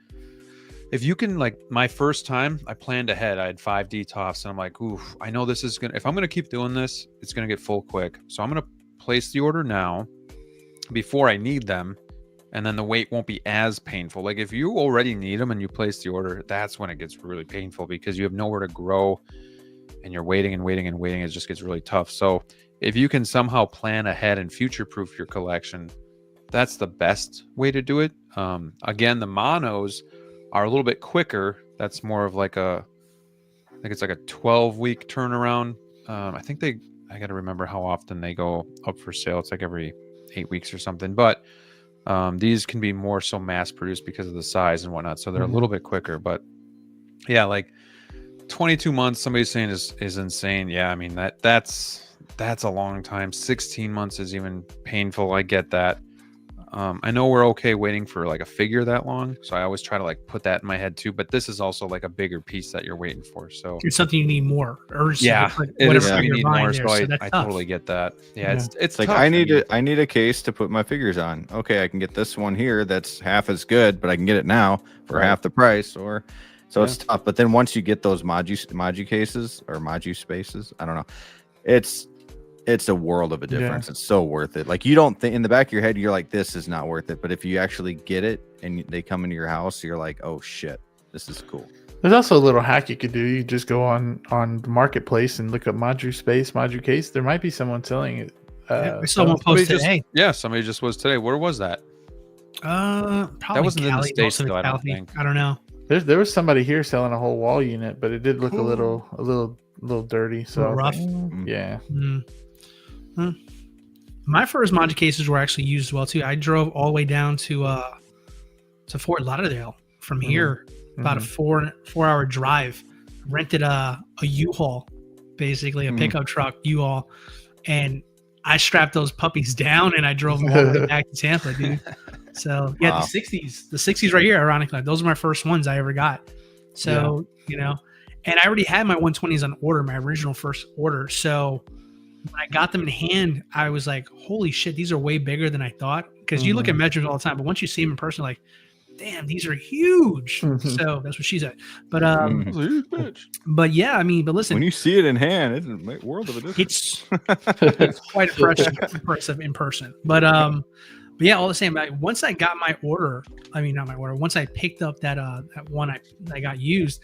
if you can, like my first time, I planned ahead. I had 5 DTOFs and I'm like, oof, I know this is gonna, if I'm gonna keep doing this, it's gonna get full quick. So I'm gonna place the order now before I need them. And then the wait won't be as painful. Like if you already need them and you place the order, that's when it gets really painful because you have nowhere to grow and you're waiting and waiting and waiting. It just gets really tough. So if you can somehow plan ahead and future-proof your collection, that's the best way to do it. Again, the monos are a little bit quicker. That's more of like I think it's like a 12-week turnaround. I got to remember how often they go up for sale. It's like every 8 weeks or something. But these can be more so mass produced because of the size and whatnot. So they're a little bit quicker. But yeah, like 22 months, somebody's saying is insane. Yeah, I mean that's a long time. 16 months is even painful. I get that. I know we're okay waiting for like a figure that long, so I always try to like put that in my head too. But this is also like a bigger piece that you're waiting for. So it's something you need more. Yeah, it is. You need more. So I that's totally get that. Yeah, it's like tough. I need a case to put my figures on. Okay, I can get this one here that's half as good, but I can get it now for half the price. Or so it's tough. But then once you get those Maju cases or Maju spaces, I don't know, it's a world of a difference. It's so worth it. Like you don't think in the back of your head, you're like, this is not worth it. But if you actually get it and they come into your house, you're like, oh shit, this is cool. There's also a little hack you could do. You just go on the marketplace and look up Maju space, Maju case. There might be someone selling it. I saw one post today. Somebody just was today. Where was that? Probably that wasn't Cali, in the States most of though. it I don't Cali. think. I don't know. There was somebody here selling a whole wall unit, but it did look a little dirty. So rough. Yeah. My first Maju cases were actually used well too. I drove all the way down to Fort Lauderdale from here, about a 4-hour drive. Rented a U-Haul, basically a pickup truck U-Haul, and I strapped those puppies down and I drove them all the way back to Tampa, dude. So yeah, the 60s right here, ironically, those are my first ones I ever got. So you know, and I already had my 120s on order, my original first order. So when I got them in hand, I was like, holy shit, these are way bigger than I thought. Because you look at measurements all the time, but once you see them in person, like, damn, these are huge. So that's what she said. But but yeah, I mean, but listen, when you see it in hand, it's a world of a difference. It's quite impressive in person. But yeah, all the same, once I got my order, not my order, once I picked up that one I got used,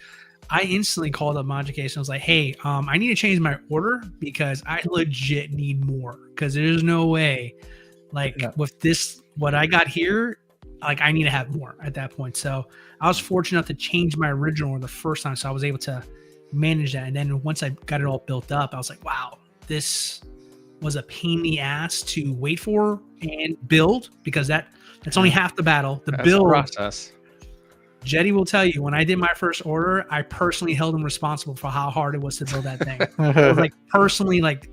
I instantly called up Magic Case and was like, hey, I need to change my order because I legit need more. Because there's no way, with this, what I got here, like I need to have more at that point. So I was fortunate enough to change my original order the first time. So I was able to manage that. And then once I got it all built up, I was like, wow, this was a pain in the ass to wait for and build, because that's only half the battle. The build process. Jetty will tell you, when I did my first order, I personally held him responsible for how hard it was to build that thing.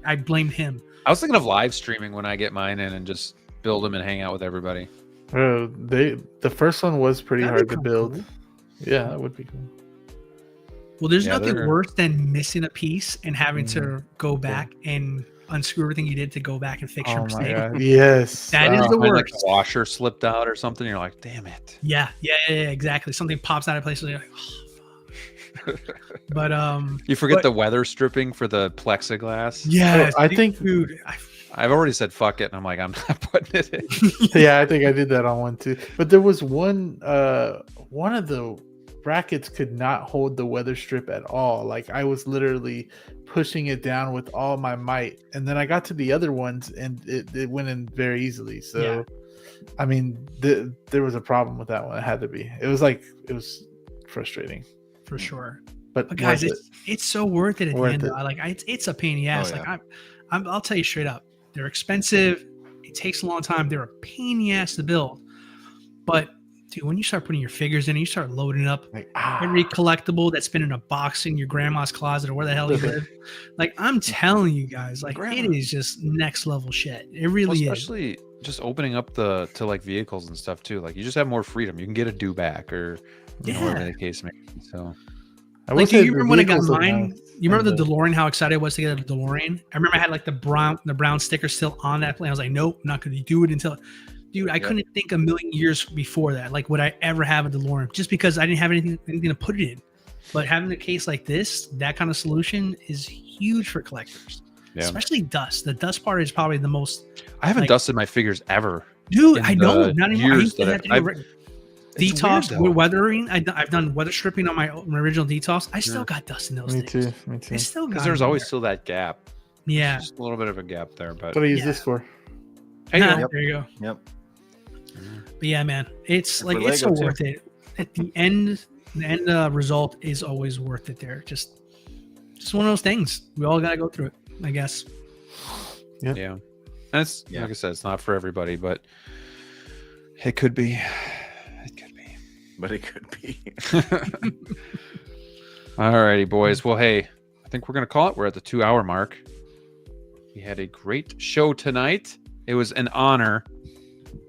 I blamed him. I was thinking of live streaming when I get mine in and just build them and hang out with everybody. The first one was pretty hard to build. Cool. Yeah, that would be cool. Well, there's nothing worse than missing a piece and having to go back and unscrew everything you did to go back and fix your mistake. Yes. That is the worst. Like a washer slipped out or something. You're like, damn it. Yeah, exactly. Something pops out of place. And you're like, oh, fuck. But you forget the weather stripping for the plexiglass. Yeah, I think, dude. I've already said fuck it, and I'm like, I'm not putting it in. Yeah, I think I did that on one too. But there was one of the brackets could not hold the weather strip at all. Like I was literally pushing it down with all my might, and then I got to the other ones and it went in very easily. So I mean, there was a problem with that one. It had to be. It was frustrating for sure. But guys, it's so worth it at the end. It's a pain in the ass. Oh, yeah. I'll tell you straight up, they're expensive. It takes a long time. They're a pain in the ass to build. But dude, when you start putting your figures in and you start loading up every collectible that's been in a box in your grandma's closet or where the hell you live, like I'm telling you guys, like it is just next level shit. It really is. Especially just opening up to like vehicles and stuff too. Like you just have more freedom. You can get a do back or whatever the case may be. So like, do you remember when I got mine? You remember the DeLorean? How excited I was to get a DeLorean? I remember I had like the brown sticker still on that plane. I was like, nope, not going to do it until. Dude, I couldn't think a million years before that. Like, would I ever have a DeLorean? Just because I didn't have anything to put it in. But having a case like this, that kind of solution is huge for collectors. Yeah. Especially dust. The dust part is probably the most. I haven't dusted my figures ever. Dude, I know. Not anymore. Years detox with weathering. I've done weather stripping on my original detox. I still got dust in those things. Me too. I still got. Because there's always still that gap. Yeah. There's just a little bit of a gap there. But what do I use this for? There you go. Yep. But yeah, man, it's like it's so worth it. At the end result is always worth it. There, just one of those things. We all gotta go through it, I guess. Yeah. And it's like I said, it's not for everybody, but it could be. It could be. But it could be. Alrighty, boys. Well, hey, I think we're gonna call it. We're at the 2-hour mark. We had a great show tonight. It was an honor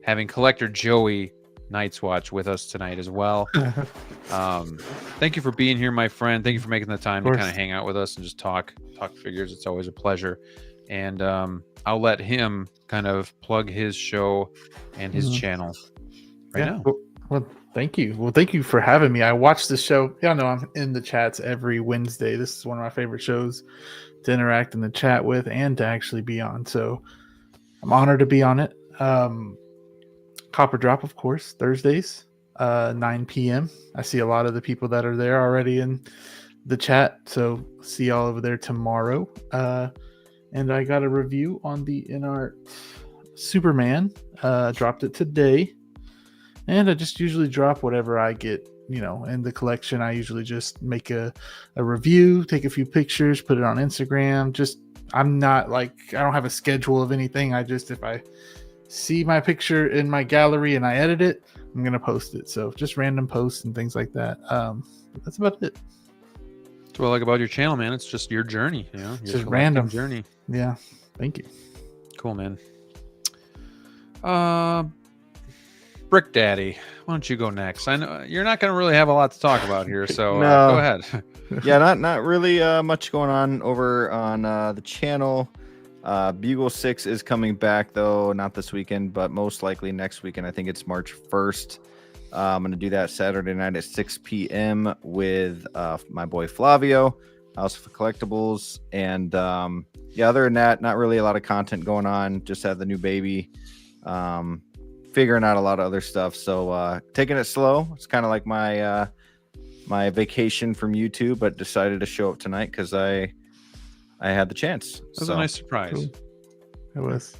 having Collector Joey Night's Watch with us tonight as well. Thank you for being here, my friend. Thank you for making the time to kind of hang out with us and just talk figures. It's always a pleasure. And I'll let him kind of plug his show and his channel now. Well, thank you. Well, thank you for having me. I watch this show. Y'all know I'm in the chats every Wednesday. This is one of my favorite shows to interact in the chat with and to actually be on. So I'm honored to be on it. Copper Drop, of course, Thursdays, 9 p.m. I see a lot of the people that are there already in the chat, so see y'all over there tomorrow. And I got a review on the InArt Superman. Dropped it today, and I just usually drop whatever I get, in the collection. I usually just make a review, take a few pictures, put it on Instagram. I'm not like, I don't have a schedule of anything. If I see my picture in my gallery and I edit it, I'm going to post it. So just random posts and things like that. That's about it. That's what I like about your channel, man. It's just your journey, It's just random journey. Yeah. Thank you. Cool, man. Brick Daddy, why don't you go next? I know you're not going to really have a lot to talk about here, so go ahead. Yeah, not really much going on over on the channel. Bugle 6 is coming back, though, not this weekend, but most likely next weekend. I think it's March 1st. I'm going to do that Saturday night at 6 p.m. with my boy Flavio, House of Collectibles. And other than that, not really a lot of content going on. Just had the new baby, figuring out a lot of other stuff. So taking it slow. It's kind of like my my vacation from YouTube, but decided to show up tonight because I had the chance. That was a nice surprise. Cool. It was.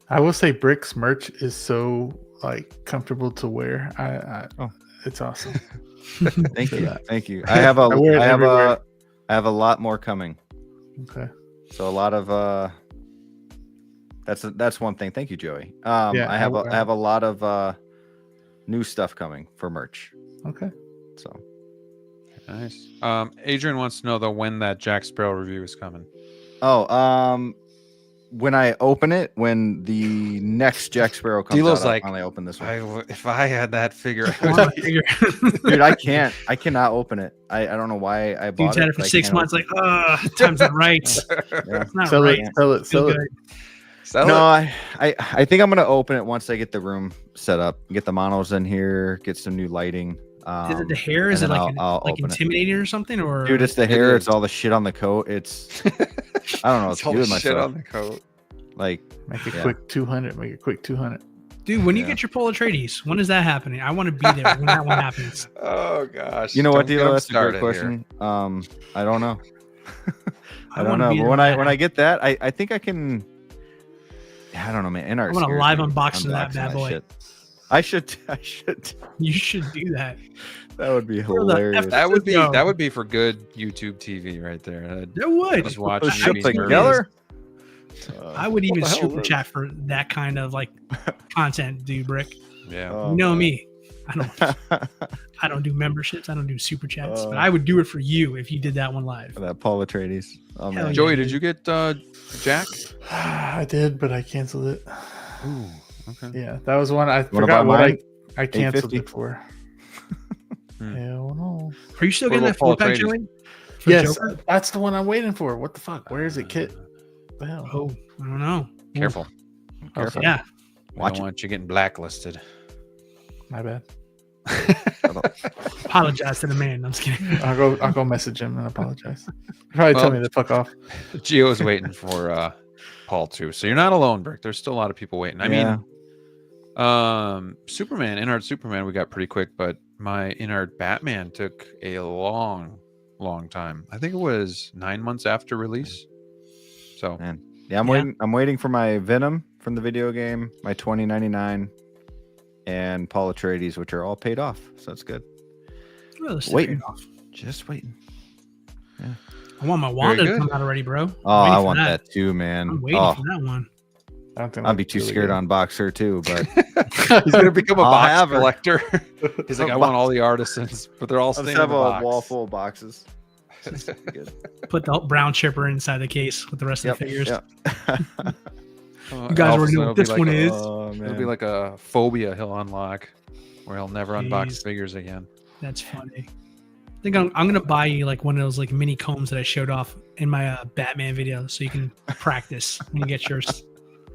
I will say Brick's merch is so like comfortable to wear. It's awesome. Thank you. Thank you. I have a lot more coming. Okay. So a lot of that's one thing. Thank you, Joey. I have a lot of new stuff coming for merch. Okay. So nice. Adrian wants to know though when that Jack Sparrow review is coming. When I open it, when the next Jack Sparrow comes DLO's out, like, I'll finally open this one. If I had that figure, dude, I cannot open it. I don't know why I bought Dude's had it for 6 months. Like, time's not right. Yeah. It's not Sell right. it. Sell it. I think I'm gonna open it once I get the room set up, get the monos in here, get some new lighting. Is it the hair? Is it like intimidating or something? Or dude, it's the hair. It's all the shit on the coat. It's I don't know. It's all the myself. shit on the coat. Like make it quick 200. Make it quick 200. Dude, when you get your Polo Trades, when is that happening? I want to be there when that one happens. Oh gosh. You know what, DLO? That's a great question. I don't know. I don't know. But when I get that, I think I can. I don't know, man. I want to live unboxing that bad boy. Shit. I should. You should do that. That would be hilarious. That would be for good YouTube TV right there. That would. Just watching ships together. I would even super chat for that kind of like content, dude. Brick. Yeah. You know me. I don't do memberships. I don't do super chats. But I would do it for you if you did that one live. That Paul Atreides. Yeah, Joey, did you get Jack? I did, but I canceled it. Ooh. Okay. Yeah, that was one I forgot what I canceled it for. Hell no. Are you still getting that full pack, Joey? Yes, that's the one I'm waiting for. What the fuck? Where is it, Kit? The hell? Oh, I don't know. Careful. Careful. Yeah. I don't want you getting blacklisted. My bad. Apologize to the man. I'm just kidding. I'll go message him and apologize. Probably tell me to fuck off. Gio's waiting for Paul too. So you're not alone, Brick. There's still a lot of people waiting. I mean, Superman, Inart Superman, we got pretty quick, but my Inart Batman took a long time. I think it was 9 months after release. So yeah, I'm waiting for my Venom from the video game, my 2099, and Paul Atreides, which are all paid off. So that's good. Well, waiting. Just waiting. Yeah. I want my Wanda to come out already, bro. Oh, I want that too, man. I'm waiting for that one. I'd be too scared to unbox her too, but he's gonna become a box collector. He's like, I want all the artisans, but they're all staying in the box. A wall full of boxes. Put the brown chipper inside the case with the rest of the figures. You guys already know what this one is. It'll be like a phobia he'll unlock, where he'll never unbox figures again. That's funny. I think I'm gonna buy you like one of those like mini combs that I showed off in my Batman video, so you can practice when you get yours.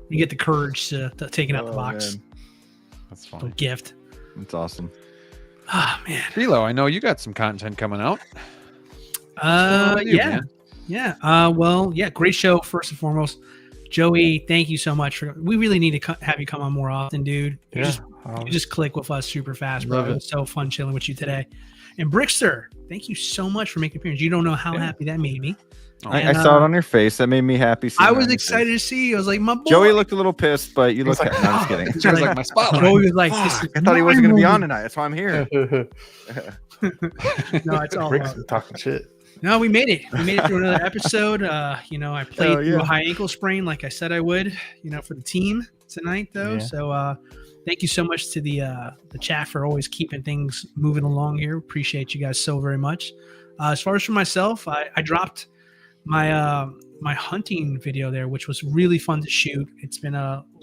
You get the courage to taking out the box. Man. That's funny. A gift. That's awesome. Oh man. Philo, I know you got some content coming out. Great show first and foremost. Joey, thank you so much we really need to have you come on more often, dude. You just click with us super fast, bro. It was so fun chilling with you today. And Brickster, thank you so much for making an appearance. You don't know how happy that made me. I saw it on your face. That made me happy. I was excited to see you. I was like, my boy. Joey looked a little pissed, but you looked. No, I'm just kidding. He was like my spotlight. Joey was like, I thought he wasn't going to be on tonight. That's why I'm here. No, it's all talking shit. No, we made it. We made it through another episode. I played through a high ankle sprain, like I said I would. For the team tonight, though. Yeah. So thank you so much to the chat for always keeping things moving along here. Appreciate you guys so very much. As far as for myself, I dropped my hunting video there, which was really fun to shoot. It's been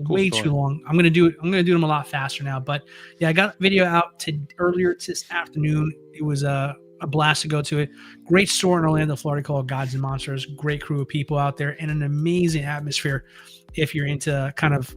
way too long. I'm gonna do them a lot faster now. But yeah, I got a video out earlier this afternoon. It was a blast to go to it. Great store in Orlando, Florida called Gods and Monsters. Great crew of people out there and an amazing atmosphere. If you're into kind of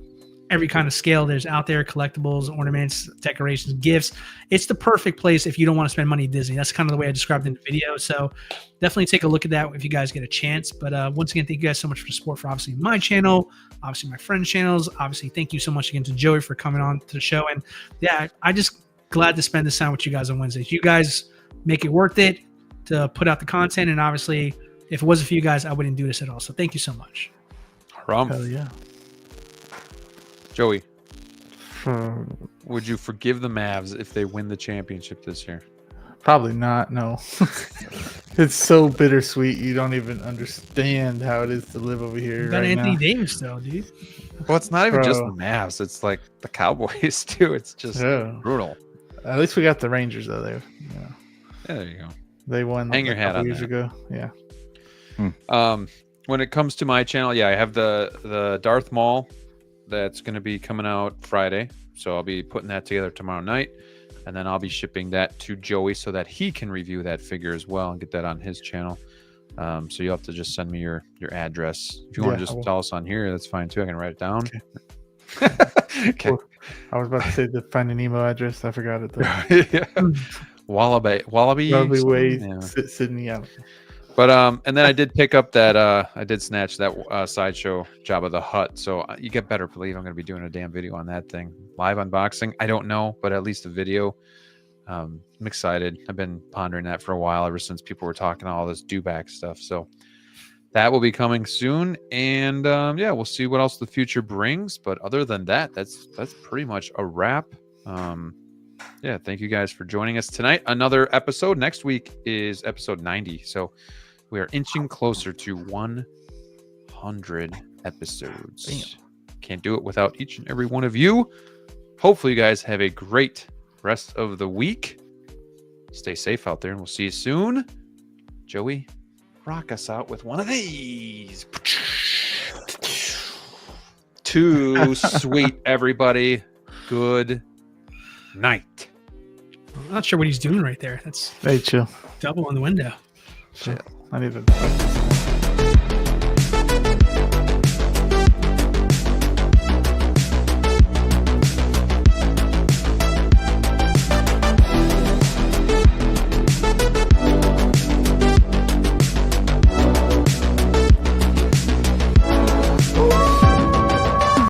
every kind of scale there's out there, collectibles, ornaments, decorations, gifts. It's the perfect place if you don't want to spend money at Disney. That's kind of the way I described it in the video. So definitely take a look at that if you guys get a chance. But once again, thank you guys so much for the support for obviously my channel, obviously my friends' channels. Obviously, thank you so much again to Joey for coming on to the show. And yeah, I just glad to spend this time with you guys on Wednesdays. You guys make it worth it to put out the content. And obviously, if it wasn't for you guys, I wouldn't do this at all. So thank you so much. Hell yeah. Joey, would you forgive the Mavs if they win the championship this year? Probably not. No. It's so bittersweet. You don't even understand how it is to live over here. You got right Anthony now. Davis, though, dude. Well, it's not even just the Mavs. It's like the Cowboys, too. It's just brutal. At least we got the Rangers, though. Yeah, there you go. They won Hang your hat on years that. ago. Yeah. When it comes to my channel, I have the Darth Maul that's going to be coming out Friday. So I'll be putting that together tomorrow night. And then I'll be shipping that to Joey so that he can review that figure as well and get that on his channel. So you'll have to just send me your address. If you want to just tell us on here, that's fine too. I can write it down. Okay. Well, I was about to say the Finding Nemo address. I forgot it though. Wallaby Way, yeah. Sydney. Yeah. But and then I did pick up that I did snatch that sideshow Jabba the Hutt. So you get better believe I'm going to be doing a damn video on that thing. Live unboxing. I don't know, but at least a video. I'm excited. I've been pondering that for a while, ever since people were talking all this dewback stuff. So that will be coming soon. And we'll see what else the future brings. But other than that, that's pretty much a wrap. Thank you guys for joining us tonight. Another episode. Next week is episode 90. So we are inching closer to 100 episodes. Damn. Can't do it without each and every one of you. Hopefully you guys have a great rest of the week. Stay safe out there, and we'll see you soon. Joey, rock us out with one of these. Too sweet, everybody. Good night. I'm not sure what he's doing right there. That's Hey, chill. double on the window. Shit. I need to.